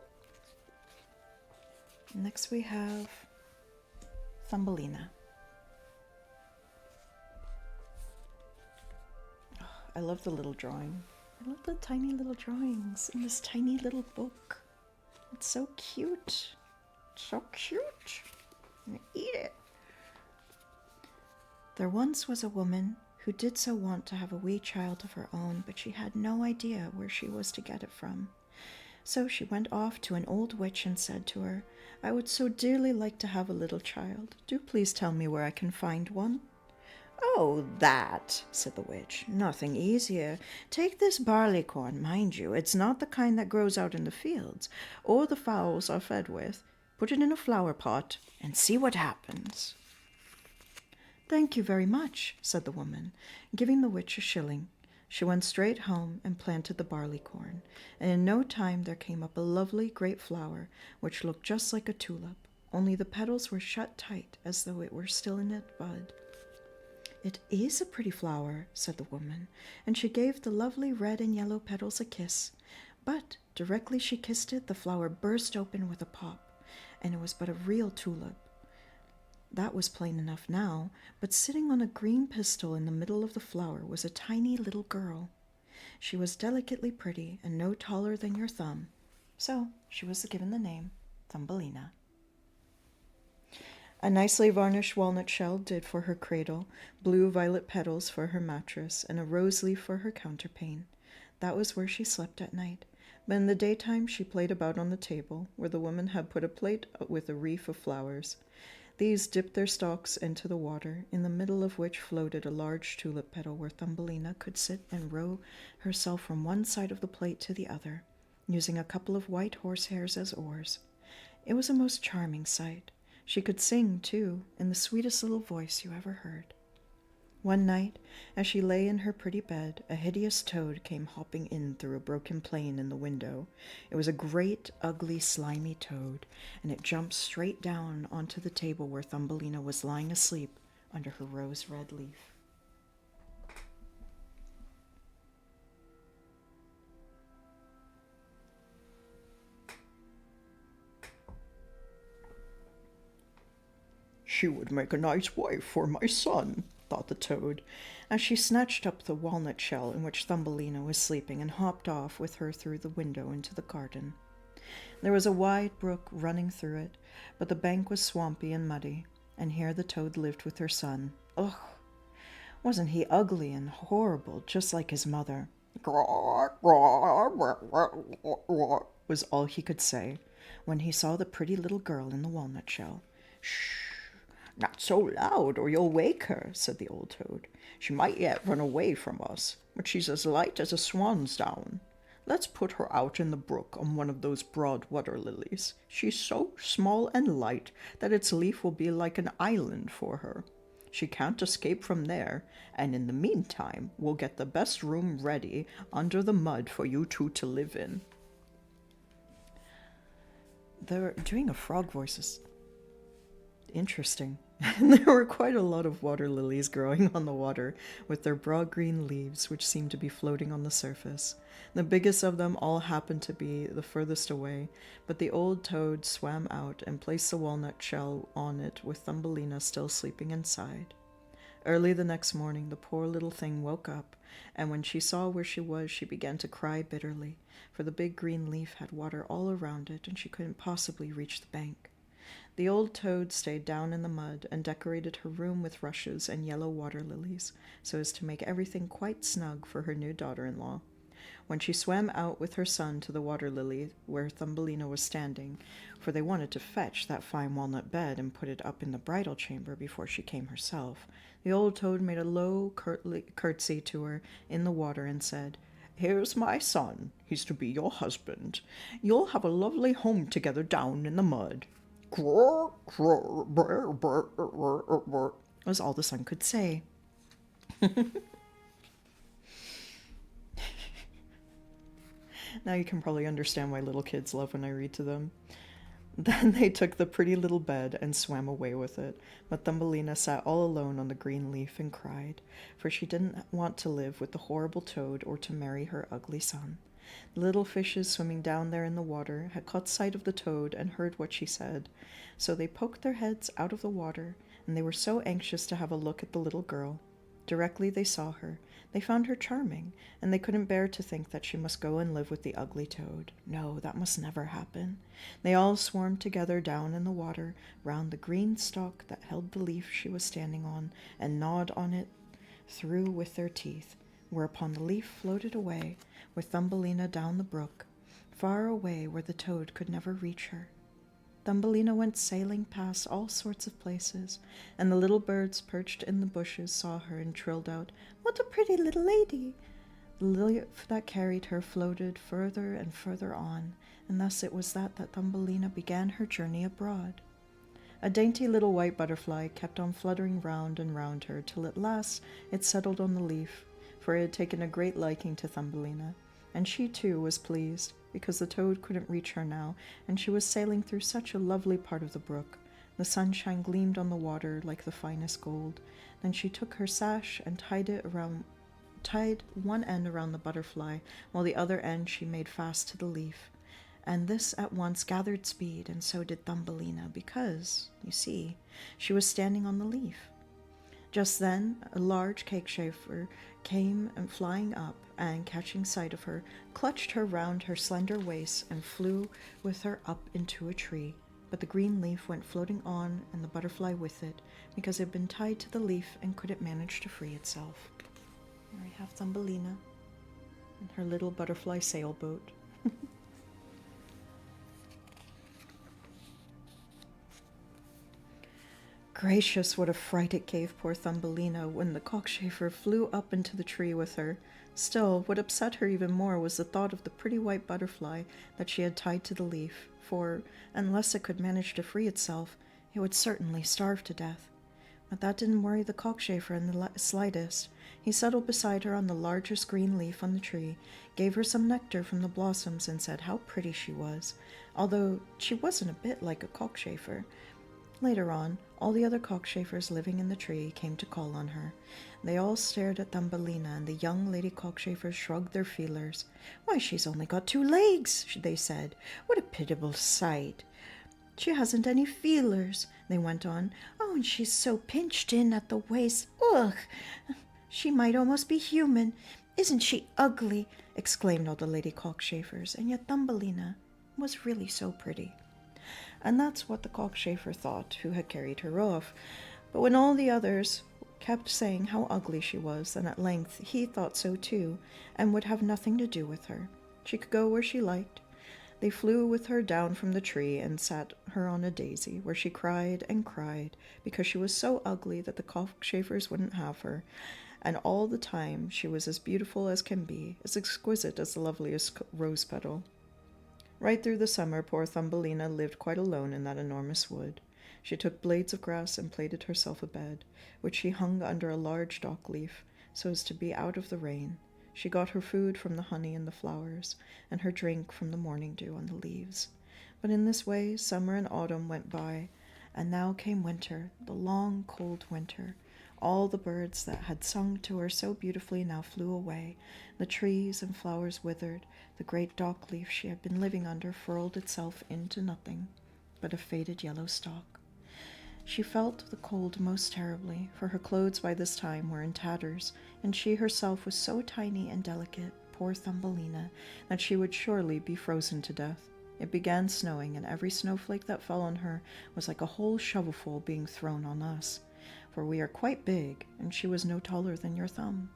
Next we have Thumbelina. Oh, I love the little drawing. I love the tiny little drawings in this tiny little book. It's so cute. So cute. I'm gonna eat it. There once was a woman who did so want to have a wee child of her own, but she had no idea where she was to get it from. So she went off to an old witch and said to her, "I would so dearly like to have a little child. Do please tell me where I can find one." "Oh, that," said the witch. "Nothing easier. Take this barley corn, mind you. It's not the kind that grows out in the fields, or the fowls are fed with. Put it in a flower pot, and see what happens." "Thank you very much," said the woman, giving the witch a shilling. She went straight home and planted the barley corn, and in no time there came up a lovely great flower, which looked just like a tulip, only the petals were shut tight as though it were still in its bud. "It is a pretty flower," said the woman, and she gave the lovely red and yellow petals a kiss. But directly she kissed it, the flower burst open with a pop, and it was but a real tulip. That was plain enough now, but sitting on a green pistil in the middle of the flower was a tiny little girl. She was delicately pretty and no taller than your thumb, so she was given the name Thumbelina. A nicely varnished walnut shell did for her cradle, blue-violet petals for her mattress, and a rose leaf for her counterpane. That was where she slept at night, but in the daytime she played about on the table, where the woman had put a plate with a wreath of flowers. These dipped their stalks into the water, in the middle of which floated a large tulip petal where Thumbelina could sit and row herself from one side of the plate to the other, using a couple of white horsehairs as oars. It was a most charming sight. She could sing, too, in the sweetest little voice you ever heard. One night, as she lay in her pretty bed, a hideous toad came hopping in through a broken pane in the window. It was a great, ugly, slimy toad, and it jumped straight down onto the table where Thumbelina was lying asleep under her rose-red leaf. "She would make a nice wife for my son," thought the toad, as she snatched up the walnut shell in which Thumbelina was sleeping and hopped off with her through the window into the garden. There was a wide brook running through it, but the bank was swampy and muddy, and here the toad lived with her son. Ugh! Wasn't he ugly and horrible, just like his mother? "Graw, graw, was all he could say when he saw the pretty little girl in the walnut shell. "Shh! Not so loud, or you'll wake her," said the old toad. "She might yet run away from us, but she's as light as a swan's down. Let's put her out in the brook on one of those broad water lilies. She's so small and light that its leaf will be like an island for her. She can't escape from there, and in the meantime we'll get the best room ready under the mud for you two to live in." They're doing a frog voices. Interesting. And there were quite a lot of water lilies growing on the water, with their broad green leaves, which seemed to be floating on the surface. The biggest of them all happened to be the furthest away, but the old toad swam out and placed the walnut shell on it, with Thumbelina still sleeping inside. Early the next morning, the poor little thing woke up, and when she saw where she was, she began to cry bitterly, for the big green leaf had water all around it, and she couldn't possibly reach the bank. The old toad stayed down in the mud and decorated her room with rushes and yellow water lilies, so as to make everything quite snug for her new daughter-in-law. When she swam out with her son to the water lily where Thumbelina was standing, for they wanted to fetch that fine walnut bed and put it up in the bridal chamber before she came herself, the old toad made a low curtsy to her in the water and said, "Here's my son. He's to be your husband. You'll have a lovely home together down in the mud." was all the sun could say. Now you can probably understand why little kids love when I read to them. Then they took the pretty little bed and swam away with it, but Thumbelina sat all alone on the green leaf and cried, for she didn't want to live with the horrible toad or to marry her ugly son. The little fishes swimming down there in the water had caught sight of the toad and heard what she said, so they poked their heads out of the water, and they were so anxious to have a look at the little girl. Directly they saw her, they found her charming, and they couldn't bear to think that she must go and live with the ugly toad. No, that must never happen. They all swarmed together down in the water, round the green stalk that held the leaf she was standing on, and gnawed on it through with their teeth, whereupon the leaf floated away with Thumbelina down the brook, far away where the toad could never reach her. Thumbelina went sailing past all sorts of places, and the little birds perched in the bushes saw her and trilled out, "What a pretty little lady!" The leaf that carried her floated further and further on, and thus it was that Thumbelina began her journey abroad. A dainty little white butterfly kept on fluttering round and round her, till at last it settled on the leaf, for it had taken a great liking to Thumbelina, and she too was pleased, because the toad couldn't reach her now, and she was sailing through such a lovely part of the brook. The sunshine gleamed on the water like the finest gold. Then she took her sash and tied one end around the butterfly, while the other end she made fast to the leaf. And this at once gathered speed, and so did Thumbelina, because, you see, she was standing on the leaf. Just then a large cockchafer came and flying up, and, catching sight of her, clutched her round her slender waist and flew with her up into a tree. But the green leaf went floating on, and the butterfly with it, because it had been tied to the leaf and couldn't manage to free itself. There we have Thumbelina and her little butterfly sailboat. Gracious, what a fright it gave poor Thumbelina when the cockchafer flew up into the tree with her. Still, what upset her even more was the thought of the pretty white butterfly that she had tied to the leaf, for, unless it could manage to free itself, it would certainly starve to death. But that didn't worry the cockchafer in the slightest. He settled beside her on the largest green leaf on the tree, gave her some nectar from the blossoms, and said how pretty she was, although she wasn't a bit like a cockchafer. Later on, all the other cockchafers living in the tree came to call on her. They all stared at Thumbelina, and the young lady cockchafers shrugged their feelers. "Why, she's only got 2 legs," they said. "What a pitiable sight! She hasn't any feelers," they went on. "Oh, and she's so pinched in at the waist. Ugh! She might almost be human. Isn't she ugly?" exclaimed all the lady cockchafers, and yet Thumbelina was really so pretty. And that's what the cockchafer thought who had carried her off. But when all the others kept saying how ugly she was, then at length he thought so too, and would have nothing to do with her. She could go where she liked. They flew with her down from the tree and sat her on a daisy, where she cried and cried, because she was so ugly that the cockchafers wouldn't have her, and all the time she was as beautiful as can be, as exquisite as the loveliest rose petal. Right through the summer, poor Thumbelina lived quite alone in that enormous wood. She took blades of grass and plaited herself a bed, which she hung under a large dock leaf, so as to be out of the rain. She got her food from the honey in the flowers, and her drink from the morning dew on the leaves. But in this way summer and autumn went by, and now came winter, the long, cold winter. All the birds that had sung to her so beautifully now flew away. The trees and flowers withered. The great dock leaf she had been living under furled itself into nothing but a faded yellow stalk. She felt the cold most terribly, for her clothes by this time were in tatters, and she herself was so tiny and delicate, poor Thumbelina, that she would surely be frozen to death. It began snowing, and every snowflake that fell on her was like a whole shovelful being thrown on us, for we are quite big, and she was no taller than your thumb.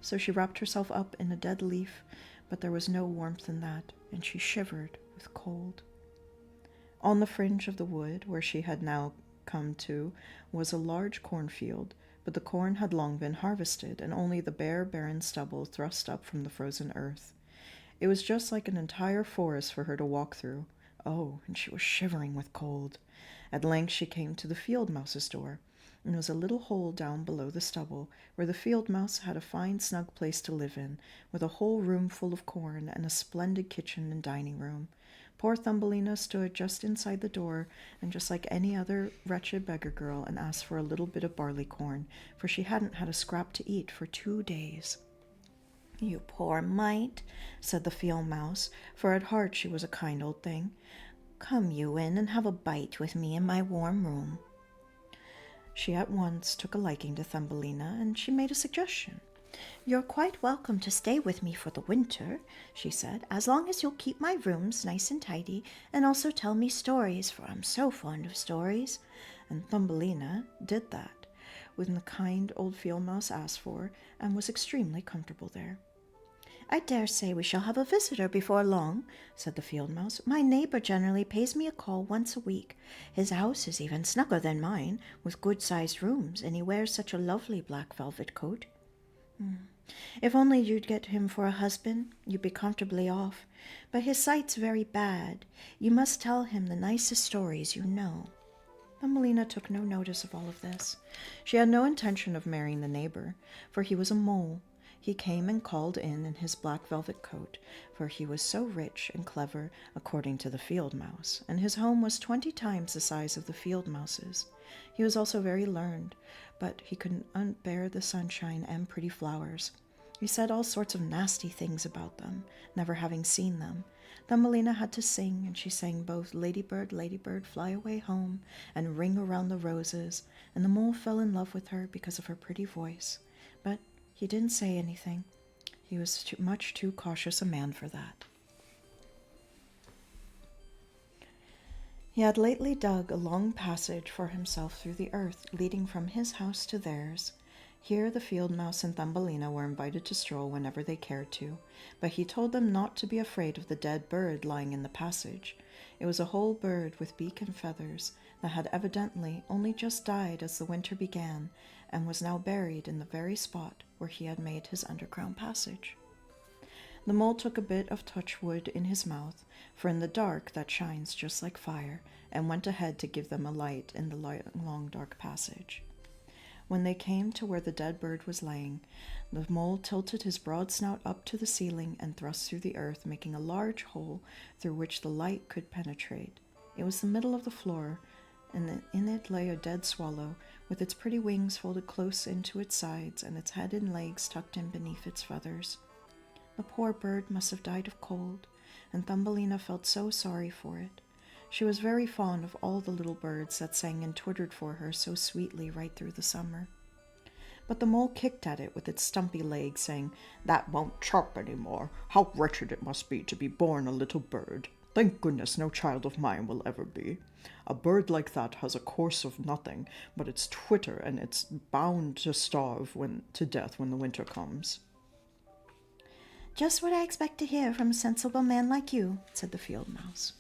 So she wrapped herself up in a dead leaf, but there was no warmth in that, and she shivered with cold. On the fringe of the wood, where she had now come to, was a large cornfield, but the corn had long been harvested, and only the bare, barren stubble thrust up from the frozen earth. It was just like an entire forest for her to walk through. Oh, and she was shivering with cold. At length she came to the field mouse's door, and it was a little hole down below the stubble, where the field mouse had a fine snug place to live in, with a whole room full of corn, and a splendid kitchen and dining room. Poor Thumbelina stood just inside the door, and just like any other wretched beggar girl, and asked for a little bit of barley corn, for she hadn't had a scrap to eat for 2 days. "You poor mite," said the field mouse, for at heart she was a kind old thing. "Come you in and have a bite with me in my warm room." She at once took a liking to Thumbelina, and she made a suggestion. "You're quite welcome to stay with me for the winter," she said, "as long as you'll keep my rooms nice and tidy, and also tell me stories, for I'm so fond of stories." And Thumbelina did that, when the kind old field mouse asked for, and was extremely comfortable there. "I dare say we shall have a visitor before long," said the field mouse. "My neighbor generally pays me a call once a week. His house is even snugger than mine, with good-sized rooms, and he wears such a lovely black velvet coat. If only you'd get him for a husband, you'd be comfortably off. But his sight's very bad. You must tell him the nicest stories you know." Thumbelina took no notice of all of this. She had no intention of marrying the neighbor, for he was a mole. He came and called in his black velvet coat, for he was so rich and clever, according to the field mouse, and his home was 20 times the size of the field mouse's. He was also very learned, but he couldn't bear the sunshine and pretty flowers. He said all sorts of nasty things about them, never having seen them. Thumbelina had to sing, and she sang both "Ladybird, ladybird, fly away home," and "Ring around the roses," and the mole fell in love with her because of her pretty voice. But he didn't say anything. He was much too cautious a man for that. He had lately dug a long passage for himself through the earth, leading from his house to theirs. Here the field mouse and Thumbelina were invited to stroll whenever they cared to, but he told them not to be afraid of the dead bird lying in the passage. It was a whole bird with beak and feathers that had evidently only just died as the winter began, and was now buried in the very spot where he had made his underground passage. The mole took a bit of touchwood in his mouth, for in the dark that shines just like fire, and went ahead to give them a light in the long dark passage. When they came to where the dead bird was laying, the mole tilted his broad snout up to the ceiling and thrust through the earth, making a large hole through which the light could penetrate. It was the middle of the floor, and in it lay a dead swallow, with its pretty wings folded close into its sides, and its head and legs tucked in beneath its feathers. The poor bird must have died of cold, and Thumbelina felt so sorry for it. She was very fond of all the little birds that sang and twittered for her so sweetly right through the summer. But the mole kicked at it with its stumpy legs, saying, "That won't chirp any more. How wretched it must be to be born a little bird. Thank goodness no child of mine will ever be. A bird like that has a course of nothing but its twitter, and it's bound to starve to death when the winter comes." "Just what I expect to hear from a sensible man like you," said the field mouse.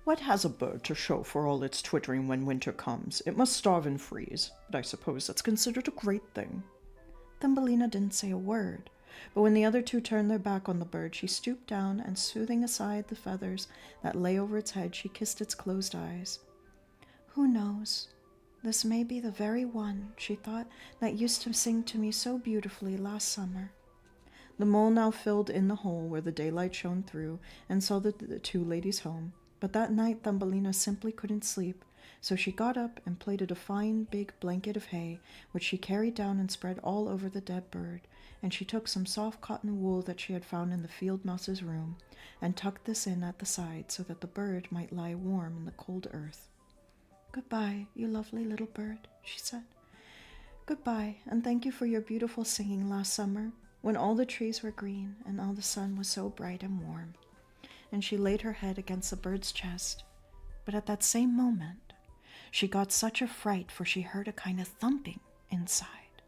"What has a bird to show for all its twittering when winter comes? It must starve and freeze, but I suppose that's considered a great thing." Thumbelina didn't say a word, but when the other two turned their back on the bird, she stooped down and, smoothing aside the feathers that lay over its head, she kissed its closed eyes. "Who knows? This may be the very one," she thought, "that used to sing to me so beautifully last summer." The mole now filled in the hole where the daylight shone through, and saw the two ladies home. But that night Thumbelina simply couldn't sleep, so she got up and plaited a fine big blanket of hay, which she carried down and spread all over the dead bird, and she took some soft cotton wool that she had found in the field mouse's room, and tucked this in at the side so that the bird might lie warm in the cold earth. "Goodbye, you lovely little bird," she said. "Goodbye, and thank you for your beautiful singing last summer, when all the trees were green and all the sun was so bright and warm." And she laid her head against the bird's chest. But at that same moment, she got such a fright, for she heard a kind of thumping inside.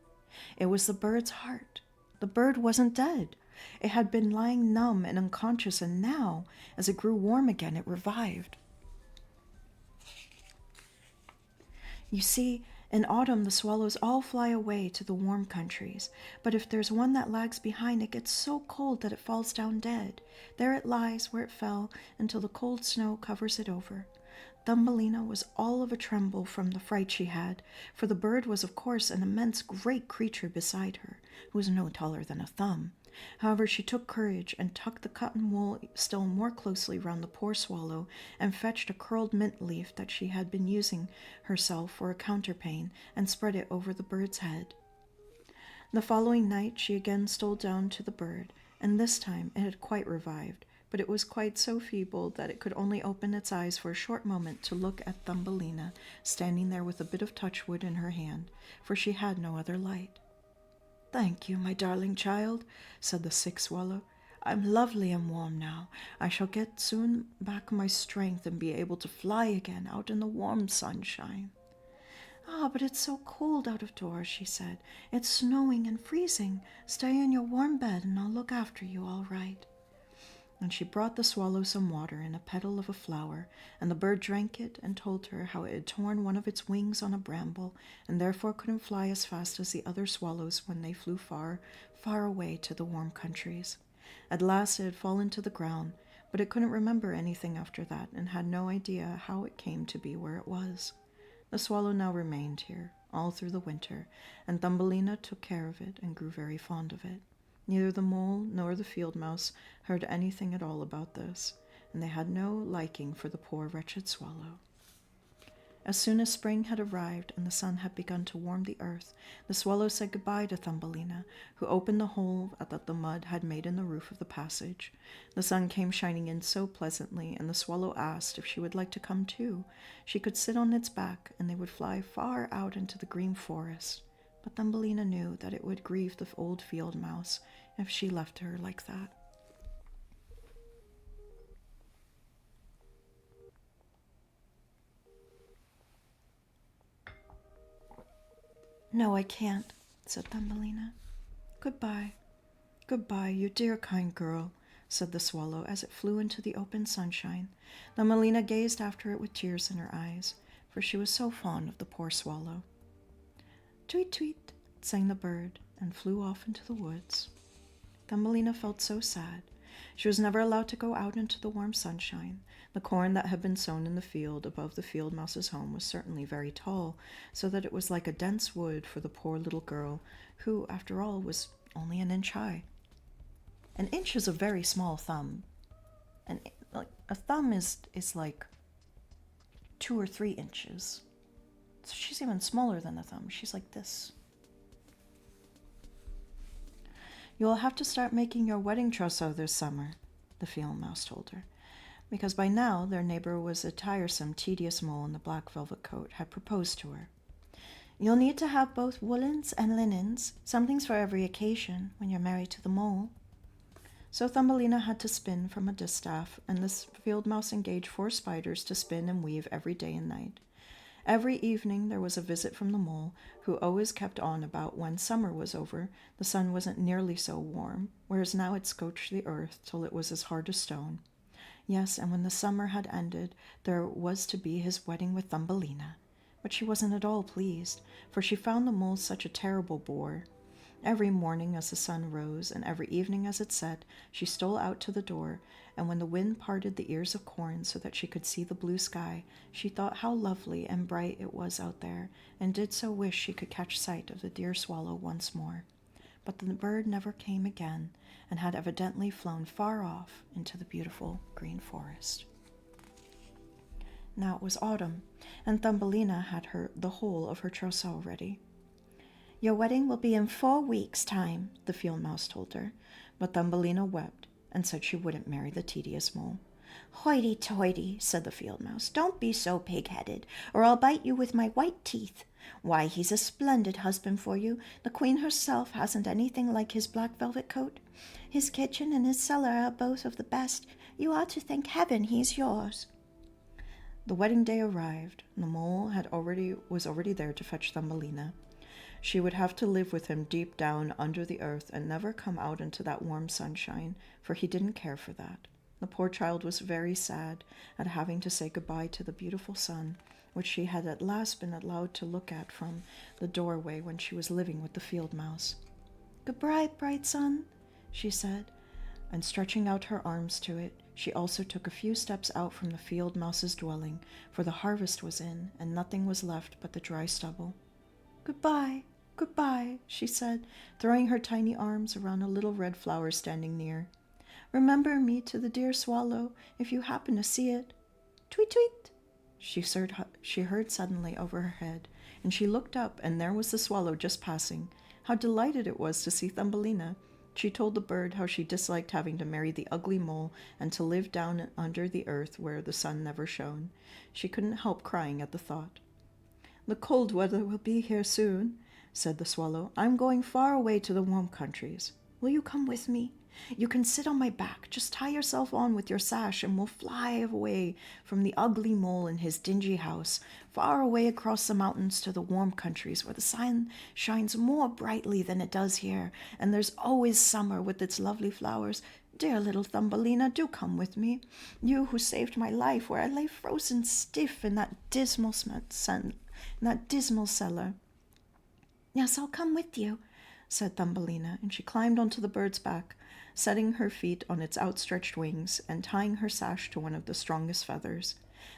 It was the bird's heart. The bird wasn't dead. It had been lying numb and unconscious, and now, as it grew warm again, it revived. You see, In autumn, the swallows all fly away to the warm countries, but if there's one that lags behind, it gets so cold that it falls down dead. There it lies where it fell until the cold snow covers it over. Thumbelina was all of a tremble from the fright she had, for the bird was of course an immense great creature beside her, who was no taller than a thumb. However, she took courage and tucked the cotton wool still more closely round the poor swallow, and fetched a curled mint leaf that she had been using herself for a counterpane, and spread it over the bird's head. The following night she again stole down to the bird, and this time it had quite revived, but it was quite so feeble that it could only open its eyes for a short moment to look at Thumbelina, standing there with a bit of touchwood in her hand, for she had no other light. "Thank you, my darling child," said the sick swallow. "I'm lovely and warm now. I shall get soon back my strength and be able to fly again out in the warm sunshine." "Ah, but it's so cold out of doors," she said. "It's snowing and freezing. Stay in your warm bed and I'll look after you all right." And she brought the swallow some water in a petal of a flower, and the bird drank it and told her how it had torn one of its wings on a bramble, and therefore couldn't fly as fast as the other swallows when they flew far, far away to the warm countries. At last it had fallen to the ground, but it couldn't remember anything after that, and had no idea how it came to be where it was. The swallow now remained here, all through the winter, and Thumbelina took care of it and grew very fond of it. Neither the mole nor the field mouse heard anything at all about this, and they had no liking for the poor wretched swallow. As soon as spring had arrived and the sun had begun to warm the earth, the swallow said goodbye to Thumbelina, who opened the hole that the mud had made in the roof of the passage. The sun came shining in so pleasantly, and the swallow asked if she would like to come too. She could sit on its back, and they would fly far out into the green forest. But Thumbelina knew that it would grieve the old field mouse if she left her like that. "No, I can't," said Thumbelina. "Goodbye, goodbye, you dear kind girl," said the swallow as it flew into the open sunshine. Thumbelina gazed after it with tears in her eyes, for she was so fond of the poor swallow. "Tweet, tweet," sang the bird, and flew off into the woods. Thumbelina felt so sad. She was never allowed to go out into the warm sunshine. The corn that had been sown in the field above the field mouse's home was certainly very tall, so that it was like a dense wood for the poor little girl, who, after all, was only an inch high. An inch is a very small thumb. And a thumb is like 2 or 3 inches. So she's even smaller than a thumb. She's like this. "You'll have to start making your wedding trousseau this summer," the field mouse told her, because by now their neighbor was a tiresome, tedious mole in the black velvet coat, had proposed to her. "You'll need to have both woolens and linens, something's for every occasion, when you're married to the mole." So Thumbelina had to spin from a distaff, and the field mouse engaged 4 spiders to spin and weave every day and night. Every evening there was a visit from the mole, who always kept on about when summer was over, the sun wasn't nearly so warm, whereas now it scorched the earth till it was as hard as stone. Yes, and when the summer had ended, there was to be his wedding with Thumbelina. But she wasn't at all pleased, for she found the mole such a terrible bore. Every morning as the sun rose, and every evening as it set, she stole out to the door, and when the wind parted the ears of corn so that she could see the blue sky, she thought how lovely and bright it was out there, and did so wish she could catch sight of the dear swallow once more. But the bird never came again, and had evidently flown far off into the beautiful green forest. Now it was autumn, and Thumbelina had the whole of her trousseau ready. "Your wedding will be in 4 weeks' time," the field mouse told her, but Thumbelina wept and said she wouldn't marry the tedious mole. "Hoity-toity," said the field mouse, "don't be so pig-headed, or I'll bite you with my white teeth. Why, he's a splendid husband for you. The queen herself hasn't anything like his black velvet coat. His kitchen and his cellar are both of the best. You ought to thank heaven he's yours." The wedding day arrived, and the mole was already there to fetch Thumbelina. She would have to live with him deep down under the earth and never come out into that warm sunshine, for he didn't care for that. The poor child was very sad at having to say goodbye to the beautiful sun, which she had at last been allowed to look at from the doorway when she was living with the field mouse. "Goodbye, bright sun," she said, and stretching out her arms to it, she also took a few steps out from the field mouse's dwelling, for the harvest was in, and nothing was left but the dry stubble. "Goodbye, goodbye," she said, throwing her tiny arms around a little red flower standing near. "Remember me to the dear swallow, if you happen to see it. Tweet, tweet!" She heard suddenly over her head, and she looked up, and there was the swallow just passing. How delighted it was to see Thumbelina! She told the bird how she disliked having to marry the ugly mole and to live down under the earth where the sun never shone. She couldn't help crying at the thought. "The cold weather will be here soon," said the swallow. "I'm going far away to the warm countries. Will you come with me? You can sit on my back. Just tie yourself on with your sash, and we'll fly away from the ugly mole and his dingy house, far away across the mountains to the warm countries where the sun shines more brightly than it does here, and there's always summer with its lovely flowers. Dear little Thumbelina, do come with me. You who saved my life where I lay frozen stiff in that dismal cellar." "Yes, I'll come with you," said Thumbelina, and she climbed onto the bird's back, setting her feet on its outstretched wings and tying her sash to one of the strongest feathers.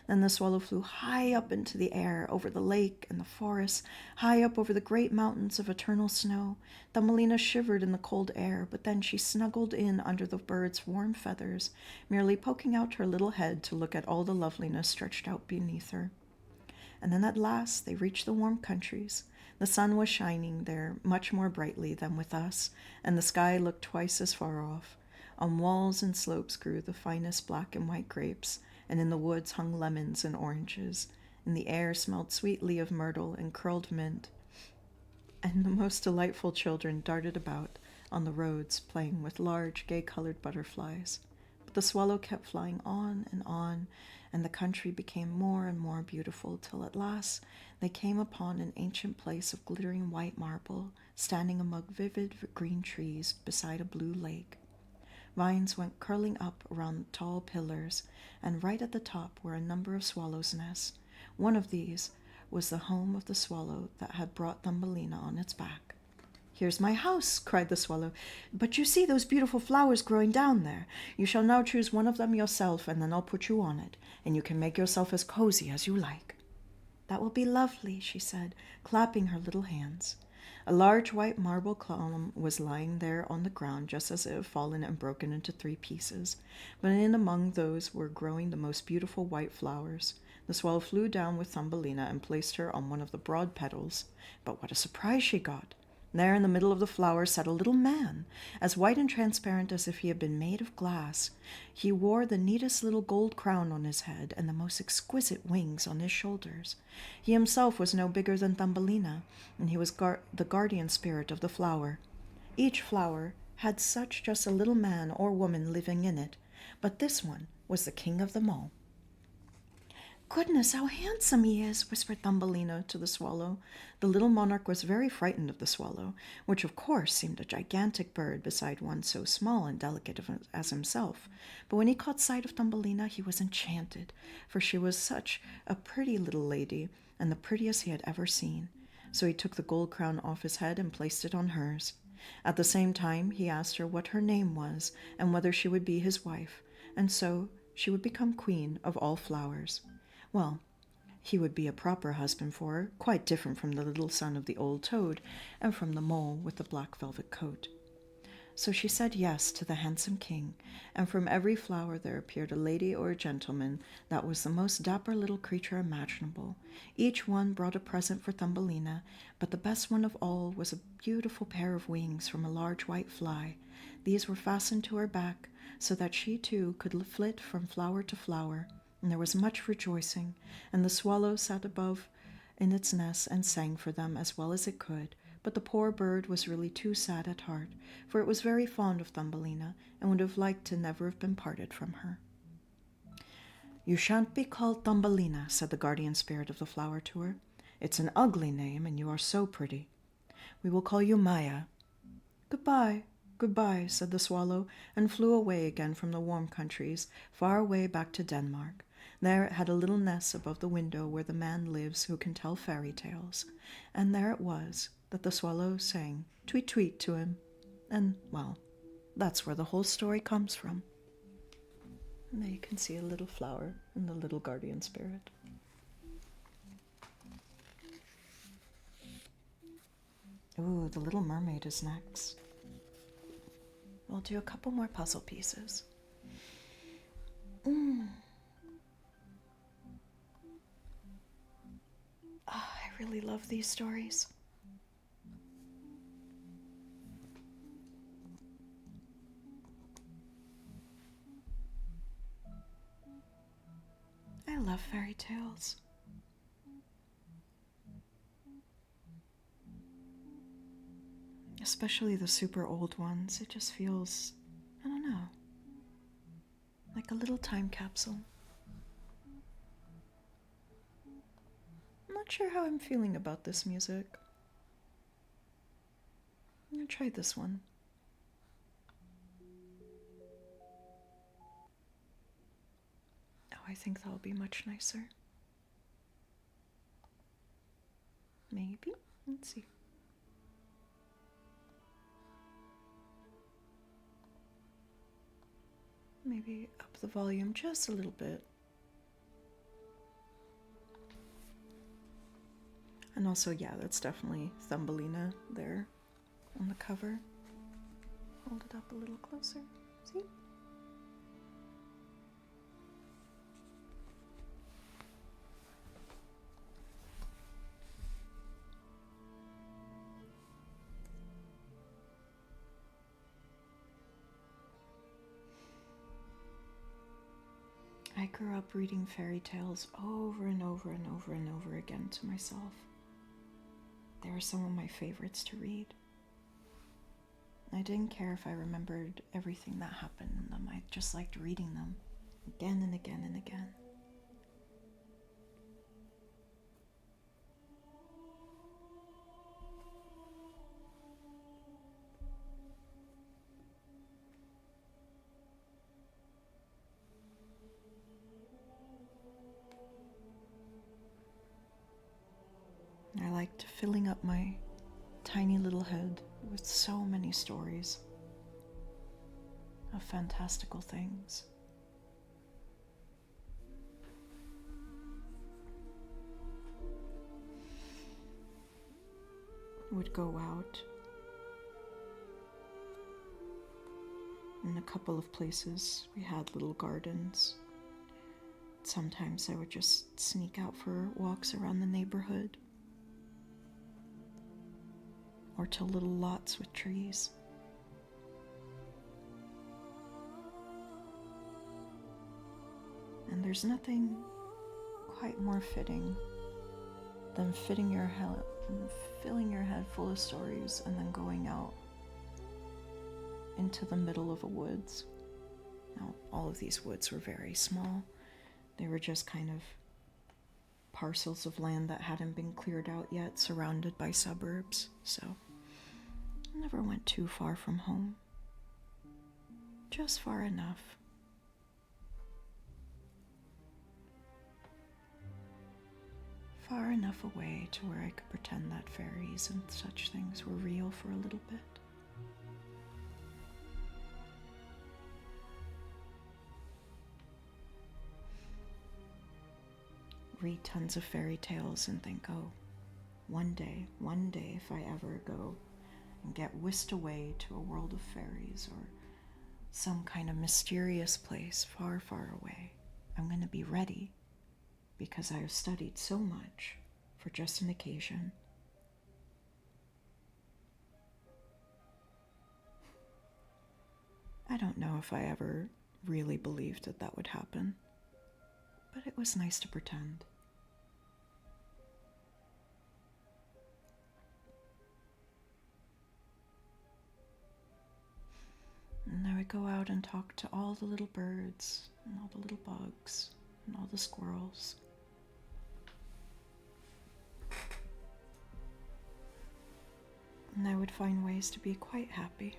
Then the swallow flew high up into the air, over the lake and the forest, high up over the great mountains of eternal snow. Thumbelina shivered in the cold air, but then she snuggled in under the bird's warm feathers, merely poking out her little head to look at all the loveliness stretched out beneath her. And then at last they reached the warm countries. The sun was shining there much more brightly than with us, and the sky looked twice as far off. On walls and slopes grew the finest black and white grapes, and in the woods hung lemons and oranges. In the air smelled sweetly of myrtle and curled mint, and the most delightful children darted about on the roads, playing with large, gay-colored butterflies. But the swallow kept flying on, and the country became more and more beautiful, till at last they came upon an ancient place of glittering white marble, standing among vivid green trees beside a blue lake. Vines went curling up around tall pillars, and right at the top were a number of swallows' nests. One of these was the home of the swallow that had brought Thumbelina on its back. "Here's my house," cried the swallow. "But you see those beautiful flowers growing down there. You shall now choose one of them yourself, and then I'll put you on it, and you can make yourself as cozy as you like." "That will be lovely," she said, clapping her little hands. A large white marble column was lying there on the ground, just as it had fallen and broken into 3 pieces. But in among those were growing the most beautiful white flowers. The swallow flew down with Thumbelina and placed her on one of the broad petals. But what a surprise she got! There in the middle of the flowers sat a little man, as white and transparent as if he had been made of glass. He wore the neatest little gold crown on his head and the most exquisite wings on his shoulders. He himself was no bigger than Thumbelina, and he was the guardian spirit of the flower. Each flower had just a little man or woman living in it, but this one was the king of them all. "Goodness, how handsome he is," whispered Thumbelina to the swallow. The little monarch was very frightened of the swallow, which of course seemed a gigantic bird beside one so small and delicate as himself. But when he caught sight of Thumbelina, he was enchanted, for she was such a pretty little lady, and the prettiest he had ever seen. So he took the gold crown off his head and placed it on hers. At the same time, he asked her what her name was, and whether she would be his wife, and so she would become queen of all flowers. Well, he would be a proper husband for her, quite different from the little son of the old toad and from the mole with the black velvet coat. So she said yes to the handsome king, and from every flower there appeared a lady or a gentleman that was the most dapper little creature imaginable. Each one brought a present for Thumbelina, but the best one of all was a beautiful pair of wings from a large white fly. These were fastened to her back, so that she too could flit from flower to flower. And there was much rejoicing, and the swallow sat above in its nest and sang for them as well as it could. But the poor bird was really too sad at heart, for it was very fond of Thumbelina, and would have liked to never have been parted from her. "You shan't be called Thumbelina," said the guardian spirit of the flower to her. "It's an ugly name, and you are so pretty. We will call you Maya." "Goodbye, goodbye," said the swallow, and flew away again from the warm countries, far away back to Denmark. There it had a little nest above the window where the man lives who can tell fairy tales, and there it was that the swallow sang tweet tweet to him, and, well, that's where the whole story comes from. And there you can see a little flower and the little guardian spirit. Ooh, the Little Mermaid is next. We'll do a couple more puzzle pieces. I really love these stories. I love fairy tales. Especially the super old ones. It just feels, I don't know, like a little time capsule. I'm not sure how I'm feeling about this music. I'm gonna try this one. Oh, I think that'll be much nicer. Maybe? Let's see. Maybe up the volume just a little bit. And also, yeah, that's definitely Thumbelina there on the cover. Hold it up a little closer. See? I grew up reading fairy tales over and over and over and over again to myself. They were some of my favorites to read. I didn't care if I remembered everything that happened in them. I just liked reading them again and again and again. I liked filling up my tiny little head with so many stories of fantastical things. Would go out in a couple of places. We had little gardens. Sometimes I would just sneak out for walks around the neighborhood or to little lots with trees. And there's nothing quite more fitting than filling your head full of stories and then going out into the middle of a woods. Now, all of these woods were very small. They were just kind of parcels of land that hadn't been cleared out yet, surrounded by suburbs, so I never went too far from home. Just far enough. Far enough away to where I could pretend that fairies and such things were real for a little bit. Read tons of fairy tales and think, oh, one day, if I ever go and get whisked away to a world of fairies or some kind of mysterious place far, far away, I'm going to be ready because I have studied so much for just an occasion. I don't know if I ever really believed that that would happen, but it was nice to pretend. And I would go out and talk to all the little birds and all the little bugs and all the squirrels. And I would find ways to be quite happy.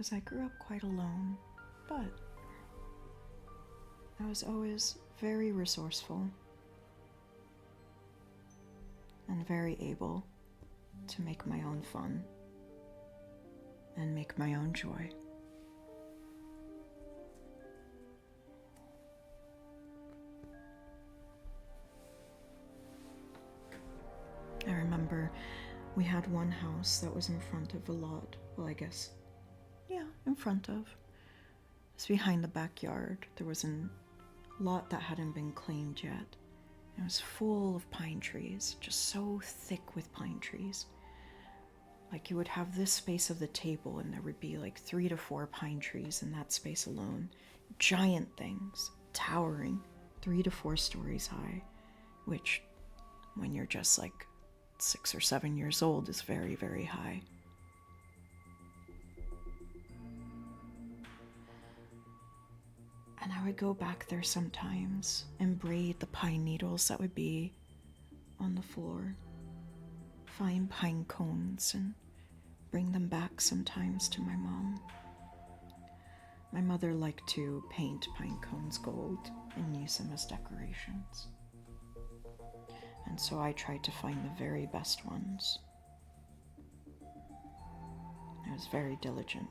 because I grew up quite alone, but I was always very resourceful and very able to make my own fun and make my own joy. I remember we had one house that was in front of a lot. Well, I guess, yeah, in front of. It's behind the backyard. There was a lot that hadn't been claimed yet. It was full of pine trees, just so thick with pine trees. Like you would have this space of the table and there would be like 3 to 4 pine trees in that space alone. Giant things, towering 3 to 4 stories high, which when you're just like 6 or 7 years old is very, very high. And I would go back there sometimes and braid the pine needles that would be on the floor, find pine cones and bring them back sometimes to my mom. My mother liked to paint pine cones gold and use them as decorations. And so I tried to find the very best ones. I was very diligent.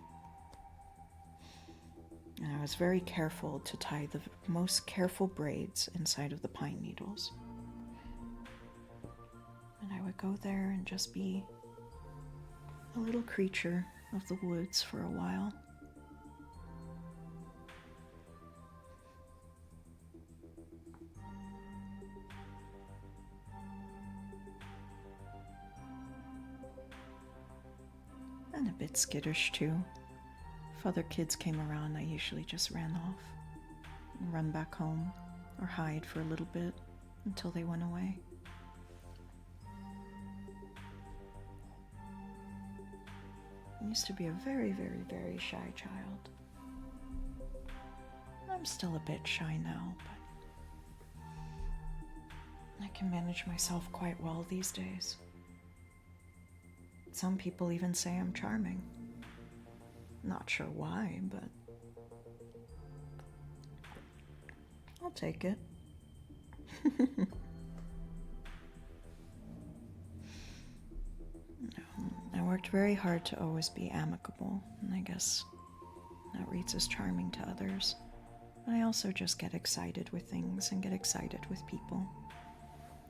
And I was very careful to tie the most careful braids inside of the pine needles. And I would go there and just be a little creature of the woods for a while. And a bit skittish too. If other kids came around, I usually just ran off and run back home or hide for a little bit until they went away. I used to be a very, very, very shy child. I'm still a bit shy now, but I can manage myself quite well these days. Some people even say I'm charming. Not sure why, but I'll take it. I worked very hard to always be amicable, and I guess that reads as charming to others. But I also just get excited with things and get excited with people.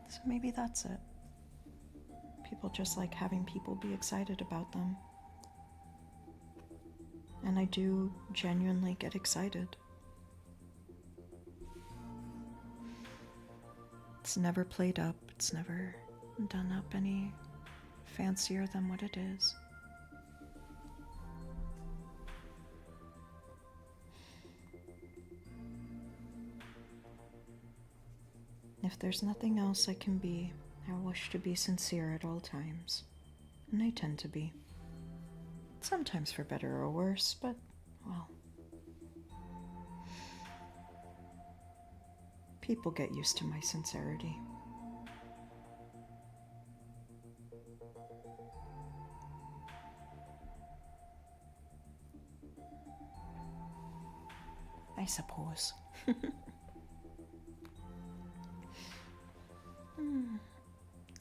So maybe that's it. People just like having people be excited about them. And I do genuinely get excited. It's never played up, it's never done up any fancier than what it is. If there's nothing else I can be, I wish to be sincere at all times. And I tend to be. Sometimes for better or worse, but, well, people get used to my sincerity. I suppose.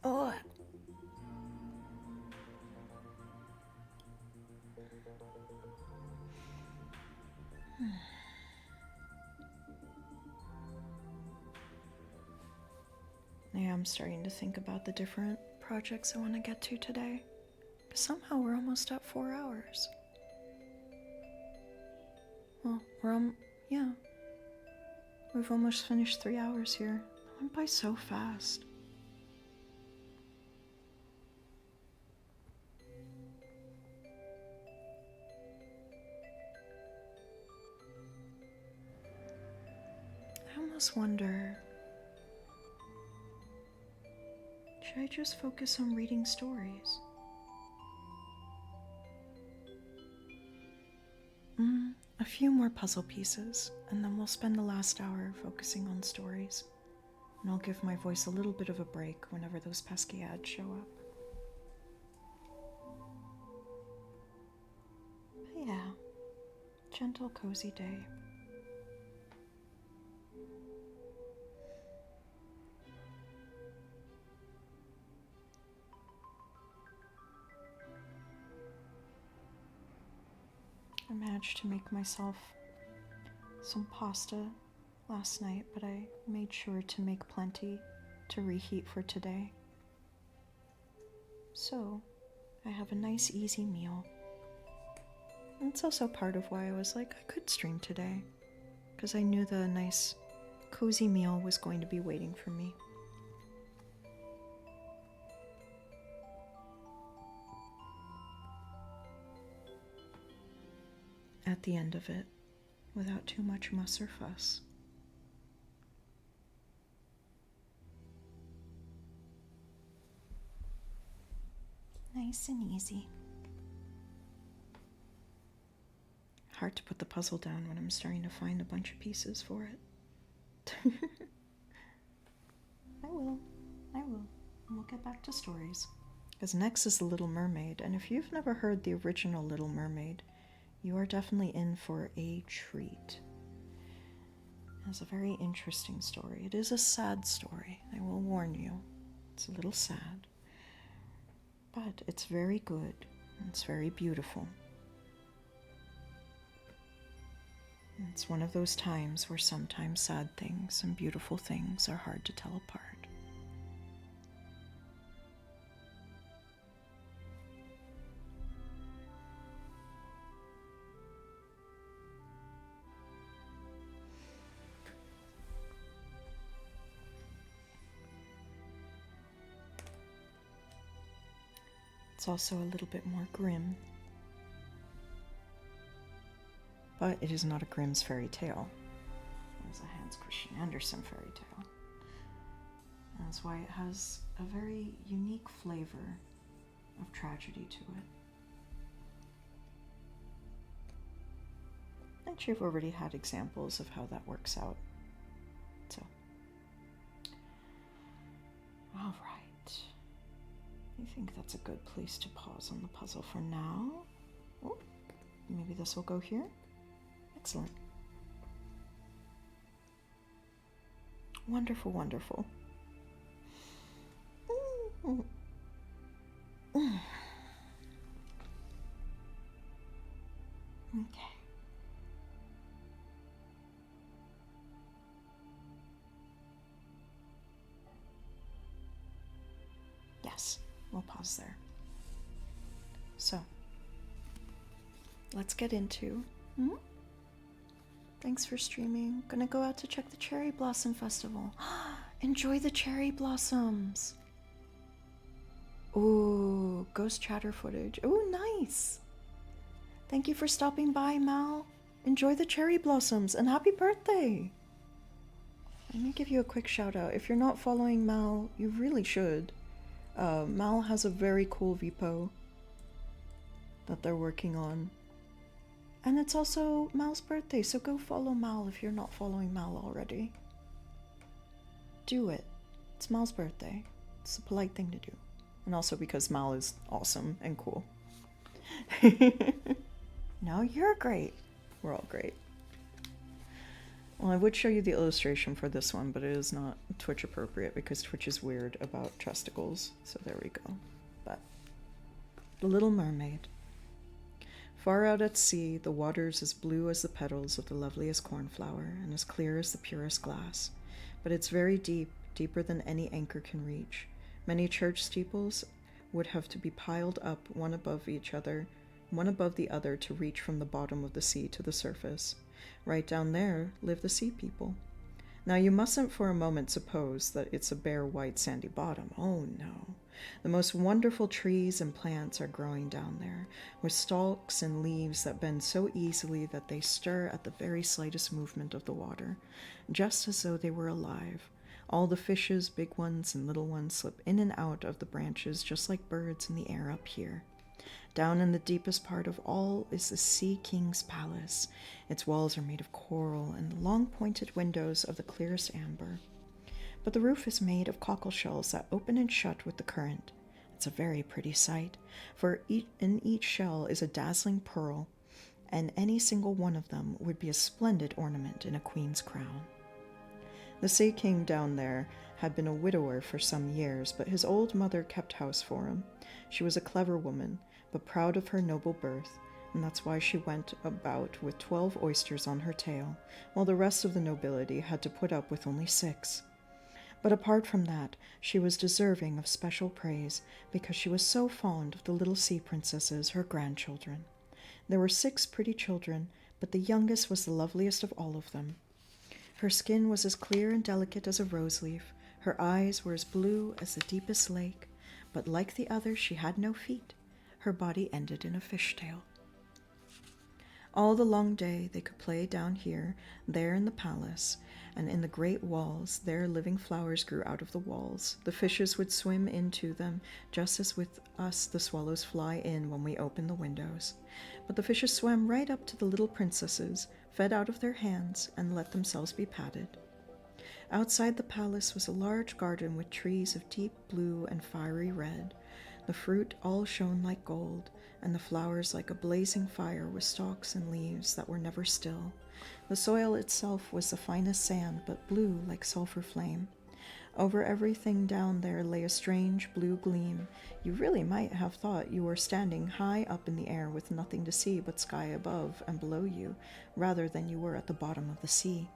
Oh. Yeah, I'm starting to think about the different projects I want to get to today. But somehow we're almost at 4 hours. Well, yeah. We've almost finished 3 hours here. It went by so fast. I almost wonder, should I just focus on reading stories? A few more puzzle pieces, and then we'll spend the last hour focusing on stories. And I'll give my voice a little bit of a break whenever those pesky ads show up. But yeah, gentle, cozy day. I managed to make myself some pasta last night, but I made sure to make plenty to reheat for today. So, I have a nice, easy meal. And it's also part of why I was like, I could stream today, because I knew the nice, cozy meal was going to be waiting for me. At the end of it, without too much muss or fuss. Nice and easy. Hard to put the puzzle down when I'm starting to find a bunch of pieces for it. I will. And we'll get back to stories. Because next is The Little Mermaid, and if you've never heard the original Little Mermaid, you are definitely in for a treat. It's a very interesting story. It is a sad story, I will warn you. It's a little sad. But it's very good, and it's very beautiful. And it's one of those times where sometimes sad things and beautiful things are hard to tell apart. It's also a little bit more grim. But it is not a Grimm's fairy tale. It is a Hans Christian Andersen fairy tale. And that's why it has a very unique flavor of tragedy to it. And you've already had examples of how that works out. So, all right. I think that's a good place to pause on the puzzle for now. Oh, maybe this will go here. Excellent. Wonderful, wonderful. Okay. Yes, we'll pause there. So, let's get into... Thanks for streaming. Gonna go out to check the Cherry Blossom Festival. Enjoy the cherry blossoms. Ooh, ghost chatter footage. Ooh, nice. Thank you for stopping by, Mal. Enjoy the cherry blossoms and happy birthday. Let me give you a quick shout out. If you're not following Mal, you really should. Mal has a very cool Vipo that they're working on. And it's also Mal's birthday, so go follow Mal if you're not following Mal already. Do it. It's Mal's birthday. It's a polite thing to do. And also because Mal is awesome and cool. No, you're great. We're all great. Well, I would show you the illustration for this one, but it is not Twitch appropriate because Twitch is weird about chesticles. So there we go. But The Little Mermaid. Far out at sea, the water's as blue as the petals of the loveliest cornflower, and as clear as the purest glass. But it's very deep, deeper than any anchor can reach. Many church steeples would have to be piled up one above the other to reach from the bottom of the sea to the surface. Right down there live the sea people. Now you mustn't for a moment suppose that it's a bare white sandy bottom. Oh no. The most wonderful trees and plants are growing down there, with stalks and leaves that bend so easily that they stir at the very slightest movement of the water, just as though they were alive. All the fishes, big ones and little ones, slip in and out of the branches just like birds in the air up here. Down in the deepest part of all is the Sea King's palace. Its walls are made of coral and the long pointed windows of the clearest amber. But the roof is made of cockle shells that open and shut with the current. It's a very pretty sight, for in each shell is a dazzling pearl, and any single one of them would be a splendid ornament in a queen's crown. The Sea King down there had been a widower for some years, but his old mother kept house for him. She was a clever woman, but proud of her noble birth, and that's why she went about with 12 oysters on her tail, while the rest of the nobility had to put up with only 6. But apart from that, she was deserving of special praise, because she was so fond of the little sea princesses, her grandchildren. There were 6 pretty children, but the youngest was the loveliest of all of them. Her skin was as clear and delicate as a rose leaf. Her eyes were as blue as the deepest lake, but like the others, she had no feet. Her body ended in a fishtail. All the long day they could play down here, there in the palace, and in the great walls. There living flowers grew out of the walls. The fishes would swim into them, just as with us the swallows fly in when we open the windows. But the fishes swam right up to the little princesses, fed out of their hands, and let themselves be patted. Outside the palace was a large garden with trees of deep blue and fiery red. The fruit all shone like gold, and the flowers like a blazing fire with stalks and leaves that were never still. The soil itself was the finest sand, but blue like sulphur flame. Over everything down there lay a strange blue gleam. You really might have thought you were standing high up in the air with nothing to see but sky above and below you, rather than you were at the bottom of the sea.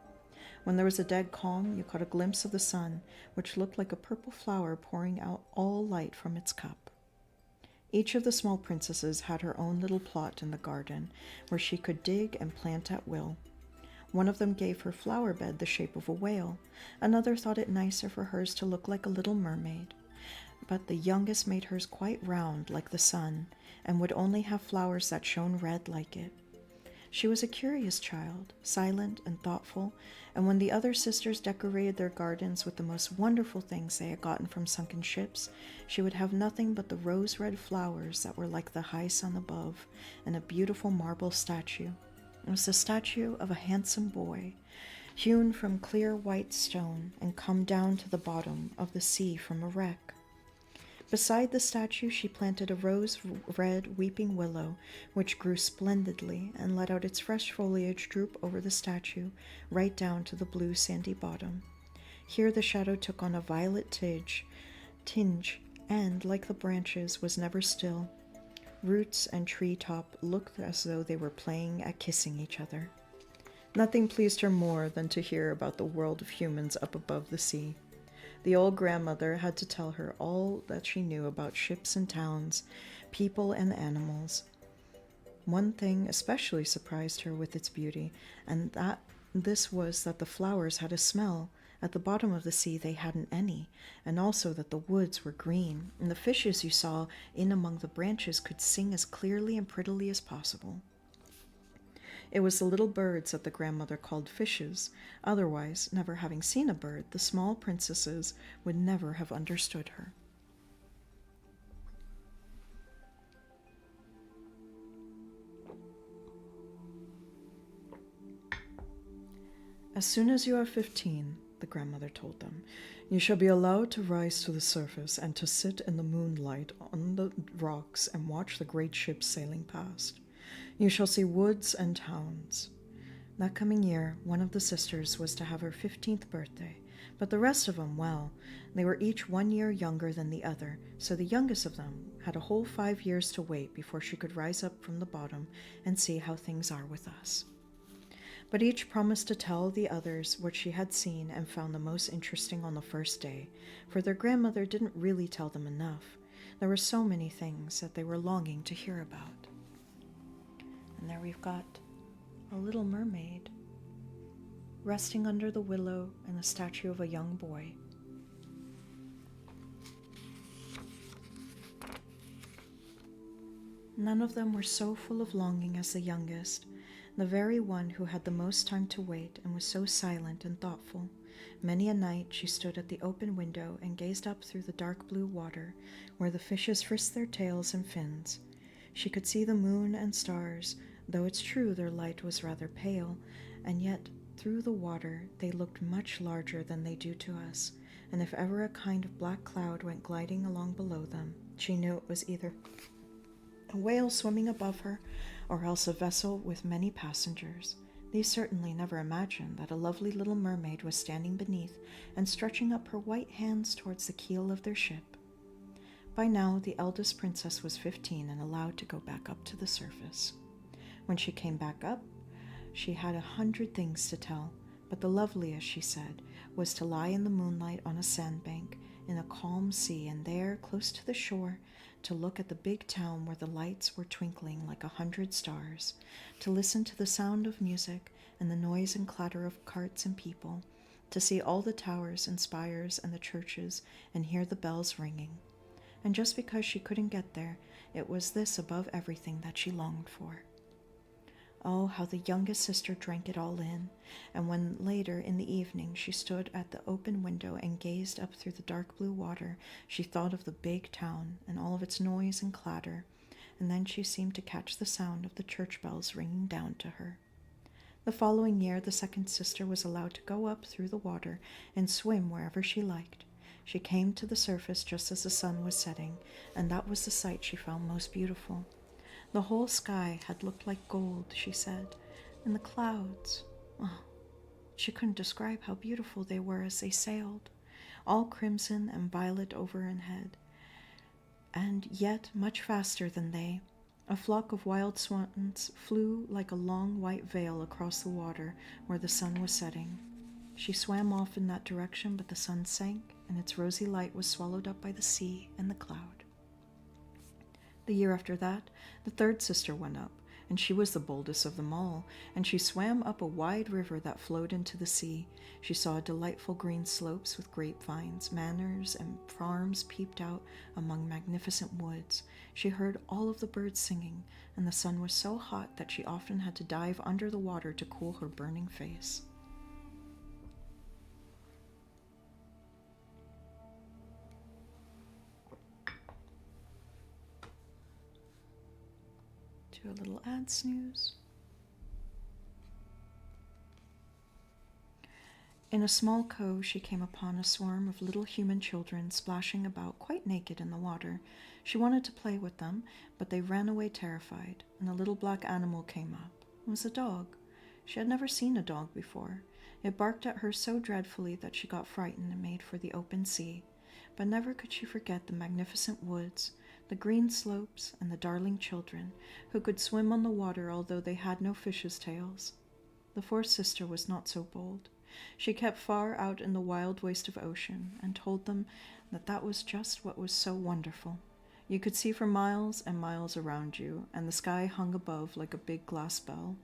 When there was a dead calm, you caught a glimpse of the sun, which looked like a purple flower pouring out all light from its cup. Each of the small princesses had her own little plot in the garden, where she could dig and plant at will. One of them gave her flower bed the shape of a whale. Another thought it nicer for hers to look like a little mermaid. But the youngest made hers quite round like the sun, and would only have flowers that shone red like it. She was a curious child, silent and thoughtful, and when the other sisters decorated their gardens with the most wonderful things they had gotten from sunken ships, she would have nothing but the rose-red flowers that were like the high sun above, and a beautiful marble statue. It was the statue of a handsome boy, hewn from clear white stone and come down to the bottom of the sea from a wreck. Beside the statue she planted a rose-red weeping willow, which grew splendidly and let out its fresh foliage droop over the statue, right down to the blue sandy bottom. Here the shadow took on a violet tinge, and, like the branches, was never still. Roots and treetop looked as though they were playing at kissing each other. Nothing pleased her more than to hear about the world of humans up above the sea. The old grandmother had to tell her all that she knew about ships and towns, people and animals. One thing especially surprised her with its beauty, and this was that the flowers had a smell. At the bottom of the sea they hadn't any, and also that the woods were green, and the fishes you saw in among the branches could sing as clearly and prettily as possible. It was the little birds that the grandmother called fishes. Otherwise, never having seen a bird, the small princesses would never have understood her. As soon as you are 15, the grandmother told them, you shall be allowed to rise to the surface and to sit in the moonlight on the rocks and watch the great ships sailing past. You shall see woods and towns. That coming year, one of the sisters was to have her 15th birthday, but the rest of them, well, they were each 1 year younger than the other, so the youngest of them had a whole 5 years to wait before she could rise up from the bottom and see how things are with us. But each promised to tell the others what she had seen and found the most interesting on the first day, for their grandmother didn't really tell them enough. There were so many things that they were longing to hear about. And there we've got a little mermaid resting under the willow and the statue of a young boy. None of them were so full of longing as the youngest, the very one who had the most time to wait and was so silent and thoughtful. Many a night she stood at the open window and gazed up through the dark blue water, where the fishes frisked their tails and fins. She could see the moon and stars, though it's true their light was rather pale, and yet through the water they looked much larger than they do to us, and if ever a kind of black cloud went gliding along below them, she knew it was either a whale swimming above her, or else a vessel with many passengers. They certainly never imagined that a lovely little mermaid was standing beneath and stretching up her white hands towards the keel of their ship. By now, the eldest princess was 15 and allowed to go back up to the surface. When she came back up, she had 100 things to tell, but the loveliest, she said, was to lie in the moonlight on a sandbank in a calm sea, and there, close to the shore, to look at the big town where the lights were twinkling like 100 stars, to listen to the sound of music and the noise and clatter of carts and people, to see all the towers and spires and the churches and hear the bells ringing. And just because she couldn't get there, it was this above everything that she longed for. Oh, how the youngest sister drank it all in, and when later in the evening she stood at the open window and gazed up through the dark blue water, she thought of the big town and all of its noise and clatter, and then she seemed to catch the sound of the church bells ringing down to her. The following year, the second sister was allowed to go up through the water and swim wherever she liked. She came to the surface just as the sun was setting, and that was the sight she found most beautiful. The whole sky had looked like gold, she said, and the clouds, oh, she couldn't describe how beautiful they were as they sailed, all crimson and violet over and head. And yet, much faster than they, a flock of wild swans flew like a long white veil across the water where the sun was setting. She swam off in that direction, but the sun sank, and its rosy light was swallowed up by the sea and the cloud. The year after that, the third sister went up, and she was the boldest of them all, and she swam up a wide river that flowed into the sea. She saw delightful green slopes with grapevines, manors, and farms peeped out among magnificent woods. She heard all of the birds singing, and the sun was so hot that she often had to dive under the water to cool her burning face. Do a little ad snooze. In a small cove, she came upon a swarm of little human children splashing about quite naked in the water. She wanted to play with them, but they ran away terrified, and a little black animal came up. It was a dog. She had never seen a dog before. It barked at her so dreadfully that she got frightened and made for the open sea. But never could she forget the magnificent woods, the green slopes, and the darling children, who could swim on the water although they had no fish's tails. The fourth sister was not so bold. She kept far out in the wild waste of ocean, and told them that that was just what was so wonderful. You could see for miles and miles around you, and the sky hung above like a big glass bell.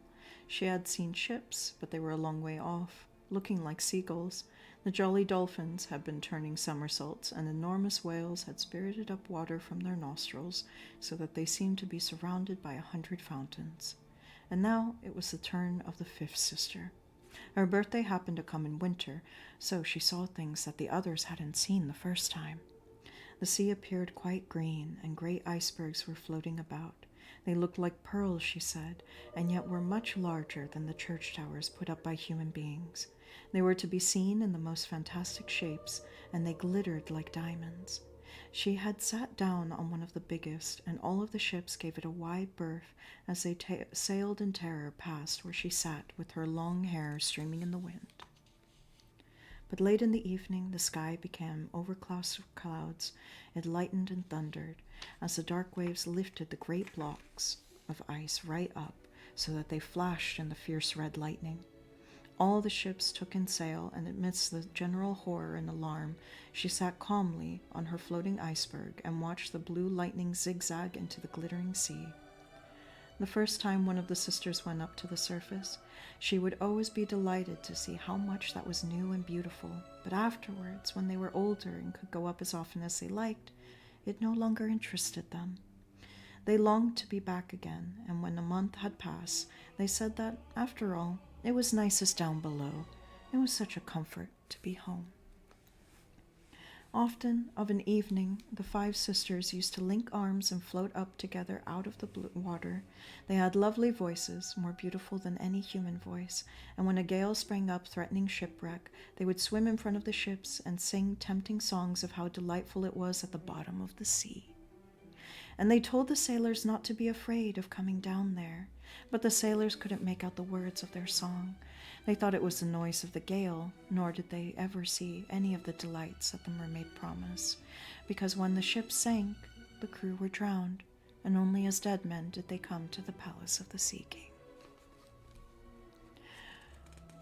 She had seen ships, but they were a long way off, looking like seagulls. The jolly dolphins had been turning somersaults, and enormous whales had spirited up water from their nostrils, so that they seemed to be surrounded by 100 fountains. And now it was the turn of the fifth sister. Her birthday happened to come in winter, so she saw things that the others hadn't seen the first time. The sea appeared quite green, and great icebergs were floating about. They looked like pearls, she said, and yet were much larger than the church towers put up by human beings. They were to be seen in the most fantastic shapes, and they glittered like diamonds. She had sat down on one of the biggest, and all of the ships gave it a wide berth as they sailed in terror past where she sat with her long hair streaming in the wind. But late in the evening, the sky became overcast with clouds. It lightened and thundered as the dark waves lifted the great blocks of ice right up so that they flashed in the fierce red lightning. All the ships took in sail, and amidst the general horror and alarm, she sat calmly on her floating iceberg and watched the blue lightning zigzag into the glittering sea. The first time one of the sisters went up to the surface, she would always be delighted to see how much that was new and beautiful, but afterwards, when they were older and could go up as often as they liked, it no longer interested them. They longed to be back again, and when a month had passed, they said that, after all, it was nicest down below. It was such a comfort to be home. Often, of an evening, the 5 sisters used to link arms and float up together out of the blue water. They had lovely voices, more beautiful than any human voice, and when a gale sprang up threatening shipwreck, they would swim in front of the ships and sing tempting songs of how delightful it was at the bottom of the sea. and they told the sailors not to be afraid of coming down there. But the sailors couldn't make out the words of their song. They thought it was the noise of the gale, nor did they ever see any of the delights that the mermaid promised, because when the ship sank, the crew were drowned, and only as dead men did they come to the palace of the Sea King.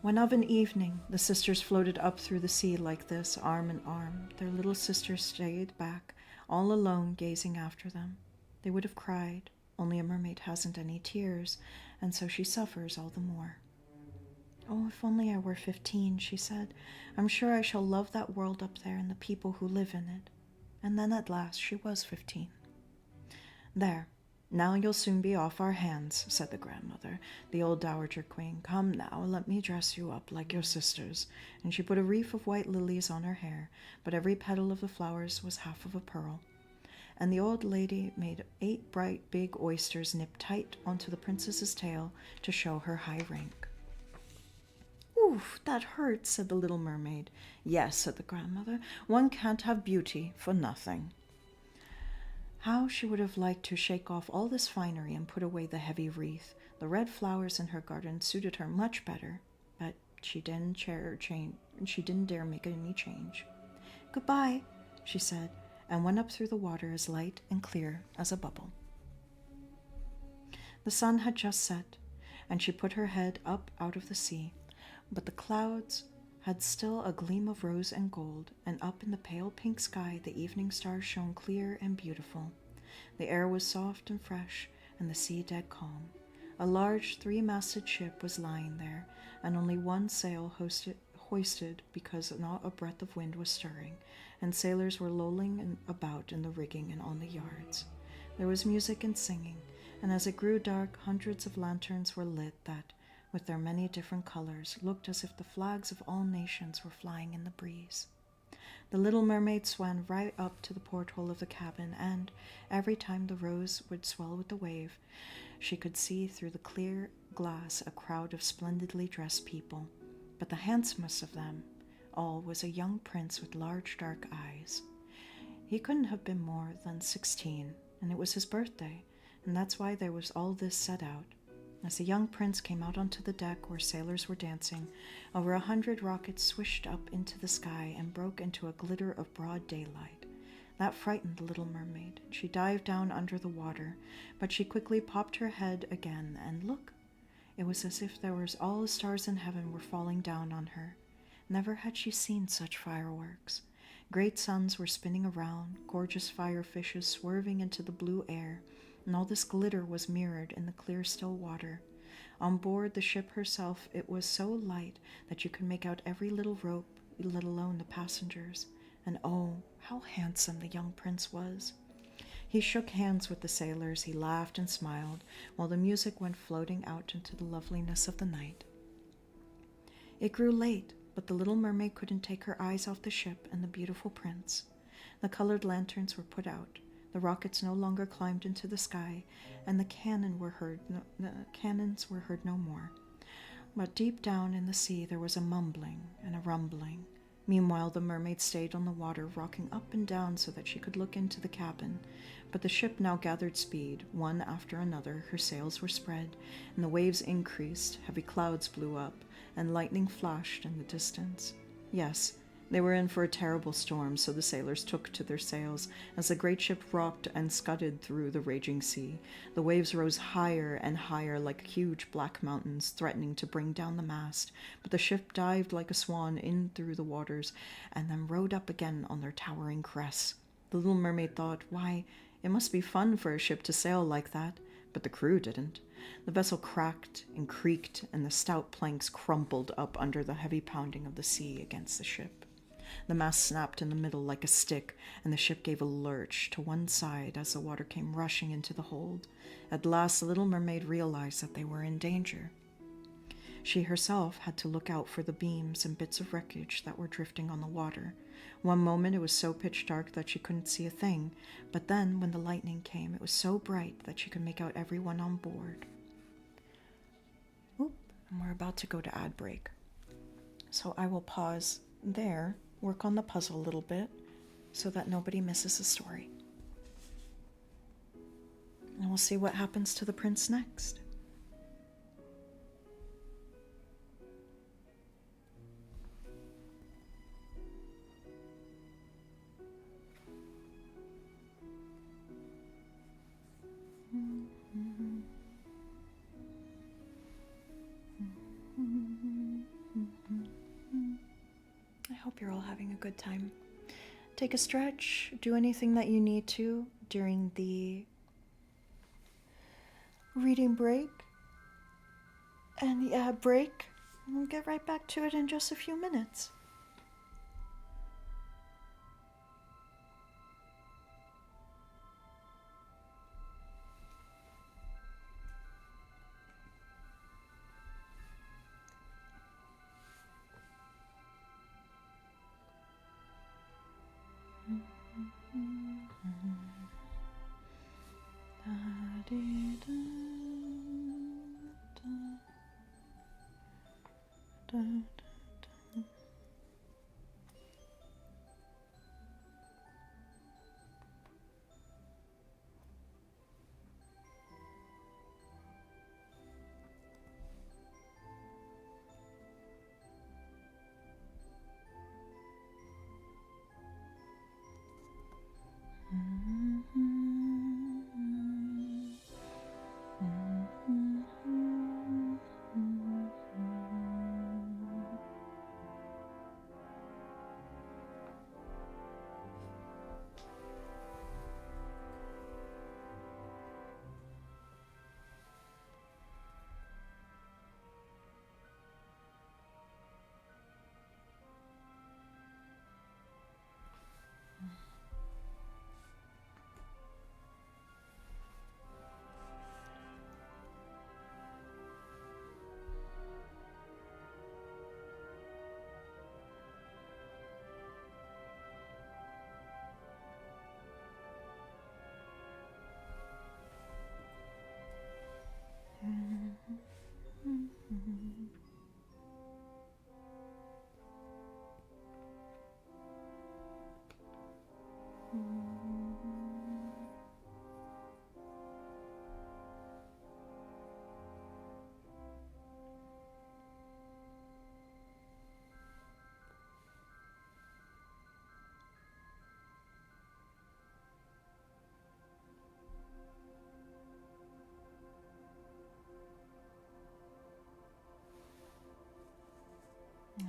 When of an evening the sisters floated up through the sea like this, arm in arm, their little sister stayed back, all alone, gazing after them. They would have cried, only a mermaid hasn't any tears, and so she suffers all the more. "Oh, if only I were 15, she said. "I'm sure I shall love that world up there and the people who live in it." And then at last she was 15. "There, now you'll soon be off our hands," said the grandmother, the old dowager queen. "Come now, let me dress you up like your sisters." And she put a wreath of white lilies on her hair, but every petal of the flowers was half of a pearl. And the old lady made 8 bright big oysters nip tight onto the princess's tail to show her high rank. "Oof, that hurts," said the little mermaid. "Yes," said the grandmother, "one can't have beauty for nothing." How she would have liked to shake off all this finery and put away the heavy wreath. The red flowers in her garden suited her much better, but she didn't dare make any change. "Goodbye," she said, and went up through the water as light and clear as a bubble. The sun had just set, and she put her head up out of the sea, but the clouds had still a gleam of rose and gold, and up in the pale pink sky the evening stars shone clear and beautiful. The air was soft and fresh, and the sea dead calm. A large 3-masted ship was lying there, and only one sail hoisted because not a breath of wind was stirring, and sailors were lolling about in the rigging and on the yards. There was music and singing, and as it grew dark, hundreds of lanterns were lit that, with their many different colors, looked as if the flags of all nations were flying in the breeze. The little mermaid swam right up to the porthole of the cabin, and every time the rose would swell with the wave, she could see through the clear glass a crowd of splendidly dressed people. But the handsomest of them all was a young prince with large dark eyes. He couldn't have been more than 16, and it was his birthday, and that's why there was all this set out. As the young prince came out onto the deck where sailors were dancing, over 100 rockets swished up into the sky and broke into a glitter of broad daylight. That frightened the little mermaid. She dived down under the water, but she quickly popped her head again, and look! It was as if there was all the stars in heaven were falling down on her. Never had she seen such fireworks. Great suns were spinning around, gorgeous fire fishes swerving into the blue air, and all this glitter was mirrored in the clear still water. On board the ship herself it was so light that you could make out every little rope, let alone the passengers. And oh, how handsome the young prince was! He shook hands with the sailors, he laughed and smiled, while the music went floating out into the loveliness of the night. It grew late, but the little mermaid couldn't take her eyes off the ship and the beautiful prince. The colored lanterns were put out. The rockets no longer climbed into the sky, and the cannons were heard no more. But deep down in the sea there was a mumbling and a rumbling. Meanwhile the mermaid stayed on the water, rocking up and down so that she could look into the cabin. But the ship now gathered speed. One after another her sails were spread, and the waves increased, heavy clouds blew up, and lightning flashed in the distance. Yes, they were in for a terrible storm, so the sailors took to their sails as the great ship rocked and scudded through the raging sea. The waves rose higher and higher like huge black mountains, threatening to bring down the mast, but the ship dived like a swan in through the waters and then rode up again on their towering crests. The little mermaid thought, why, it must be fun for a ship to sail like that, but the crew didn't. The vessel cracked and creaked, and the stout planks crumpled up under the heavy pounding of the sea against the ship. The mast snapped in the middle like a stick, and the ship gave a lurch to one side as the water came rushing into the hold. At last the little mermaid realized that they were in danger. She herself had to look out for the beams and bits of wreckage that were drifting on the water. One moment it was so pitch dark that she couldn't see a thing, but then when the lightning came, it was so bright that she could make out everyone on board. Oop, and we're about to go to ad break. So I will pause there, work on the puzzle a little bit, so that nobody misses the story. And we'll see what happens to the prince next. I hope you're all having a good time. Take a stretch, do anything that you need to during the reading break and the ad break. We'll get right back to it in just a few minutes.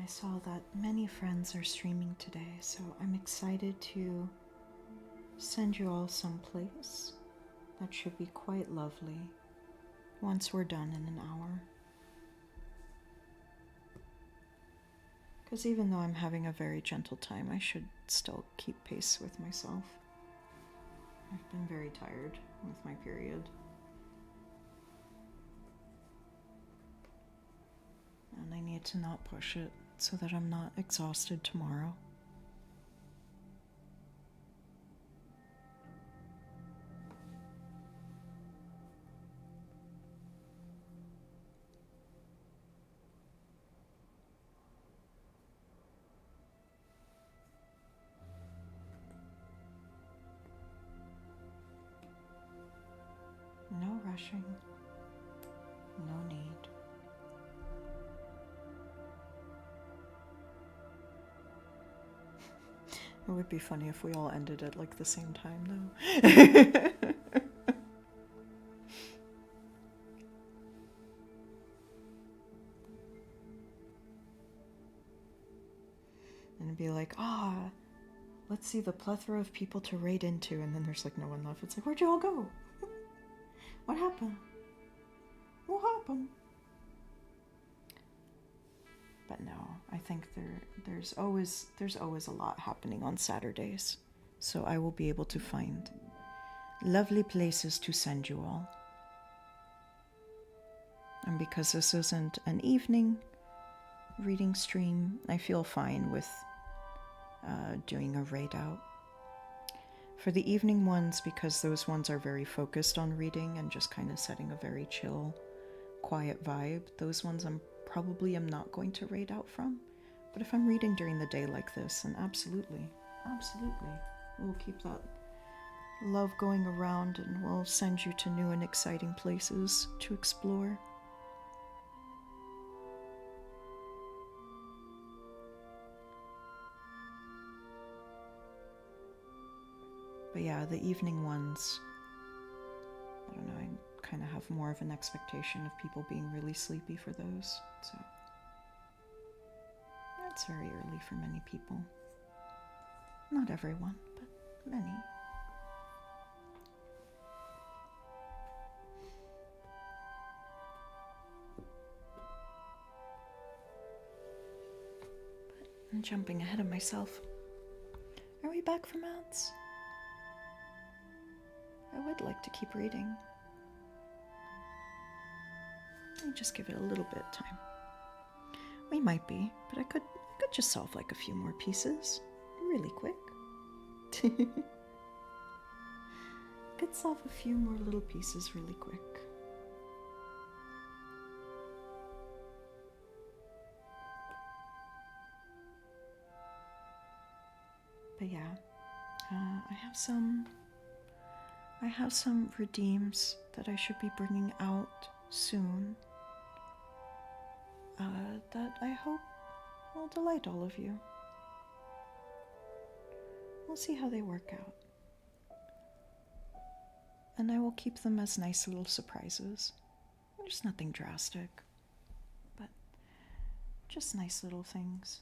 I saw that many friends are streaming today, so I'm excited to send you all someplace that should be quite lovely once we're done in an hour. Because even though I'm having a very gentle time, I should still keep pace with myself. I've been very tired with my period. And I need to not push it so that I'm not exhausted tomorrow. No rushing. No need. It would be funny if we all ended at like the same time though. And it'd be like, let's see the plethora of people to raid into, and then there's like no one left. It's like, where'd you all go? What happened? What happened? But no, I think there's always a lot happening on Saturdays. So I will be able to find lovely places to send you all. And because this isn't an evening reading stream, I feel fine with doing a raid out. For the evening ones, because those ones are very focused on reading and just kind of setting a very chill, quiet vibe, those ones I'm not going to raid out from. But if I'm reading during the day like this, then absolutely, we'll keep that love going around and will send you to new and exciting places to explore. But yeah, the evening ones, I don't know, I kind of have more of an expectation of people being really sleepy for those, so that's very early for many people. Not everyone, but many. But I'm jumping ahead of myself. Are we back from ads? I would like to keep reading. Let me just give it a little bit of time. We might be, but I could just solve like a few more pieces really quick. Could solve a few more little pieces really quick. But yeah, I have some redeems that I should be bringing out soon that I hope will delight all of you. We'll see how they work out. And I will keep them as nice little surprises. There's nothing drastic, but just nice little things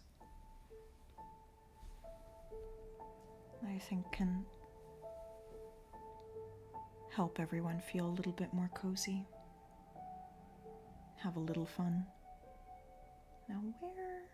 I think can help everyone feel a little bit more cozy. Have a little fun. Now where?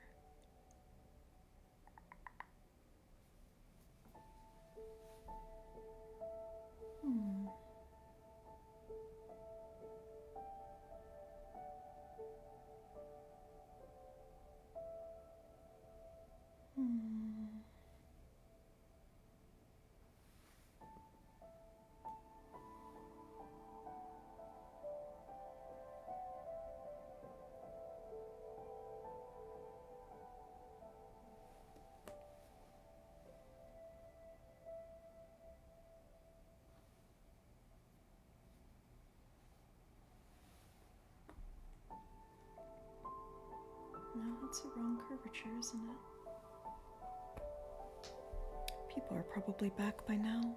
No, it's the wrong curvature, isn't it? People are probably back by now.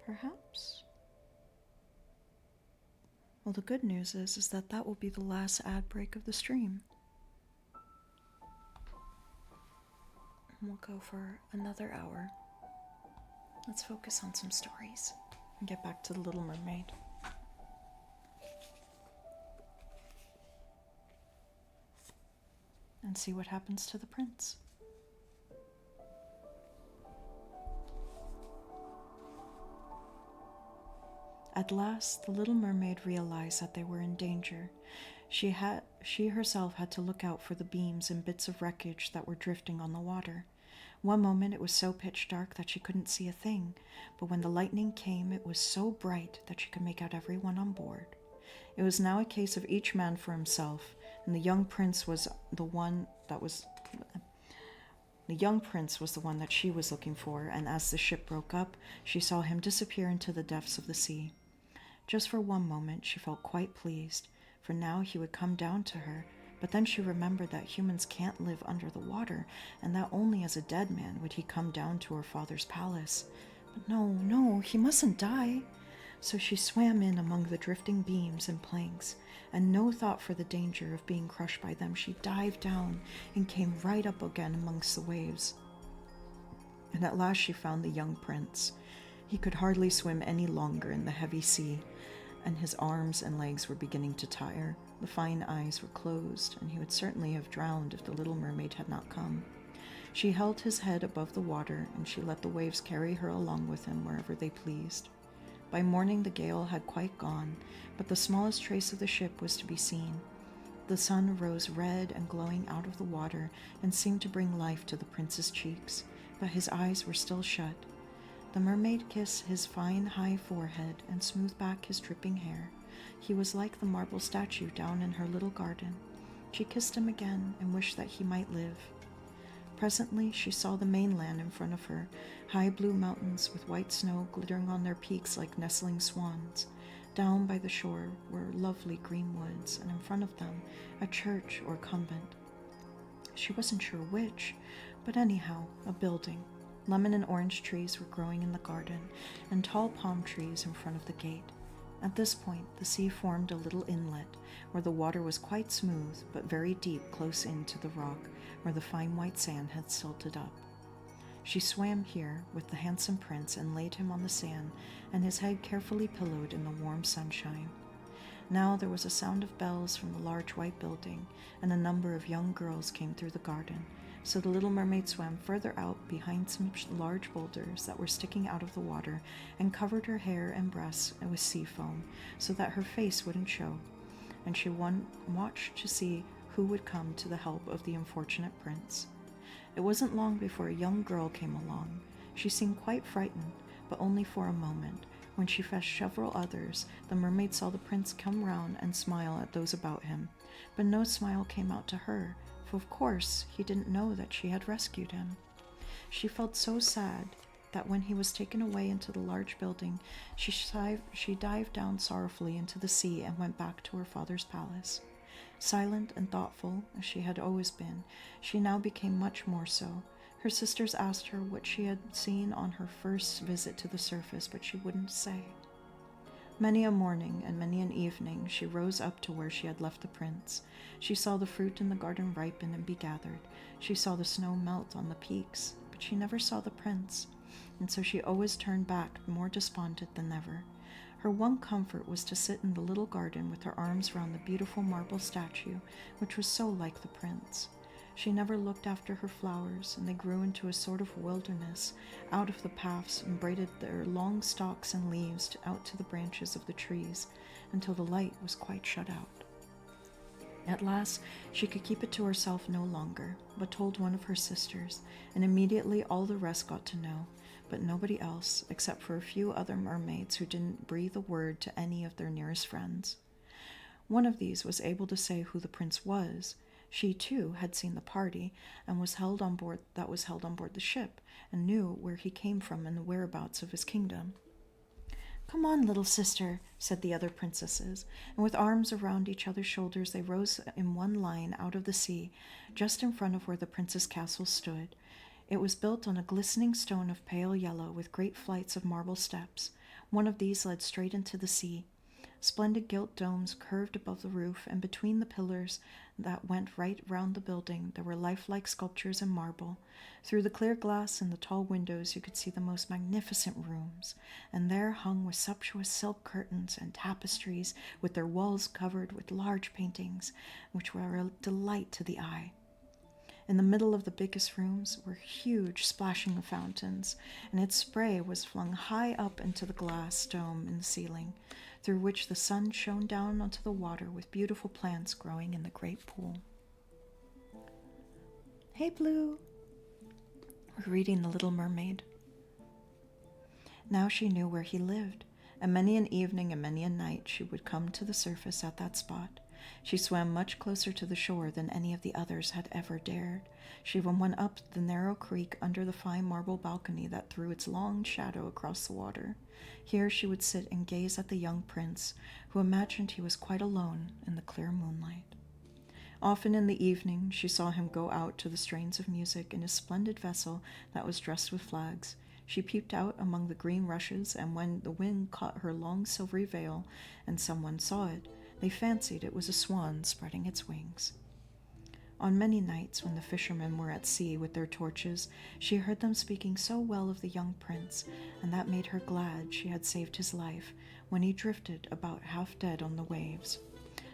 Perhaps? Well, the good news is that will be the last ad break of the stream. And we'll go for another hour. Let's focus on some stories and get back to The Little Mermaid. And see what happens to the prince. At last, the little mermaid realized that they were in danger. She herself had to look out for the beams and bits of wreckage that were drifting on the water. One moment it was so pitch dark that she couldn't see a thing, but when the lightning came, it was so bright that she could make out everyone on board. It was now a case of each man for himself, and the young prince was the one that she was looking for, and as the ship broke up, she saw him disappear into the depths of the sea. Just for one moment, she felt quite pleased, for now he would come down to her, but then she remembered that humans can't live under the water, and that only as a dead man would he come down to her father's palace. But no, he mustn't die. So she swam in among the drifting beams and planks, and no thought for the danger of being crushed by them. She dived down and came right up again amongst the waves. And at last she found the young prince. He could hardly swim any longer in the heavy sea, and his arms and legs were beginning to tire. The fine eyes were closed, and he would certainly have drowned if the little mermaid had not come. She held his head above the water, and she let the waves carry her along with him wherever they pleased. By morning the gale had quite gone, but the smallest trace of the ship was to be seen. The sun rose red and glowing out of the water and seemed to bring life to the prince's cheeks, but his eyes were still shut. The mermaid kissed his fine high forehead and smoothed back his dripping hair. He was like the marble statue down in her little garden. She kissed him again and wished that he might live. Presently she saw the mainland in front of her, high blue mountains with white snow glittering on their peaks like nestling swans. Down by the shore were lovely green woods, and in front of them a church or convent. She wasn't sure which, but anyhow, a building. Lemon and orange trees were growing in the garden, and tall palm trees in front of the gate. At this point, the sea formed a little inlet, where the water was quite smooth, but very deep close in to the rock, where the fine white sand had silted up. She swam here with the handsome prince and laid him on the sand, and his head carefully pillowed in the warm sunshine. Now there was a sound of bells from the large white building, and a number of young girls came through the garden, so the little mermaid swam further out behind some large boulders that were sticking out of the water and covered her hair and breasts with sea foam so that her face wouldn't show, and she watched to see who would come to the help of the unfortunate prince. It wasn't long before a young girl came along. She seemed quite frightened, but only for a moment. When she fetched several others, the mermaid saw the prince come round and smile at those about him, but no smile came out to her, for of course he didn't know that she had rescued him. She felt so sad that when he was taken away into the large building, she dived down sorrowfully into the sea and went back to her father's palace. Silent and thoughtful, as she had always been, she now became much more so. Her sisters asked her what she had seen on her first visit to the surface, but she wouldn't say. Many a morning and many an evening she rose up to where she had left the prince. She saw the fruit in the garden ripen and be gathered. She saw the snow melt on the peaks, but she never saw the prince, and so she always turned back more despondent than ever. Her one comfort was to sit in the little garden with her arms round the beautiful marble statue, which was so like the prince. She never looked after her flowers, and they grew into a sort of wilderness out of the paths and braided their long stalks and leaves out to the branches of the trees until the light was quite shut out. At last she could keep it to herself no longer, but told one of her sisters, and immediately all the rest got to know, but nobody else, except for a few other mermaids who didn't breathe a word to any of their nearest friends. One of these was able to say who the prince was. She, too, had seen the party and was held on board the ship, and knew where he came from and the whereabouts of his kingdom. "Come on, little sister," said the other princesses, and with arms around each other's shoulders they rose in one line out of the sea, just in front of where the prince's castle stood. It was built on a glistening stone of pale yellow with great flights of marble steps. One of these led straight into the sea. Splendid gilt domes curved above the roof, and between the pillars that went right round the building there were lifelike sculptures in marble. Through the clear glass in the tall windows you could see the most magnificent rooms, and there hung with sumptuous silk curtains and tapestries, with their walls covered with large paintings, which were a delight to the eye. In the middle of the biggest rooms were huge splashing fountains, and its spray was flung high up into the glass dome in the ceiling, through which the sun shone down onto the water with beautiful plants growing in the great pool. "Hey, Blue," we're reading The Little Mermaid. Now she knew where he lived, and many an evening and many a night she would come to the surface at that spot. She swam much closer to the shore than any of the others had ever dared. She even went up the narrow creek under the fine marble balcony that threw its long shadow across the water. Here she would sit and gaze at the young prince, who imagined he was quite alone in the clear moonlight. Often in the evening she saw him go out to the strains of music in his splendid vessel that was dressed with flags. She peeped out among the green rushes, and when the wind caught her long silvery veil and someone saw it, they fancied it was a swan spreading its wings. On many nights, when the fishermen were at sea with their torches, she heard them speaking so well of the young prince, and that made her glad she had saved his life when he drifted about half dead on the waves.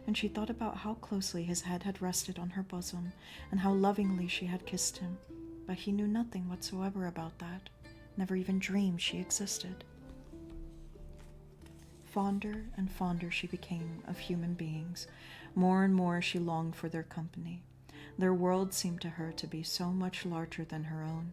And she thought about how closely his head had rested on her bosom, and how lovingly she had kissed him, but he knew nothing whatsoever about that, never even dreamed she existed. Fonder and fonder she became of human beings. More and more she longed for their company. Their world seemed to her to be so much larger than her own.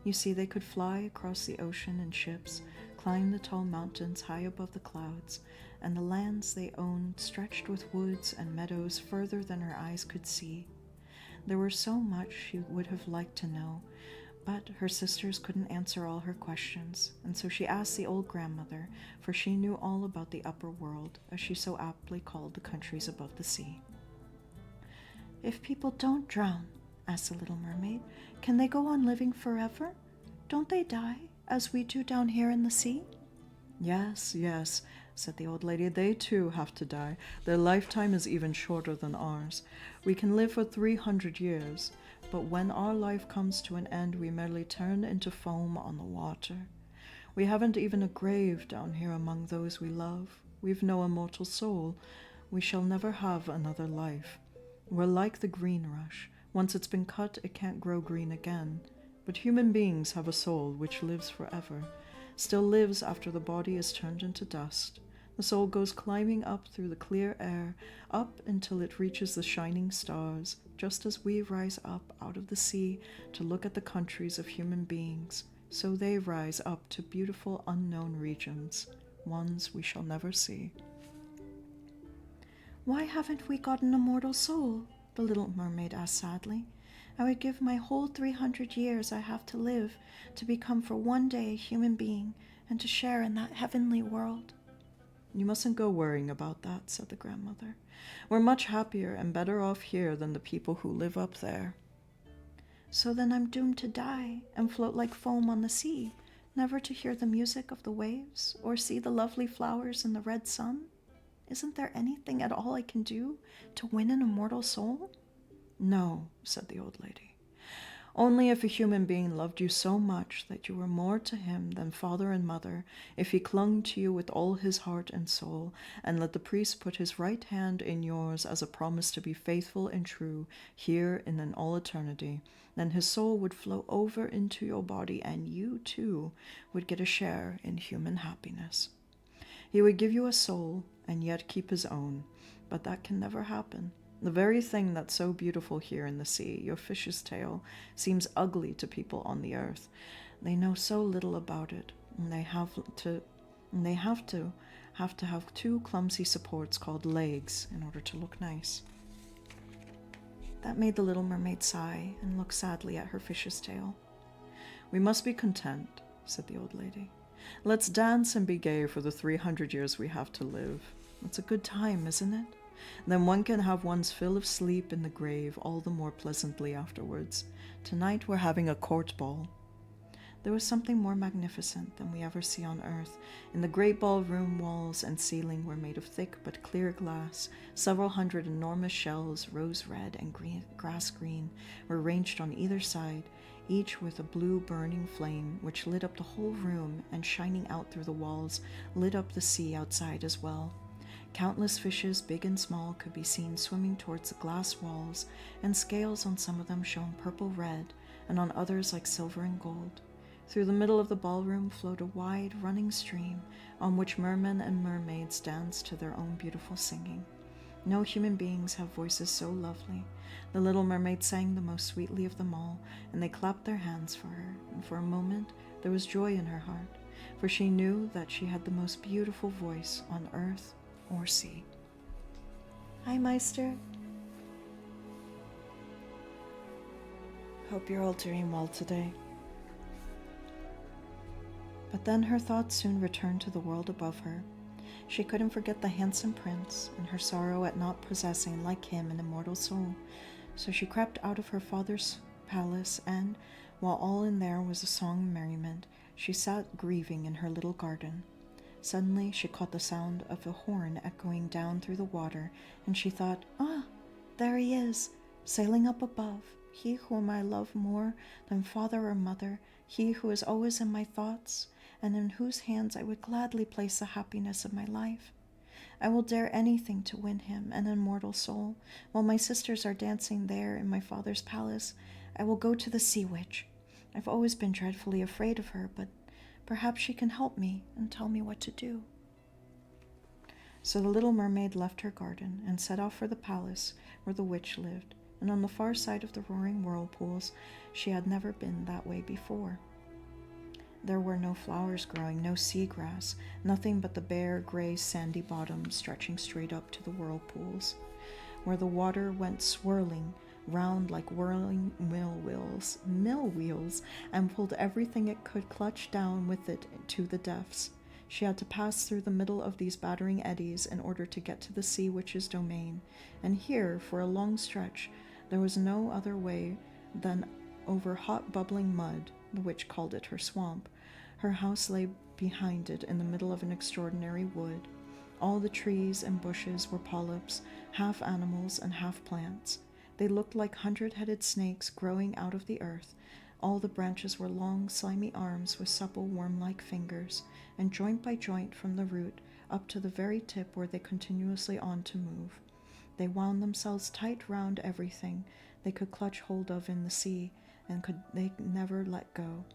You see, they could fly across the ocean in ships, climb the tall mountains high above the clouds, and the lands they owned stretched with woods and meadows further than her eyes could see. There were so much she would have liked to know, but her sisters couldn't answer all her questions, and so she asked the old grandmother, for she knew all about the upper world, as she so aptly called the countries above the sea. "If people don't drown," asked the little mermaid, "can they go on living forever? Don't they die, as we do down here in the sea?" "Yes, yes," said the old lady, "they too have to die. Their lifetime is even shorter than ours. We can live for 300 years, but when our life comes to an end, we merely turn into foam on the water. We haven't even a grave down here among those we love. We've no immortal soul. We shall never have another life. We're like the green rush. Once it's been cut, it can't grow green again. But human beings have a soul which lives forever, still lives after the body is turned into dust. The soul goes climbing up through the clear air, up until it reaches the shining stars, just as we rise up out of the sea to look at the countries of human beings. So they rise up to beautiful unknown regions, ones we shall never see." "Why haven't we got an immortal soul?" the little mermaid asked sadly. "I would give my whole 300 years I have to live to become for one day a human being and to share in that heavenly world." "You mustn't go worrying about that," said the grandmother. "We're much happier and better off here than the people who live up there." "So then I'm doomed to die and float like foam on the sea, never to hear the music of the waves or see the lovely flowers in the red sun? Isn't there anything at all I can do to win an immortal soul?" "No," said the old lady. "Only if a human being loved you so much that you were more to him than father and mother, if he clung to you with all his heart and soul, and let the priest put his right hand in yours as a promise to be faithful and true here and in all eternity, then his soul would flow over into your body, and you, too, would get a share in human happiness. He would give you a soul and yet keep his own, but that can never happen. The very thing that's so beautiful here in the sea, your fish's tail, seems ugly to people on the earth. They know so little about it, and they have to have two clumsy supports called legs in order to look nice." That made the little mermaid sigh and look sadly at her fish's tail. "We must be content," said the old lady. "Let's dance and be gay for the 300 years we have to live. It's a good time, isn't it? Then one can have one's fill of sleep in the grave all the more pleasantly afterwards. Tonight we're having a court ball." There was something more magnificent than we ever see on earth. In the great ballroom, walls and ceiling were made of thick but clear glass. Several hundred enormous shells, rose red and grass green, were ranged on either side, each with a blue burning flame which lit up the whole room, and shining out through the walls, lit up the sea outside as well. Countless fishes, big and small, could be seen swimming towards the glass walls, and scales on some of them shone purple-red, and on others like silver and gold. Through the middle of the ballroom flowed a wide, running stream, on which mermen and mermaids danced to their own beautiful singing. No human beings have voices so lovely. The little mermaid sang the most sweetly of them all, and they clapped their hands for her, and for a moment there was joy in her heart, for she knew that she had the most beautiful voice on earth or sea. "Hi, Meister. Hope you're all doing well today." But then her thoughts soon returned to the world above her. She couldn't forget the handsome prince and her sorrow at not possessing, like him, an immortal soul. So she crept out of her father's palace, and, while all in there was a song and merriment, she sat grieving in her little garden. Suddenly she caught the sound of a horn echoing down through the water, and she thought, "Ah, there he is, sailing up above, he whom I love more than father or mother, he who is always in my thoughts, and in whose hands I would gladly place the happiness of my life. I will dare anything to win him, an immortal soul. While my sisters are dancing there in my father's palace, I will go to the sea witch. I've always been dreadfully afraid of her, but perhaps she can help me and tell me what to do." So the little mermaid left her garden and set off for the palace where the witch lived, and on the far side of the roaring whirlpools she had never been that way before. There were no flowers growing, no seagrass, nothing but the bare, gray, sandy bottom stretching straight up to the whirlpools, where the water went swirling round like whirling mill wheels, and pulled everything it could clutch down with it to the depths. She had to pass through the middle of these battering eddies in order to get to the sea witch's domain, and here, for a long stretch, there was no other way than over hot bubbling mud. The witch called it her swamp. Her house lay behind it in the middle of an extraordinary wood. All the trees and bushes were polyps, half animals and half plants. They looked like 100-headed snakes growing out of the earth. All the branches were long, slimy arms with supple, worm-like fingers, and joint by joint from the root up to the very tip were they continuously on to move. They wound themselves tight round everything they could clutch hold of in the sea, and they never let go.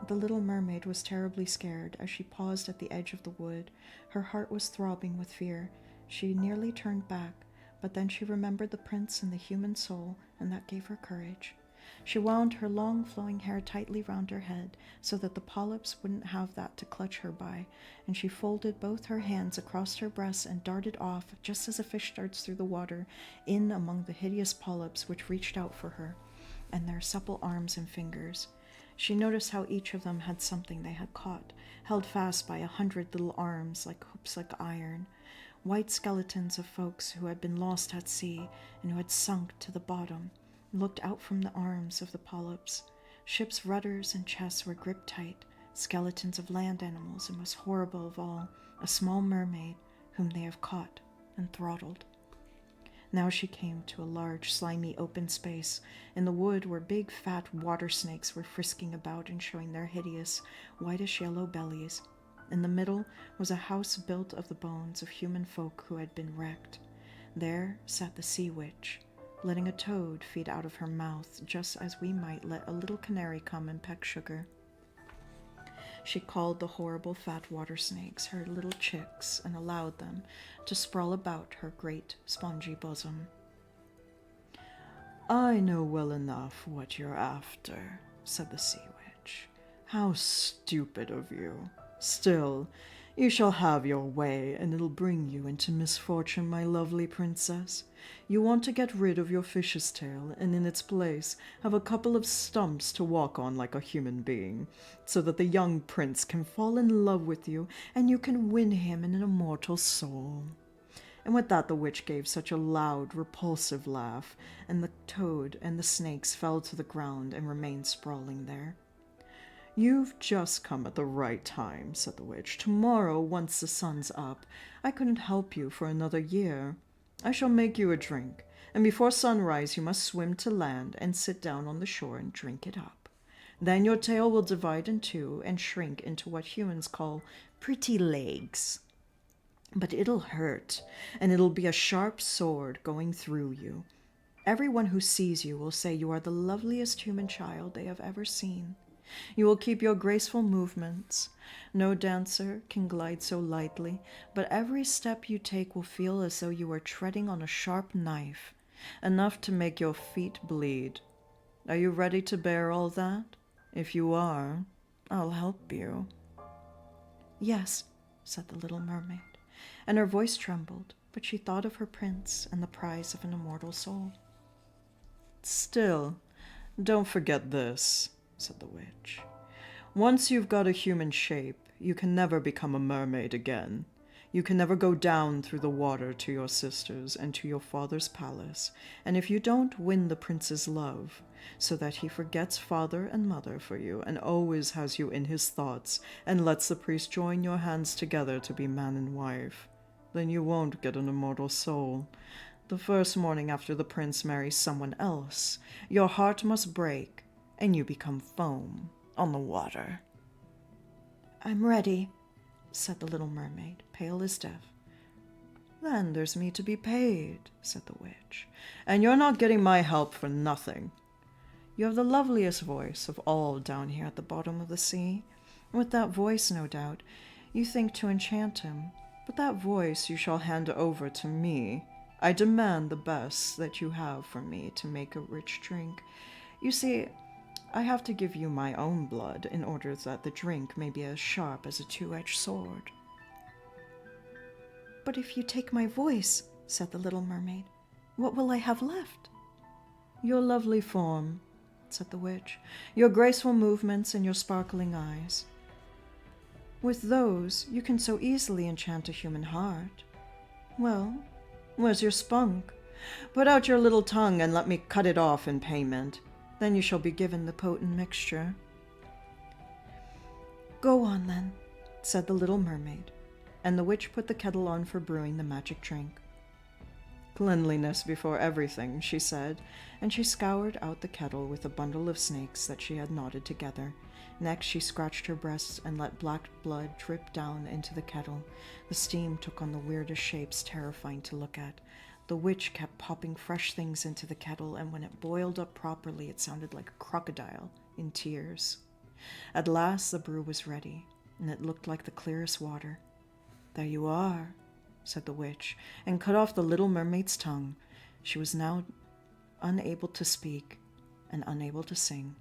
The little mermaid was terribly scared as she paused at the edge of the wood. Her heart was throbbing with fear. She nearly turned back, but then she remembered the prince and the human soul, and that gave her courage. She wound her long flowing hair tightly round her head so that the polyps wouldn't have that to clutch her by, and she folded both her hands across her breasts and darted off, just as a fish darts through the water, in among the hideous polyps which reached out for her, and their supple arms and fingers. She noticed how each of them had something they had caught, held fast by 100 little arms like hoops like iron, white skeletons of folks who had been lost at sea and who had sunk to the bottom, looked out from the arms of the polyps. Ships' rudders and chests were gripped tight, skeletons of land animals, and most horrible of all, a small mermaid whom they have caught and throttled. Now she came to a large, slimy, open space in the wood where big, fat water snakes were frisking about and showing their hideous, whitish-yellow bellies. In the middle was a house built of the bones of human folk who had been wrecked. There sat the sea witch, letting a toad feed out of her mouth, just as we might let a little canary come and peck sugar. She called the horrible fat water snakes her little chicks and allowed them to sprawl about her great spongy bosom. "I know well enough what you're after," said the sea witch. "How stupid of you. Still, you shall have your way, and it'll bring you into misfortune, my lovely princess. You want to get rid of your fish's tail, and in its place have a couple of stumps to walk on like a human being, so that the young prince can fall in love with you, and you can win him in an immortal soul." And with that the witch gave such a loud, repulsive laugh, and the toad and the snakes fell to the ground and remained sprawling there. "You've just come at the right time," said the witch. "Tomorrow, once the sun's up, I couldn't help you for another year. I shall make you a drink, and before sunrise you must swim to land and sit down on the shore and drink it up. Then your tail will divide in two and shrink into what humans call pretty legs. But it'll hurt, and it'll be a sharp sword going through you. Everyone who sees you will say you are the loveliest human child they have ever seen. You will keep your graceful movements. No dancer can glide so lightly, but every step you take will feel as though you were treading on a sharp knife, enough to make your feet bleed. Are you ready to bear all that? If you are, I'll help you." "Yes," said the little mermaid, and her voice trembled, but she thought of her prince and the prize of an immortal soul. "Still, don't forget this," said the witch. "Once you've got a human shape, you can never become a mermaid again. You can never go down through the water to your sisters and to your father's palace, and if you don't win the prince's love, so that he forgets father and mother for you and always has you in his thoughts and lets the priest join your hands together to be man and wife, then you won't get an immortal soul. The first morning after the prince marries someone else, your heart must break, and you become foam on the water." "I'm ready," said the little mermaid, pale as death. "Then there's me to be paid," said the witch, "and you're not getting my help for nothing. You have the loveliest voice of all down here at the bottom of the sea. With that voice, no doubt, you think to enchant him, but that voice you shall hand over to me. I demand the best that you have for me to make a rich drink. You see, I have to give you my own blood in order that the drink may be as sharp as a two-edged sword." "But if you take my voice," said the little mermaid, "what will I have left?" Your lovely form, said the witch, your graceful movements and your sparkling eyes. With those, you can so easily enchant a human heart. Well, where's your spunk? Put out your little tongue and let me cut it off in payment. Then you shall be given the potent mixture. Go on, then, said the little mermaid, and the witch put the kettle on for brewing the magic drink. Cleanliness before everything, she said, and she scoured out the kettle with a bundle of snakes that she had knotted together. Next, she scratched her breasts and let black blood drip down into the kettle. The steam took on the weirdest shapes, terrifying to look at. The witch kept popping fresh things into the kettle, and when it boiled up properly, it sounded like a crocodile in tears. At last, the brew was ready, and it looked like the clearest water. There you are, said the witch, and cut off the little mermaid's tongue. She was now unable to speak and unable to sing.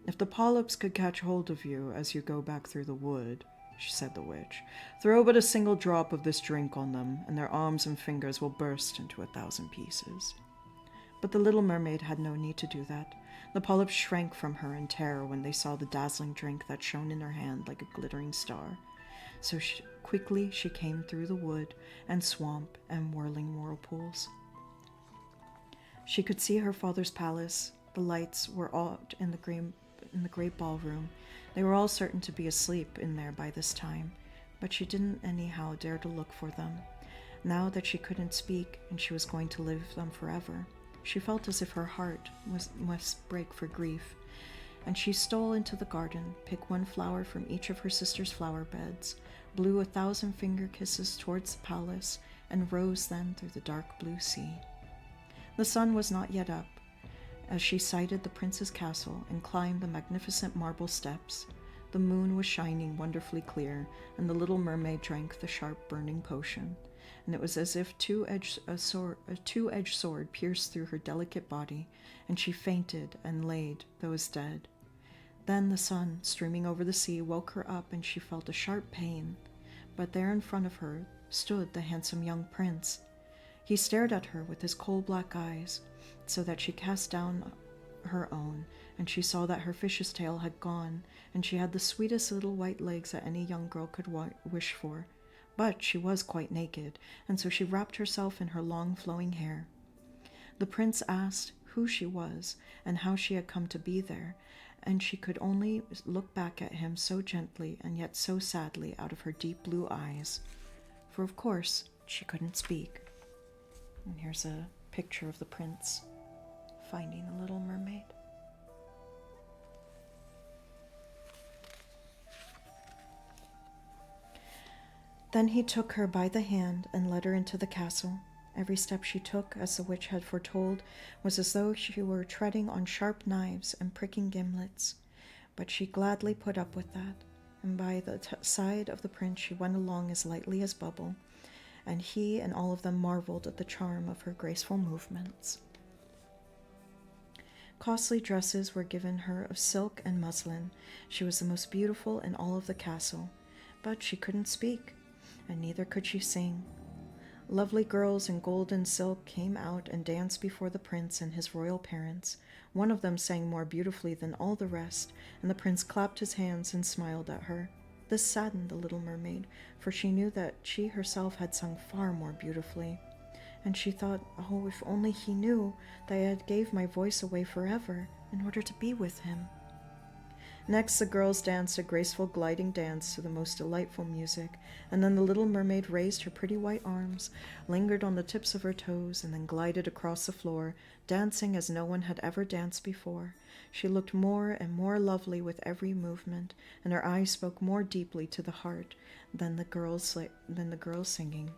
If the polyps could catch hold of you as you go back through the wood, said the witch, throw but a single drop of this drink on them, and their arms and fingers will burst into 1,000 pieces. But the little mermaid had no need to do that. The polyps shrank from her in terror when they saw the dazzling drink that shone in her hand like a glittering star. So quickly she came through the wood and swamp and whirling whirlpools. She could see her father's palace. The lights were out in the great ballroom. They were all certain to be asleep in there by this time, but she didn't anyhow dare to look for them. Now that she couldn't speak and she was going to live them forever, she felt as if her heart must break for grief, and she stole into the garden, picked one flower from each of her sister's flower beds, blew 1,000 finger kisses towards the palace, and rose then through the dark blue sea. The sun was not yet up as she sighted the prince's castle and climbed the magnificent marble steps. The moon was shining wonderfully clear, and the little mermaid drank the sharp burning potion, and it was as if a two-edged sword pierced through her delicate body, and she fainted and laid, though as dead. Then the sun, streaming over the sea, woke her up, and she felt a sharp pain. But there in front of her stood the handsome young prince. He stared at her with his coal-black eyes, so that she cast down her own, and she saw that her fish's tail had gone, and she had the sweetest little white legs that any young girl could wish for. But she was quite naked, and so she wrapped herself in her long flowing hair. The prince asked who she was and how she had come to be there, and she could only look back at him so gently and yet so sadly out of her deep blue eyes, for of course she couldn't speak. And here's a picture of the prince finding the little mermaid. Then he took her by the hand and led her into the castle. Every step she took, as the witch had foretold, was as though she were treading on sharp knives and pricking gimlets. But she gladly put up with that, and by the side of the prince she went along as lightly as bubble, and he and all of them marveled at the charm of her graceful movements. Costly dresses were given her of silk and muslin. She was the most beautiful in all of the castle, but she couldn't speak, and neither could she sing. Lovely girls in gold and silk came out and danced before the prince and his royal parents. One of them sang more beautifully than all the rest, and the prince clapped his hands and smiled at her. This saddened the little mermaid, for she knew that she herself had sung far more beautifully. And she thought, oh, if only he knew that I had gave my voice away forever in order to be with him. Next, the girls danced a graceful gliding dance to the most delightful music, and then the little mermaid raised her pretty white arms, lingered on the tips of her toes, and then glided across the floor, dancing as no one had ever danced before. She looked more and more lovely with every movement, and her eyes spoke more deeply to the heart than the girls singing.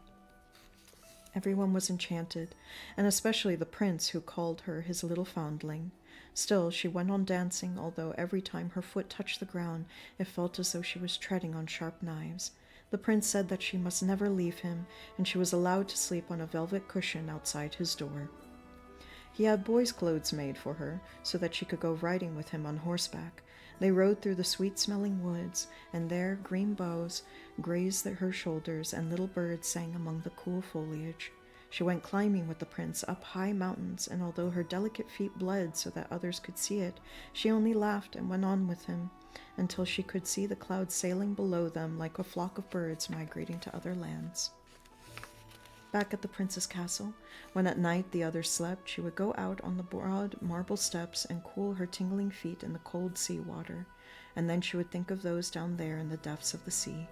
Everyone was enchanted, and especially the prince, who called her his little foundling. Still, she went on dancing, although every time her foot touched the ground, it felt as though she was treading on sharp knives. The prince said that she must never leave him, and she was allowed to sleep on a velvet cushion outside his door. He had boys' clothes made for her, so that she could go riding with him on horseback. They rode through the sweet-smelling woods, and there green boughs grazed her shoulders, and little birds sang among the cool foliage. She went climbing with the prince up high mountains, and although her delicate feet bled so that others could see it, she only laughed and went on with him until she could see the clouds sailing below them like a flock of birds migrating to other lands. Back at the prince's castle, when at night the others slept, she would go out on the broad marble steps and cool her tingling feet in the cold sea water, and then she would think of those down there in the depths of the sea.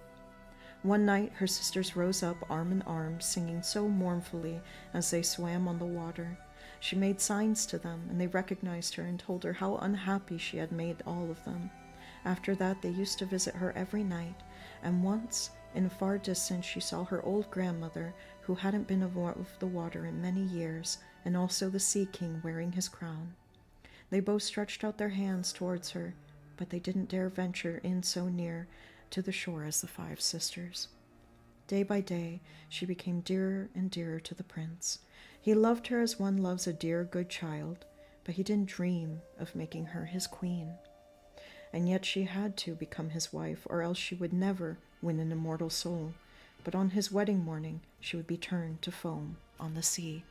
One night her sisters rose up arm in arm, singing so mournfully as they swam on the water. She made signs to them, and they recognized her and told her how unhappy she had made all of them. After that they used to visit her every night, and once, in a far distance, she saw her old grandmother, who hadn't been above the water in many years, and also the Sea King wearing his crown. They both stretched out their hands towards her, but they didn't dare venture in so near to the shore as the 5 sisters. Day by day, she became dearer and dearer to the prince. He loved her as one loves a dear, good child, but he didn't dream of making her his queen. And yet she had to become his wife, or else she would never win an immortal soul. But on his wedding morning, she would be turned to foam on the sea.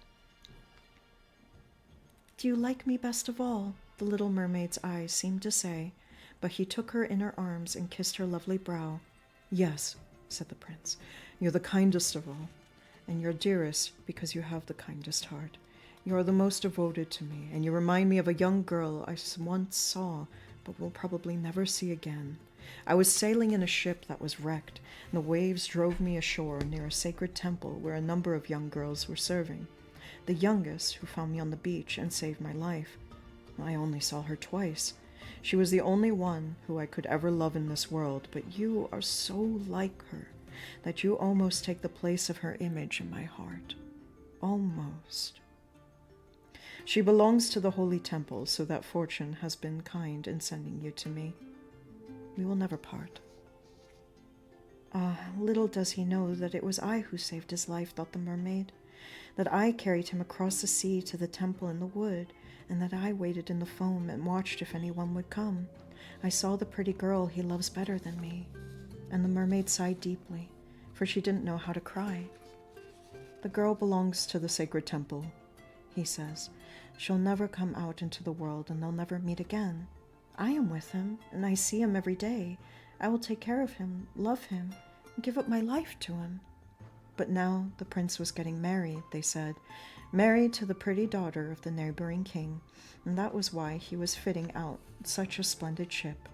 "Do you like me best of all?" the little mermaid's eyes seemed to say, but he took her in her arms and kissed her lovely brow. "Yes," said the prince, "you're the kindest of all, and you're dearest because you have the kindest heart. You are the most devoted to me, and you remind me of a young girl I once saw, but will probably never see again. I was sailing in a ship that was wrecked, and the waves drove me ashore near a sacred temple where a number of young girls were serving. The youngest, who found me on the beach and saved my life, I only saw her twice. She was the only one who I could ever love in this world, but you are so like her that you almost take the place of her image in my heart. Almost. She belongs to the holy temple, so that fortune has been kind in sending you to me. We will never part." "Ah, little does he know that it was I who saved his life," thought the mermaid, "that I carried him across the sea to the temple in the wood, and that I waited in the foam and watched if anyone would come. I saw the pretty girl he loves better than me." And the mermaid sighed deeply, for she didn't know how to cry. "The girl belongs to the sacred temple," he says. "She'll never come out into the world, and they'll never meet again. I am with him, and I see him every day. I will take care of him, love him, and give up my life to him." But now the prince was getting married, they said, married to the pretty daughter of the neighboring king, and that was why he was fitting out such a splendid ship.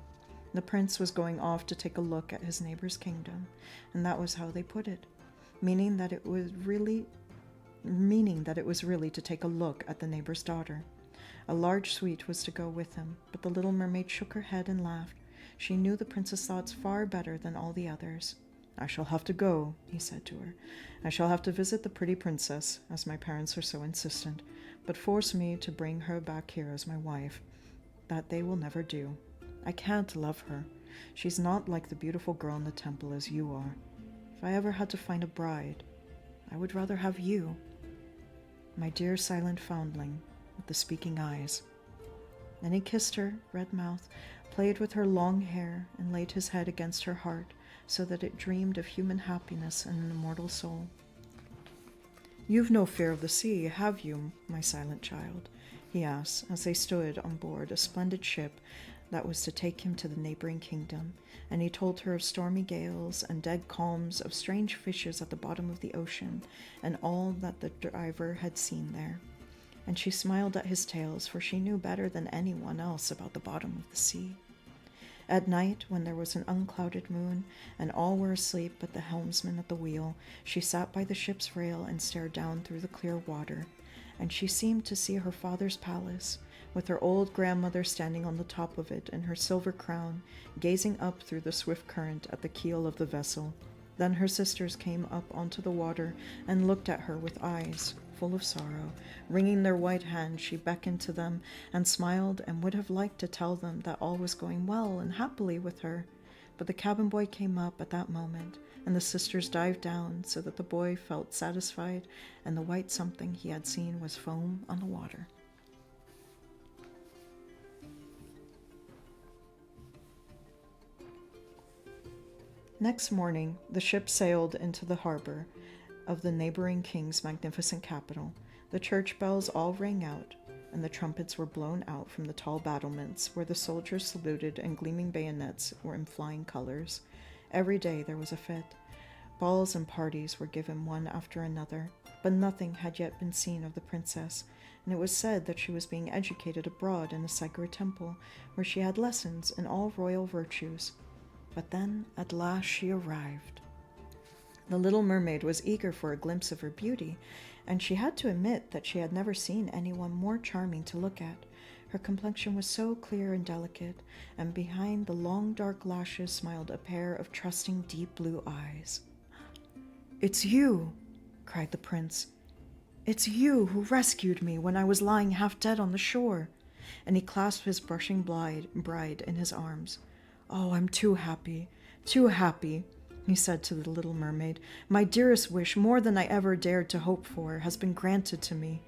The prince was going off to take a look at his neighbor's kingdom, and that was how they put it, meaning that it was really to take a look at the neighbor's daughter. A large suite was to go with him, but the little mermaid shook her head and laughed. She knew the prince's thoughts far better than all the others. "I shall have to go," he said to her. "I shall have to visit the pretty princess, as my parents are so insistent, but force me to bring her back here as my wife. That they will never do. I can't love her. She's not like the beautiful girl in the temple as you are. If I ever had to find a bride, I would rather have you, my dear silent foundling with the speaking eyes." Then he kissed her red mouth, played with her long hair, and laid his head against her heart so that it dreamed of human happiness and an immortal soul. "You've no fear of the sea, have you, my silent child?" he asked as they stood on board a splendid ship that was to take him to the neighboring kingdom, and he told her of stormy gales and dead calms, of strange fishes at the bottom of the ocean, and all that the driver had seen there. And she smiled at his tales, for she knew better than anyone else about the bottom of the sea. At night, when there was an unclouded moon, and all were asleep but the helmsman at the wheel, she sat by the ship's rail and stared down through the clear water, and she seemed to see her father's palace, with her old grandmother standing on the top of it in her silver crown, gazing up through the swift current at the keel of the vessel. Then her sisters came up onto the water and looked at her with eyes full of sorrow. Wringing their white hands, she beckoned to them and smiled and would have liked to tell them that all was going well and happily with her. But the cabin boy came up at that moment, and the sisters dived down so that the boy felt satisfied, and the white something he had seen was foam on the water. Next morning, the ship sailed into the harbor, of the neighboring king's magnificent capital, the church bells all rang out, and the trumpets were blown out from the tall battlements where the soldiers saluted and gleaming bayonets were in flying colors. Every day there was a fete. Balls and parties were given one after another, but nothing had yet been seen of the princess, and it was said that she was being educated abroad in a sacred temple, where she had lessons in all royal virtues. But then, at last, she arrived. The little mermaid was eager for a glimpse of her beauty, and she had to admit that she had never seen anyone more charming to look at. Her complexion was so clear and delicate, and behind the long dark lashes smiled a pair of trusting deep blue eyes. "It's you!" cried the prince. "It's you who rescued me when I was lying half dead on the shore." And he clasped his blushing bride in his arms. "Oh, I'm too happy, he said to the little mermaid. "My dearest wish, more than I ever dared to hope for, has been granted to me.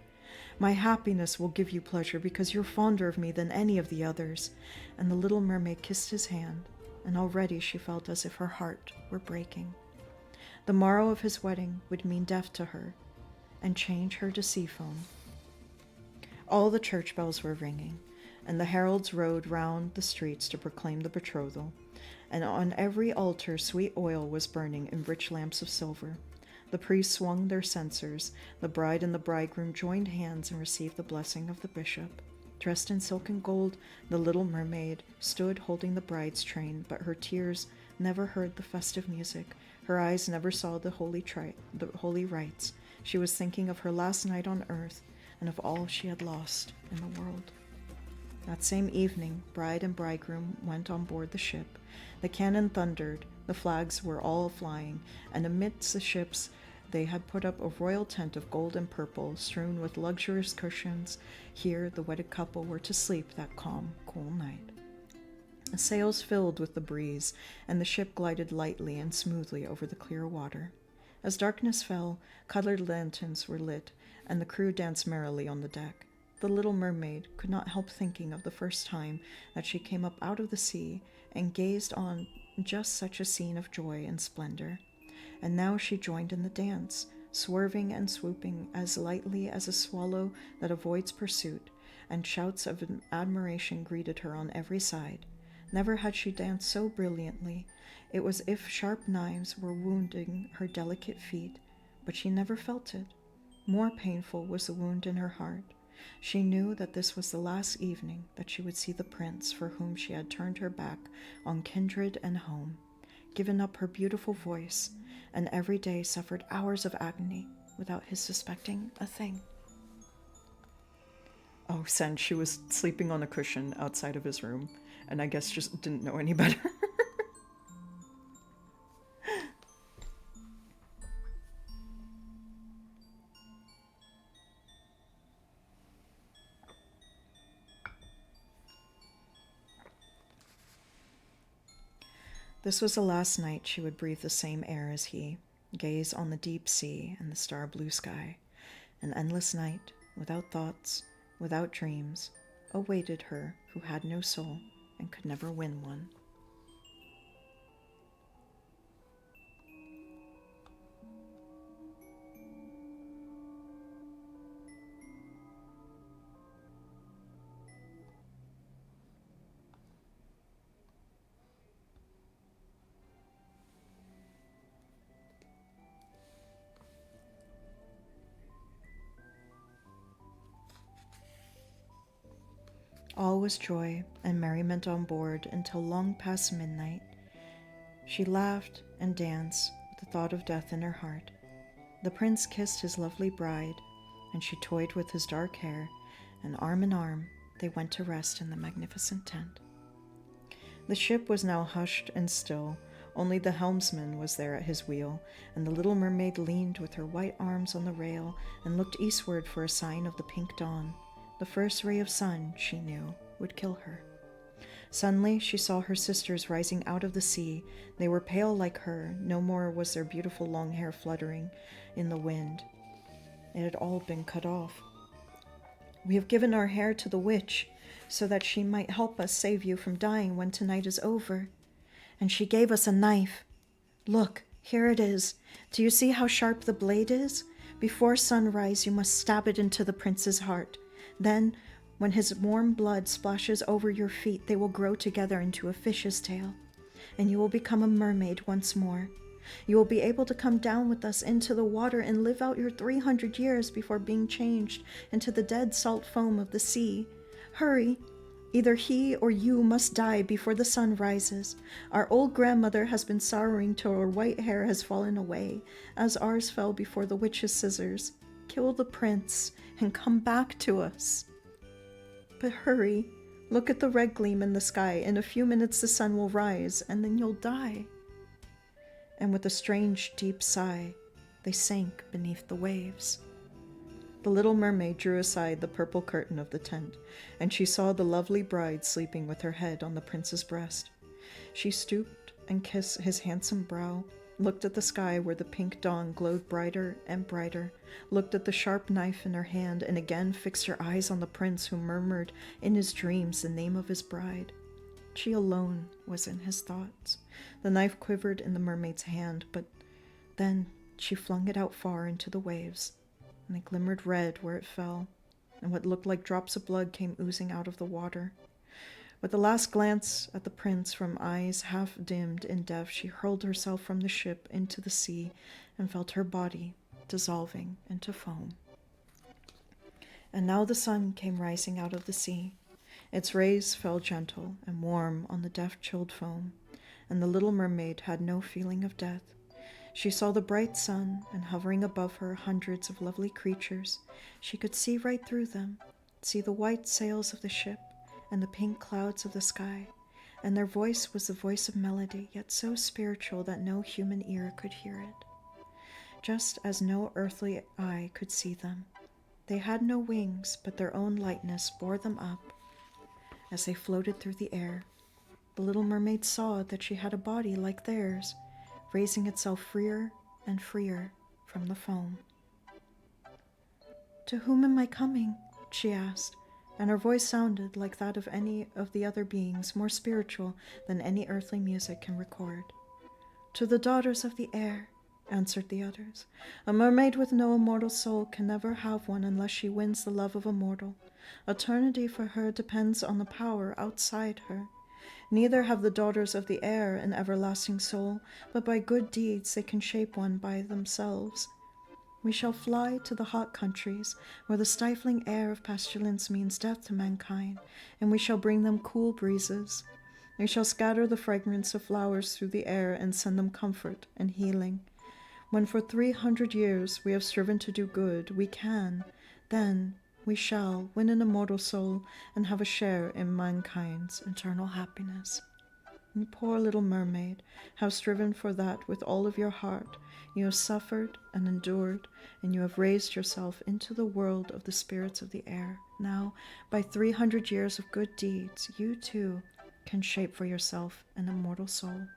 My happiness will give you pleasure because you're fonder of me than any of the others." And the little mermaid kissed his hand, and already she felt as if her heart were breaking. The morrow of his wedding would mean death to her, and change her to sea foam. All the church bells were ringing, and the heralds rode round the streets to proclaim the betrothal, and on every altar sweet oil was burning in rich lamps of silver. The priests swung their censers, the bride and the bridegroom joined hands and received the blessing of the bishop. Dressed in silk and gold, the little mermaid stood holding the bride's train, but her tears never heard the festive music. Her eyes never saw the holy rites. She was thinking of her last night on earth and of all she had lost in the world. That same evening, bride and bridegroom went on board the ship. The cannon thundered, the flags were all flying, and amidst the ships they had put up a royal tent of gold and purple, strewn with luxurious cushions. Here the wedded couple were to sleep that calm, cool night. The sails filled with the breeze, and the ship glided lightly and smoothly over the clear water. As darkness fell, colored lanterns were lit, and the crew danced merrily on the deck. The little mermaid could not help thinking of the first time that she came up out of the sea and gazed on just such a scene of joy and splendor. And now she joined in the dance, swerving and swooping as lightly as a swallow that avoids pursuit, and shouts of admiration greeted her on every side. Never had she danced so brilliantly. It was as if sharp knives were wounding her delicate feet, but she never felt it. More painful was the wound in her heart. She knew that this was the last evening that she would see the prince for whom she had turned her back on kindred and home, given up her beautiful voice, and every day suffered hours of agony without his suspecting a thing. Oh, Sen, she was sleeping on a cushion outside of his room, and I guess just didn't know any better. This was the last night she would breathe the same air as he, gaze on the deep sea and the star-blue sky. An endless night, without thoughts, without dreams, awaited her who had no soul and could never win one. All was joy and merriment on board until long past midnight. She laughed and danced with the thought of death in her heart. The prince kissed his lovely bride, and she toyed with his dark hair, and arm in arm they went to rest in the magnificent tent. The ship was now hushed and still. Only the helmsman was there at his wheel, and the little mermaid leaned with her white arms on the rail and looked eastward for a sign of the pink dawn. The first ray of sun, she knew, would kill her. Suddenly she saw her sisters rising out of the sea. They were pale like her. No more was their beautiful long hair fluttering in the wind. It had all been cut off. "We have given our hair to the witch, so that she might help us save you from dying when tonight is over. And she gave us a knife. Look, Here it is. Do you see how sharp the blade is? Before sunrise, you must stab it into the prince's heart. Then, when his warm blood splashes over your feet, they will grow together into a fish's tail, and you will become a mermaid once more. You will be able to come down with us into the water and live out your 300 years before being changed into the dead salt foam of the sea. Hurry! Either he or you must die before the sun rises. Our old grandmother has been sorrowing till her white hair has fallen away, as ours fell before the witch's scissors. Kill the prince and come back to us. But hurry, look at the red gleam in the sky. In a few minutes the sun will rise, and then you'll die. And with a strange, deep sigh, they sank beneath the waves. The little mermaid drew aside the purple curtain of the tent, and she saw the lovely bride sleeping with her head on the prince's breast. She stooped and kissed his handsome brow, looked at the sky where the pink dawn glowed brighter and brighter, looked at the sharp knife in her hand, and again fixed her eyes on the prince who murmured in his dreams the name of his bride. She alone was in his thoughts. The knife quivered in the mermaid's hand, but then she flung it out far into the waves, and it glimmered red where it fell, and what looked like drops of blood came oozing out of the water. With a last glance at the prince from eyes half dimmed in death, she hurled herself from the ship into the sea and felt her body dissolving into foam. And now the sun came rising out of the sea. Its rays fell gentle and warm on the death-chilled foam, and the little mermaid had no feeling of death. She saw the bright sun, and hovering above her hundreds of lovely creatures. She could see right through them, see the white sails of the ship and the pink clouds of the sky, and their voice was the voice of melody, yet so spiritual that no human ear could hear it, just as no earthly eye could see them. They had no wings, but their own lightness bore them up as they floated through the air. The little mermaid saw that she had a body like theirs, raising itself freer and freer from the foam. "To whom am I coming?" she asked, and her voice sounded like that of any of the other beings, more spiritual than any earthly music can record. "To the daughters of the air," answered the others. "A mermaid with no immortal soul can never have one unless she wins the love of a mortal. Eternity for her depends on the power outside her. Neither have the daughters of the air an everlasting soul, but by good deeds they can shape one by themselves. We shall fly to the hot countries, where the stifling air of pestilence means death to mankind, and we shall bring them cool breezes. We shall scatter the fragrance of flowers through the air and send them comfort and healing. When for 300 years we have striven to do good, then we shall win an immortal soul and have a share in mankind's eternal happiness. You poor little mermaid, have striven for that with all of your heart. You have suffered and endured, and you have raised yourself into the world of the spirits of the air. Now, by 300 years of good deeds, you too can shape for yourself an immortal soul."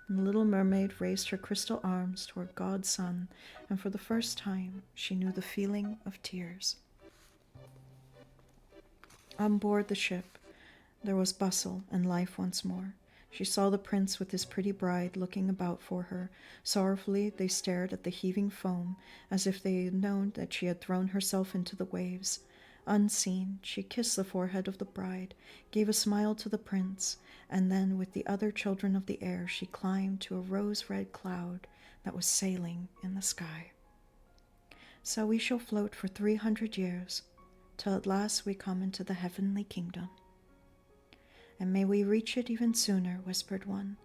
And the little mermaid raised her crystal arms toward God's sun, and for the first time she knew the feeling of tears. On board the ship, there was bustle and life once more. She saw the prince with his pretty bride looking about for her. Sorrowfully they stared at the heaving foam, as if they had known that she had thrown herself into the waves. Unseen, she kissed the forehead of the bride, gave a smile to the prince, and then with the other children of the air she climbed to a rose-red cloud that was sailing in the sky. "So we shall float for 300 years, till at last we come into the heavenly kingdom." "And may we reach it even sooner," whispered one,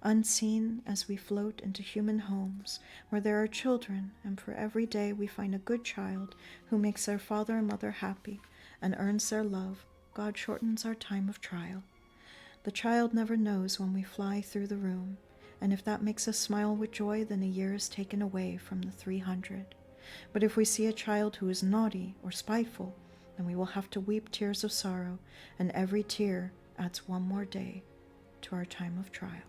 "unseen as we float into human homes, where there are children, and for every day we find a good child who makes their father and mother happy and earns their love. God shortens our time of trial. The child never knows when we fly through the room, and if that makes us smile with joy, then a year is taken away from the 300. But if we see a child who is naughty or spiteful, then we will have to weep tears of sorrow, and every tear adds one more day to our time of trial."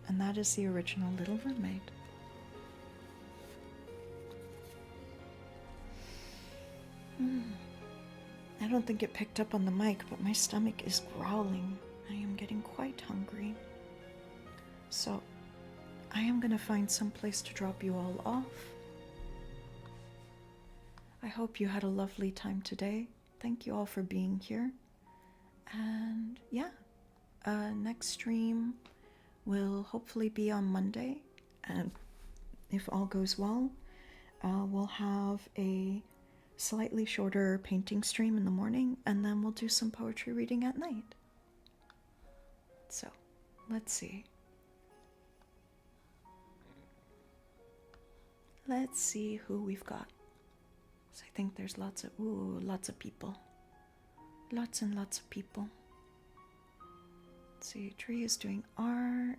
And that is the original Little Mermaid. I don't think it picked up on the mic, but my stomach is growling I am getting quite hungry. So, I am gonna find some place to drop you all off. I hope you had a lovely time today. Thank you all for being here. And yeah, next stream will hopefully be on Monday. And if all goes well, we'll have a slightly shorter painting stream in the morning, and then we'll do some poetry reading at night. So, let's see. Let's see who we've got. So I think there's lots of people. Lots and lots of people. Let's see, Tree is doing art.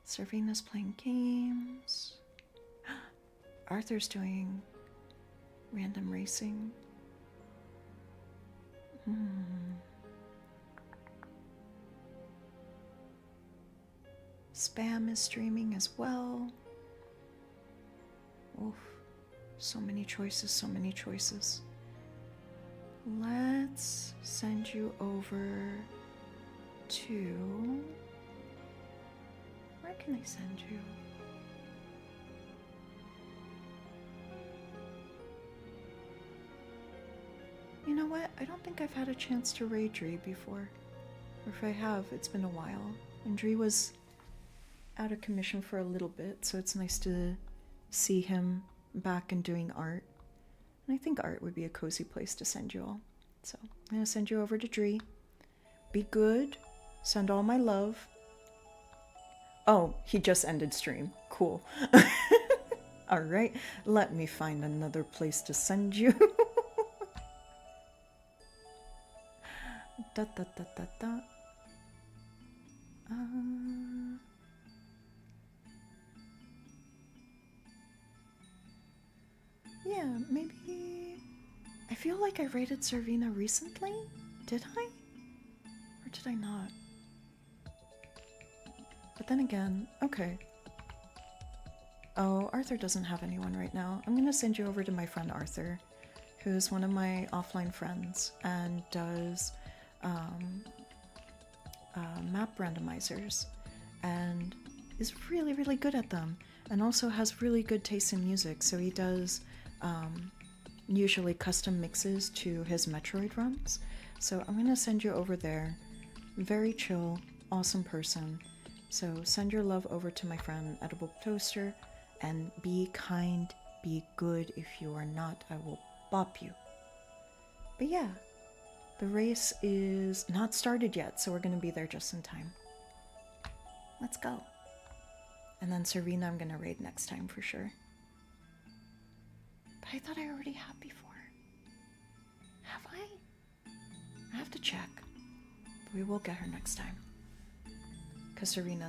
Servina's playing games. Arthur's doing random racing. Spam is streaming as well. Oof. So many choices, so many choices. Let's send you over to... Where can I send you? You know what? I don't think I've had a chance to raid Dree before. Or if I have, it's been a while. And Dree was out of commission for a little bit, so it's nice to see him back and doing art. And I think art would be a cozy place to send you all. So I'm going to send you over to Dree. Be good. Send all my love. Oh, he just ended stream. Cool. Alright, let me find another place to send you. Da da da da da. Yeah, maybe... I feel like I rated Servina recently? Did I? Or did I not? But then again, okay. Oh, Arthur doesn't have anyone right now. I'm gonna send you over to my friend Arthur, who's one of my offline friends and does map randomizers and is really, really good at them, and also has really good taste in music. So he does usually custom mixes to his Metroid runs. So I'm gonna send you over there. Very chill, awesome person. So send your love over to my friend Edible Toaster, and be kind, be good. If you are not, I will bop you. But yeah, the race is not started yet, so we're gonna be there just in time. Let's go. And then Servina I'm gonna raid next time for sure. But I thought I already had before. Have I? I have to check. But we will get her next time. Because Servina